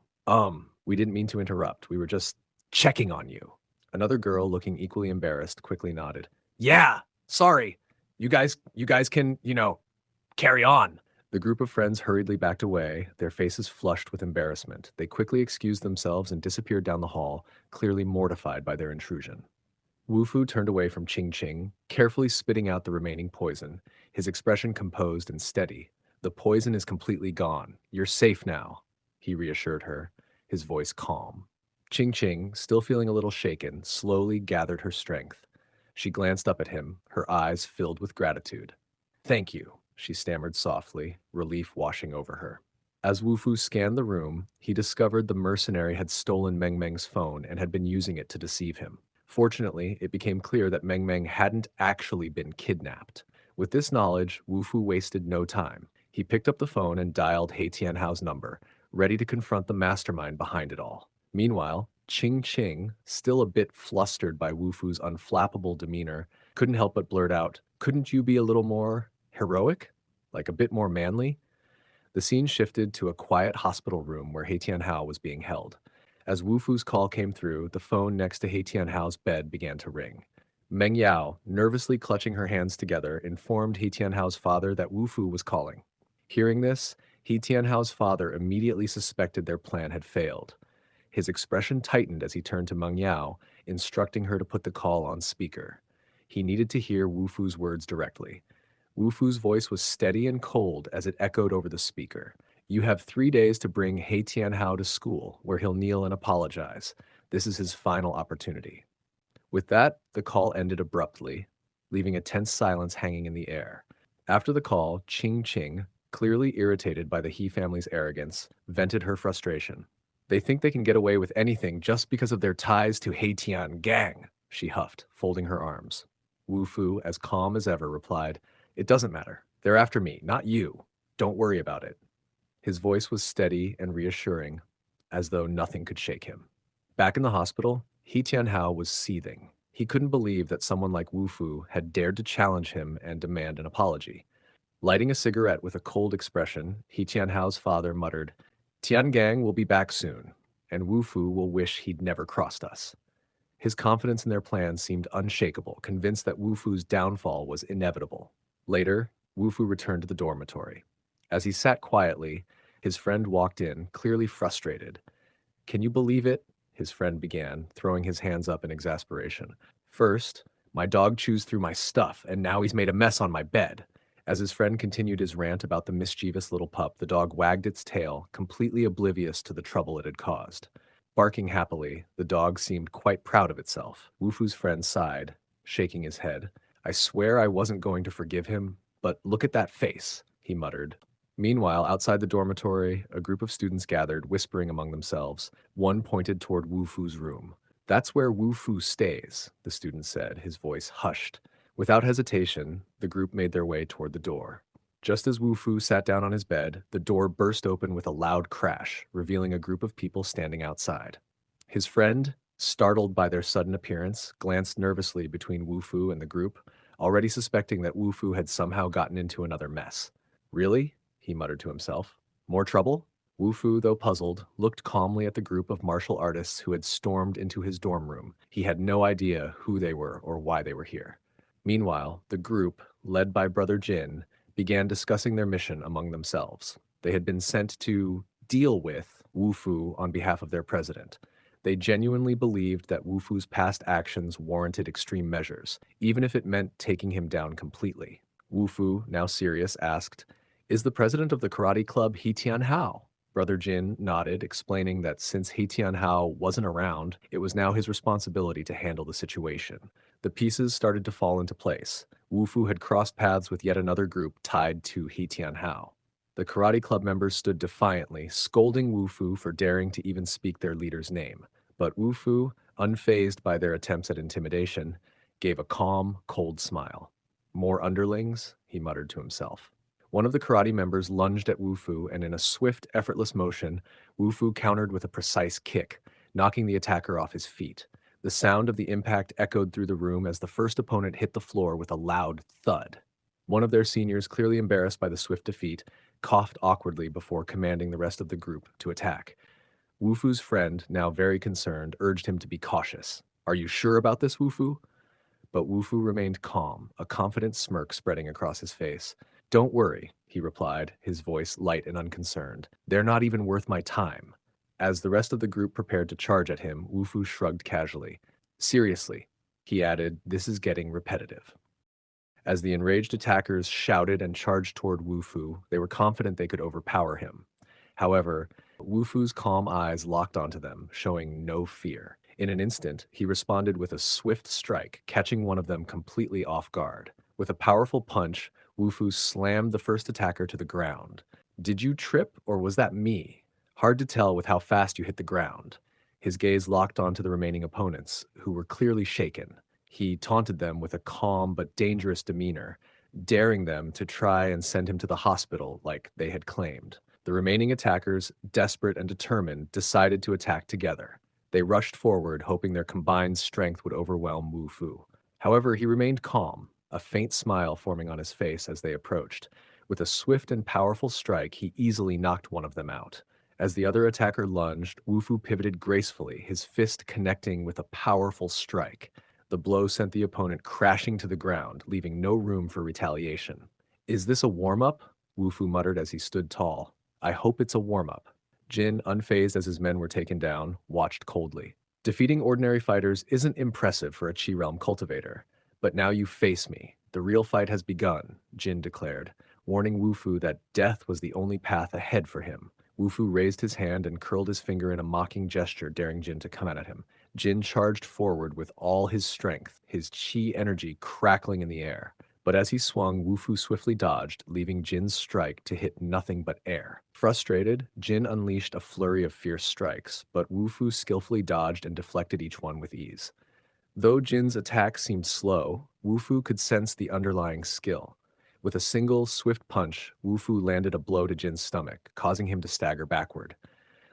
we didn't mean to interrupt. We were just checking on you. Another girl, looking equally embarrassed, quickly nodded. Yeah, sorry. You guys can, carry on. The group of friends hurriedly backed away, their faces flushed with embarrassment. They quickly excused themselves and disappeared down the hall, clearly mortified by their intrusion. Wu Fu turned away from Ching Ching, carefully spitting out the remaining poison, his expression composed and steady. The poison is completely gone. You're safe now, he reassured her, his voice calm. Ching Ching, still feeling a little shaken, slowly gathered her strength. She glanced up at him, her eyes filled with gratitude. Thank you, she stammered softly, relief washing over her. As Wu Fu scanned the room, he discovered the mercenary had stolen Meng Meng's phone and had been using it to deceive him. Fortunately, it became clear that Meng Meng hadn't actually been kidnapped. With this knowledge, Wu Fu wasted no time. He picked up the phone and dialed He Tianhao's number, ready to confront the mastermind behind it all. Meanwhile, Ching Ching, still a bit flustered by Wu Fu's unflappable demeanor, couldn't help but blurt out, "Couldn't you be a little more heroic? Like a bit more manly?" The scene shifted to a quiet hospital room where He Tianhao was being held. As Wu Fu's call came through, the phone next to He Tianhao's bed began to ring. Meng Yao, nervously clutching her hands together, informed He Tianhao's father that Wu Fu was calling. Hearing this, He Tianhao's father immediately suspected their plan had failed. His expression tightened as he turned to Meng Yao, instructing her to put the call on speaker. He needed to hear Wu Fu's words directly. Wu Fu's voice was steady and cold as it echoed over the speaker. You have 3 days to bring He Tianhao to school, where he'll kneel and apologize. This is his final opportunity. With that, the call ended abruptly, leaving a tense silence hanging in the air. After the call, Ching Ching, clearly irritated by the He family's arrogance, vented her frustration. They think they can get away with anything just because of their ties to Heitian gang, she huffed, folding her arms. Wu Fu, as calm as ever, replied, It doesn't matter. They're after me, not you. Don't worry about it. His voice was steady and reassuring, as though nothing could shake him. Back in the hospital, He Tianhao was seething. He couldn't believe that someone like Wu Fu had dared to challenge him and demand an apology. Lighting a cigarette with a cold expression, He Tianhao's father muttered, Tiangang will be back soon, and Wu Fu will wish he'd never crossed us. His confidence in their plan seemed unshakable, convinced that Wu Fu's downfall was inevitable. Later, Wu Fu returned to the dormitory. As he sat quietly, his friend walked in, clearly frustrated. Can you believe it? His friend began, throwing his hands up in exasperation. First, my dog chews through my stuff, and now he's made a mess on my bed. As his friend continued his rant about the mischievous little pup, the dog wagged its tail, completely oblivious to the trouble it had caused. Barking happily, the dog seemed quite proud of itself. Wu Fu's friend sighed, shaking his head. I swear I wasn't going to forgive him, but look at that face, he muttered. Meanwhile, outside the dormitory, a group of students gathered, whispering among themselves. One pointed toward Wu Fu's room. That's where Wu Fu stays, the student said, his voice hushed. Without hesitation, the group made their way toward the door. Just as Wu Fu sat down on his bed, the door burst open with a loud crash, revealing a group of people standing outside. His friend, startled by their sudden appearance, glanced nervously between Wu Fu and the group, already suspecting that Wu Fu had somehow gotten into another mess. Really? He muttered to himself. More trouble? Wu Fu, though puzzled, looked calmly at the group of martial artists who had stormed into his dorm room. He had no idea who they were or why they were here. Meanwhile, the group, led by Brother Jin, began discussing their mission among themselves. They had been sent to deal with Wu Fu on behalf of their president. They genuinely believed that Wu Fu's past actions warranted extreme measures, even if it meant taking him down completely. Wu Fu, now serious, asked, Is the president of the karate club He Tianhao? Brother Jin nodded, explaining that since He Tianhao wasn't around, it was now his responsibility to handle the situation. The pieces started to fall into place. Wu Fu had crossed paths with yet another group tied to He Tianhao. The karate club members stood defiantly, scolding Wu Fu for daring to even speak their leader's name. But Wu Fu, unfazed by their attempts at intimidation, gave a calm, cold smile. More underlings, he muttered to himself. One of the karate members lunged at Wu Fu, and in a swift, effortless motion, Wu Fu countered with a precise kick, knocking the attacker off his feet. The sound of the impact echoed through the room as the first opponent hit the floor with a loud thud. One of their seniors, clearly embarrassed by the swift defeat, coughed awkwardly before commanding the rest of the group to attack. Wu Fu's friend, now very concerned, urged him to be cautious. Are you sure about this, Wu Fu? But Wu Fu remained calm, a confident smirk spreading across his face. Don't worry, he replied, his voice light and unconcerned. They're not even worth my time. As the rest of the group prepared to charge at him, Wu Fu shrugged casually. Seriously, He added, "This is getting repetitive." As the enraged attackers shouted and charged toward Wu Fu, they were confident they could overpower him. However, Wu Fu's calm eyes locked onto them, showing no fear. In an instant, he responded with a swift strike, catching one of them completely off guard. With a powerful punch, Wu Fu slammed the first attacker to the ground. "Did you trip, or was that me? Hard to tell with how fast you hit the ground." His gaze locked onto the remaining opponents, who were clearly shaken. He taunted them with a calm but dangerous demeanor, daring them to try and send him to the hospital like they had claimed. The remaining attackers, desperate and determined, decided to attack together. They rushed forward, hoping their combined strength would overwhelm Wu Fu. However, he remained calm, a faint smile forming on his face as they approached. With a swift and powerful strike, he easily knocked one of them out. As the other attacker lunged, Wu Fu pivoted gracefully, his fist connecting with a powerful strike. The blow sent the opponent crashing to the ground, leaving no room for retaliation. "Is this a warm-up?" Wu Fu muttered as he stood tall. "I hope it's a warm-up." Jin, unfazed as his men were taken down, watched coldly. Defeating ordinary fighters isn't impressive for a Qi realm cultivator. But now you face me. The real fight has begun, Jin declared, warning Wu Fu that death was the only path ahead for him. Wu Fu raised his hand and curled his finger in a mocking gesture, daring Jin to come at him. Jin charged forward with all his strength, his Qi energy crackling in the air. But as he swung, Wu Fu swiftly dodged, leaving Jin's strike to hit nothing but air. Frustrated, Jin unleashed a flurry of fierce strikes, but Wu Fu skillfully dodged and deflected each one with ease. Though Jin's attack seemed slow, Wu Fu could sense the underlying skill. With a single, swift punch, Wu Fu landed a blow to Jin's stomach, causing him to stagger backward.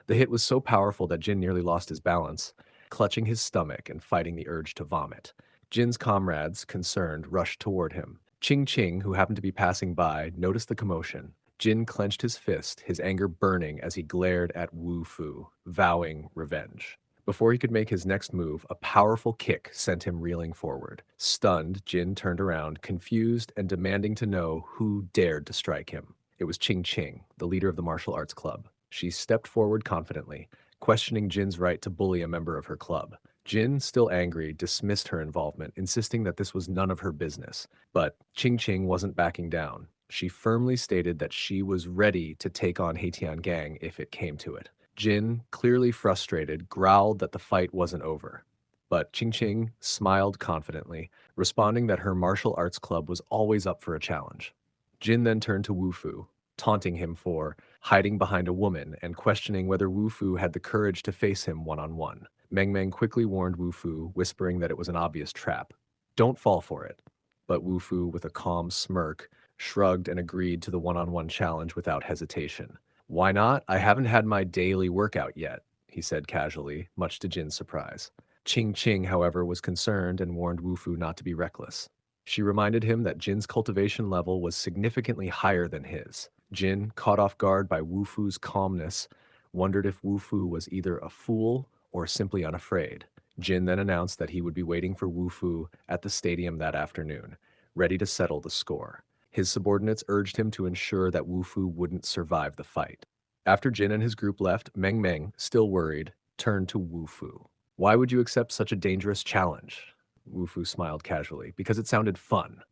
The hit was so powerful that Jin nearly lost his balance, clutching his stomach and fighting the urge to vomit. Jin's comrades, concerned, rushed toward him. Ching Ching, who happened to be passing by, noticed the commotion. Jin clenched his fist, his anger burning as he glared at Wu Fu, vowing revenge. Before he could make his next move, a powerful kick sent him reeling forward. Stunned, Jin turned around, confused and demanding to know who dared to strike him. It was Ching Ching, the leader of the martial arts club. She stepped forward confidently, questioning Jin's right to bully a member of her club. Jin, still angry, dismissed her involvement, insisting that this was none of her business. But Ching Ching wasn't backing down. She firmly stated that she was ready to take on Haitian Gang if it came to it. Jin, clearly frustrated, growled that the fight wasn't over. But Ching Ching smiled confidently, responding that her martial arts club was always up for a challenge. Jin then turned to Wu Fu, taunting him for hiding behind a woman and questioning whether Wu Fu had the courage to face him one-on-one. Meng Meng quickly warned Wu Fu, whispering that it was an obvious trap. "Don't fall for it." But Wu Fu, with a calm smirk, shrugged and agreed to the one-on-one challenge without hesitation. "Why not? I haven't had my daily workout yet," he said casually, much to Jin's surprise. Ching Ching, however, was concerned and warned Wu Fu not to be reckless. She reminded him that Jin's cultivation level was significantly higher than his. Jin, caught off guard by Wu Fu's calmness, wondered if Wu Fu was either a fool or simply unafraid. Jin then announced that he would be waiting for Wu Fu at the stadium that afternoon, ready to settle the score. His subordinates urged him to ensure that Wu Fu wouldn't survive the fight. After Jin and his group left, Meng Meng, still worried, turned to Wu Fu. "Why would you accept such a dangerous challenge?" Wu Fu smiled casually. "Because it sounded fun."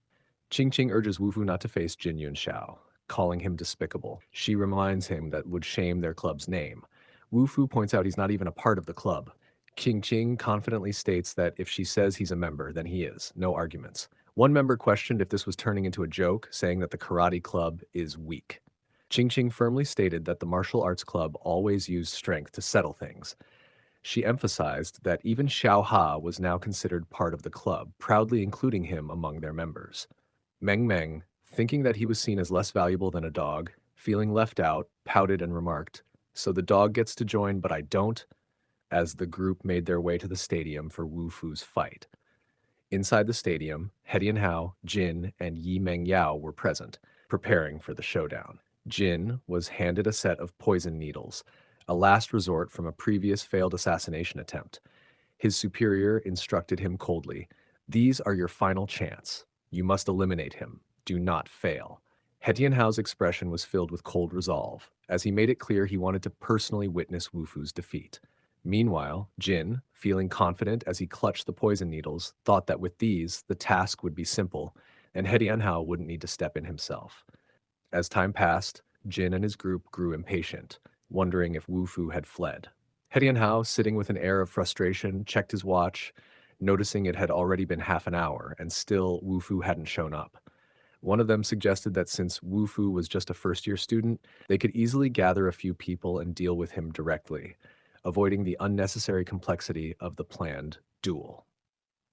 Ching Ching urges Wu Fu not to face Jin Yun Shao, calling him despicable. She reminds him that would shame their club's name. Wu Fu points out he's not even a part of the club. Ching Ching confidently states that if she says he's a member, then he is. No arguments. One member questioned if this was turning into a joke, saying that the karate club is weak. Ching Ching firmly stated that the martial arts club always used strength to settle things. She emphasized that even Xiao Ha was now considered part of the club, proudly including him among their members. Meng Meng, thinking that he was seen as less valuable than a dog, feeling left out, pouted and remarked, "So the dog gets to join, but I don't," as the group made their way to the stadium for Wu Fu's fight. Inside the stadium, Hedian Hao, Jin, and Yi Meng Yao were present, preparing for the showdown. Jin was handed a set of poison needles, a last resort from a previous failed assassination attempt. His superior instructed him coldly, "These are your final chance. You must eliminate him. Do not fail." Hetian Hao's expression was filled with cold resolve, as he made it clear he wanted to personally witness Wu Fu's defeat. Meanwhile, Jin, feeling confident as he clutched the poison needles, thought that with these, the task would be simple, and He Tianhao wouldn't need to step in himself. As time passed, Jin and his group grew impatient, wondering if Wu Fu had fled. He Tianhao, sitting with an air of frustration, checked his watch, noticing it had already been half an hour, and still Wu Fu hadn't shown up. One of them suggested that since Wu Fu was just a first year student, they could easily gather a few people and deal with him directly, avoiding the unnecessary complexity of the planned duel.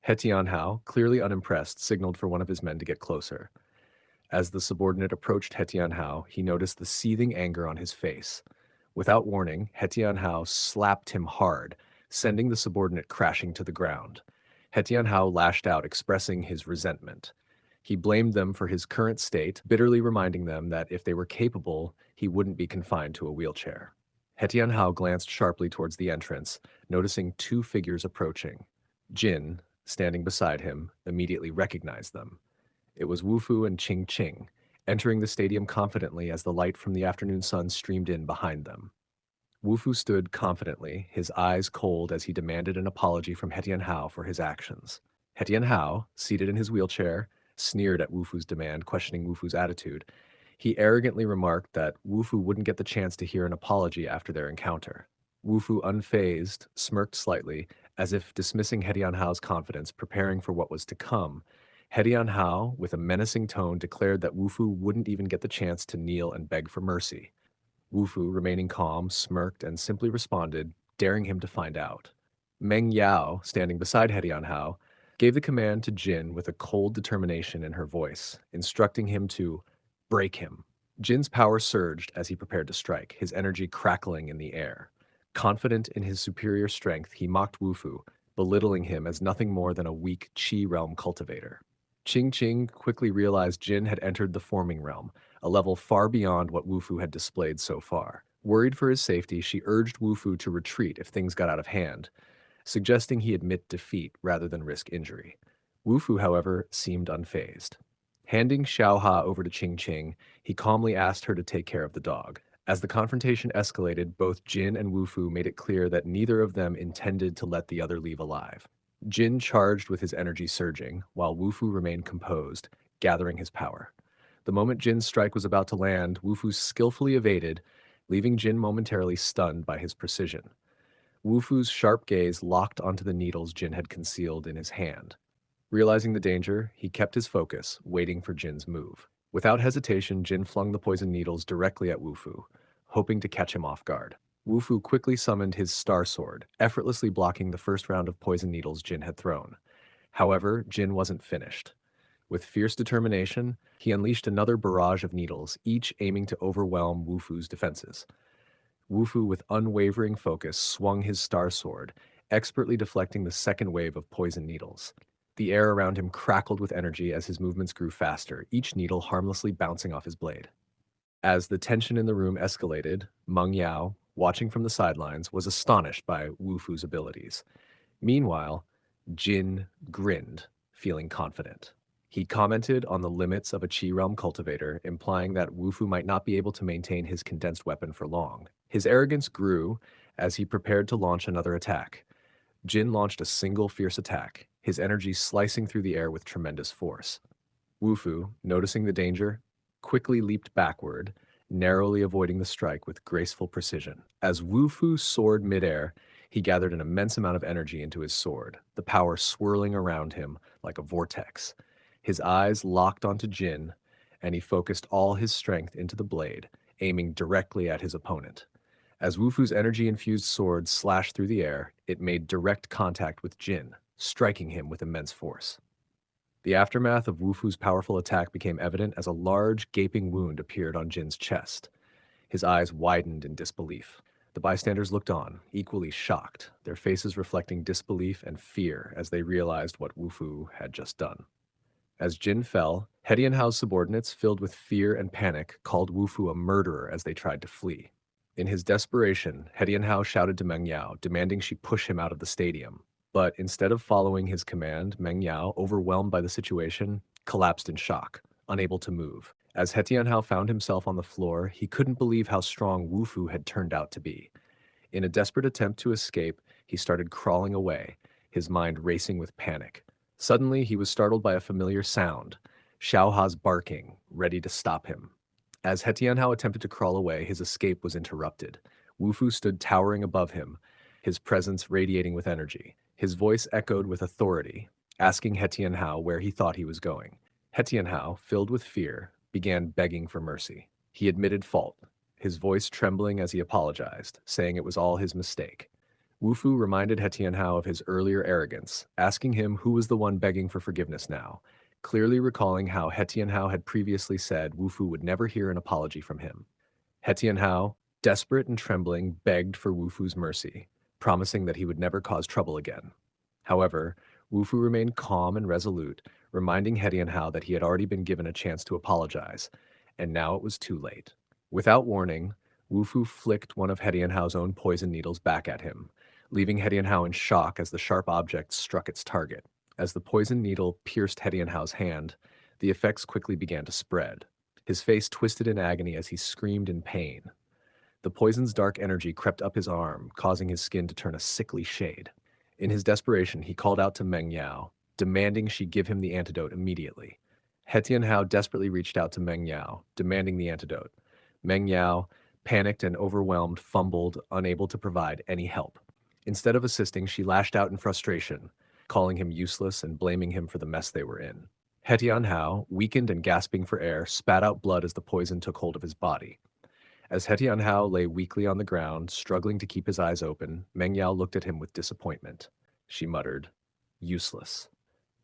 He Tianhao, clearly unimpressed, signaled for one of his men to get closer. As the subordinate approached He Tianhao, he noticed the seething anger on his face. Without warning, He Tianhao slapped him hard, sending the subordinate crashing to the ground. He Tianhao lashed out, expressing his resentment. He blamed them for his current state, bitterly reminding them that if they were capable, he wouldn't be confined to a wheelchair. He Tianhao glanced sharply towards the entrance, noticing two figures approaching. Jin, standing beside him, immediately recognized them. It was Wu Fu and Qing Qing, entering the stadium confidently as the light from the afternoon sun streamed in behind them. Wu Fu stood confidently, his eyes cold as he demanded an apology from He Tianhao for his actions. He Tianhao, seated in his wheelchair, sneered at Wu Fu's demand, questioning Wu Fu's attitude. He arrogantly remarked that Wu Fu wouldn't get the chance to hear an apology after their encounter. Wu Fu, unfazed, smirked slightly, as if dismissing He Tianhao's confidence, preparing for what was to come. He Tianhao, with a menacing tone, declared that Wu Fu wouldn't even get the chance to kneel and beg for mercy. Wu Fu, remaining calm, smirked and simply responded, daring him to find out. Meng Yao, standing beside He Tianhao, gave the command to Jin with a cold determination in her voice, instructing him to break him. Jin's power surged as he prepared to strike, his energy crackling in the air. Confident in his superior strength, he mocked Wu Fu, belittling him as nothing more than a weak Qi realm cultivator. Qing Qing quickly realized Jin had entered the forming realm, a level far beyond what Wu Fu had displayed so far. Worried for his safety, she urged Wu Fu to retreat if things got out of hand, suggesting he admit defeat rather than risk injury. Wu Fu, however, seemed unfazed. Handing Xiao Ha over to Qing Qing, he calmly asked her to take care of the dog. As the confrontation escalated, both Jin and Wu Fu made it clear that neither of them intended to let the other leave alive. Jin charged with his energy surging, while Wu Fu remained composed, gathering his power. The moment Jin's strike was about to land, Wu Fu skillfully evaded, leaving Jin momentarily stunned by his precision. Wu Fu's sharp gaze locked onto the needles Jin had concealed in his hand. Realizing the danger, he kept his focus, waiting for Jin's move. Without hesitation, Jin flung the poison needles directly at Wu Fu, hoping to catch him off guard. Wu Fu quickly summoned his star sword, effortlessly blocking the first round of poison needles Jin had thrown. However, Jin wasn't finished. With fierce determination, he unleashed another barrage of needles, each aiming to overwhelm Wu Fu's defenses. Wu Fu, with unwavering focus, swung his star sword, expertly deflecting the second wave of poison needles. The air around him crackled with energy as his movements grew faster, each needle harmlessly bouncing off his blade. As the tension in the room escalated, Meng Yao, watching from the sidelines, was astonished by Wu Fu's abilities. Meanwhile, Jin grinned, feeling confident. He commented on the limits of a Qi realm cultivator, implying that Wu Fu might not be able to maintain his condensed weapon for long. His arrogance grew as he prepared to launch another attack. Jin launched a single fierce attack, his energy slicing through the air with tremendous force. Wu Fu, noticing the danger, quickly leaped backward, narrowly avoiding the strike with graceful precision. As Wu Fu soared midair, he gathered an immense amount of energy into his sword, the power swirling around him like a vortex. His eyes locked onto Jin, and he focused all his strength into the blade, aiming directly at his opponent. As Wu Fu's energy-infused sword slashed through the air, it made direct contact with Jin, striking him with immense force. The aftermath of Wu Fu's powerful attack became evident as a large, gaping wound appeared on Jin's chest. His eyes widened in disbelief. The bystanders looked on, equally shocked, their faces reflecting disbelief and fear as they realized what Wu Fu had just done. As Jin fell, He Tianhao's subordinates, filled with fear and panic, called Wu Fu a murderer as they tried to flee. In his desperation, He Tianhao shouted to Meng Yao, demanding she push him out of the stadium. But instead of following his command, Meng Yao, overwhelmed by the situation, collapsed in shock, unable to move. As He Tianhao found himself on the floor, he couldn't believe how strong Wu Fu had turned out to be. In a desperate attempt to escape, he started crawling away, his mind racing with panic. Suddenly, he was startled by a familiar sound, Xiaoha's barking, ready to stop him. As He Tianhao attempted to crawl away, his escape was interrupted. Wu Fu stood towering above him, his presence radiating with energy. His voice echoed with authority, asking He Tianhao where he thought he was going. He Tianhao, filled with fear, began begging for mercy. He admitted fault, his voice trembling as he apologized, saying it was all his mistake. Wu Fu reminded He Tianhao of his earlier arrogance, asking him who was the one begging for forgiveness now, clearly recalling how He Tianhao had previously said Wu Fu would never hear an apology from him. He Tianhao, desperate and trembling, begged for Wu Fu's mercy, promising that he would never cause trouble again. However, Wu Fu remained calm and resolute, reminding He Tianhao that he had already been given a chance to apologize, and now it was too late. Without warning, Wu Fu flicked one of He Tianhao's own poison needles back at him, leaving He Tianhao in shock as the sharp object struck its target. As the poison needle pierced He Tianhao's hand, the effects quickly began to spread. His face twisted in agony as he screamed in pain. The poison's dark energy crept up his arm, causing his skin to turn a sickly shade. In his desperation, he called out to Meng Yao, demanding she give him the antidote immediately. He Tianhao desperately reached out to Meng Yao, demanding the antidote. Meng Yao, panicked and overwhelmed, fumbled, unable to provide any help. Instead of assisting, she lashed out in frustration, calling him useless and blaming him for the mess they were in. He Tianhao, weakened and gasping for air, spat out blood as the poison took hold of his body. As He Tianhao lay weakly on the ground, struggling to keep his eyes open, Meng Yao looked at him with disappointment. She muttered, "Useless."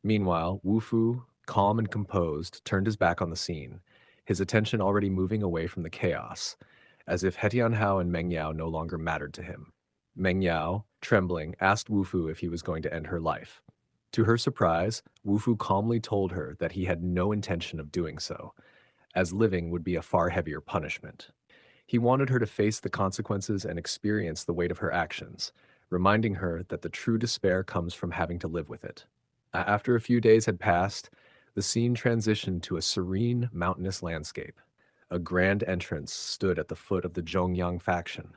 Meanwhile, Wu Fu, calm and composed, turned his back on the scene, his attention already moving away from the chaos, as if He Tianhao and Meng Yao no longer mattered to him. Meng Yao, trembling, asked Wu Fu if he was going to end her life. To her surprise, Wu Fu calmly told her that he had no intention of doing so, as living would be a far heavier punishment. He wanted her to face the consequences and experience the weight of her actions, reminding her that the true despair comes from having to live with it. After a few days had passed, the scene transitioned to a serene, mountainous landscape. A grand entrance stood at the foot of the Zhongyang faction,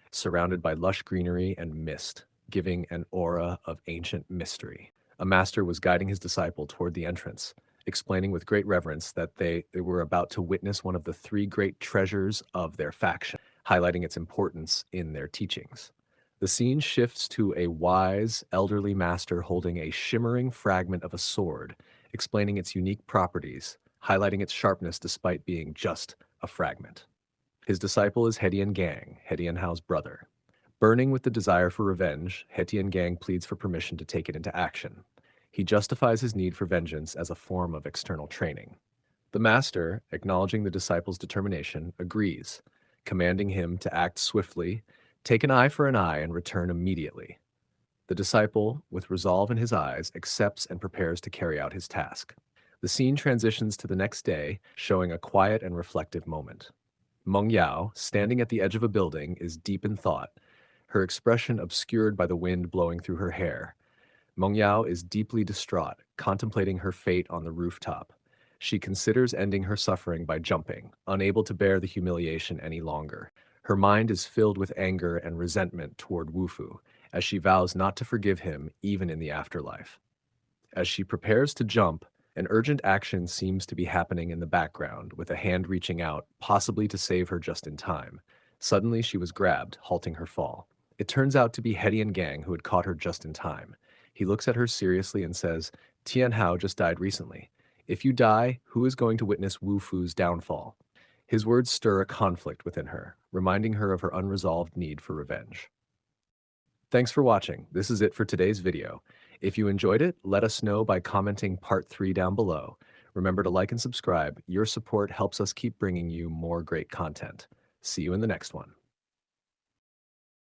surrounded by lush greenery and mist, giving an aura of ancient mystery. A master was guiding his disciple toward the entrance, explaining with great reverence that they were about to witness one of the three great treasures of their faction, highlighting its importance in their teachings. The scene shifts to a wise, elderly master holding a shimmering fragment of a sword, explaining its unique properties, highlighting its sharpness despite being just a fragment. His disciple is He Tiangang, He Tianhao's brother. Burning with the desire for revenge, He Tiangang pleads for permission to take it into action. He justifies his need for vengeance as a form of external training. The master, acknowledging the disciple's determination, agrees, commanding him to act swiftly, take an eye for an eye, and return immediately. The disciple, with resolve in his eyes, accepts and prepares to carry out his task. The scene transitions to the next day, showing a quiet and reflective moment. Meng Yao, standing at the edge of a building, is deep in thought, her expression obscured by the wind blowing through her hair. Meng Yao is deeply distraught, contemplating her fate on the rooftop. She considers ending her suffering by jumping, unable to bear the humiliation any longer. Her mind is filled with anger and resentment toward Wu Fu, as she vows not to forgive him even in the afterlife. As she prepares to jump, an urgent action seems to be happening in the background, with a hand reaching out, possibly to save her just in time. Suddenly, she was grabbed, halting her fall. It turns out to be He Tiangang who had caught her just in time. He looks at her seriously and says, "Tianhao just died recently. If you die, who is going to witness Wu Fu's downfall?" His words stir a conflict within her, reminding her of her unresolved need for revenge. Thanks for watching. This is it for today's video. If you enjoyed it, let us know by commenting part 3 down below. Remember to like and subscribe. Your support helps us keep bringing you more great content. See you in the next one.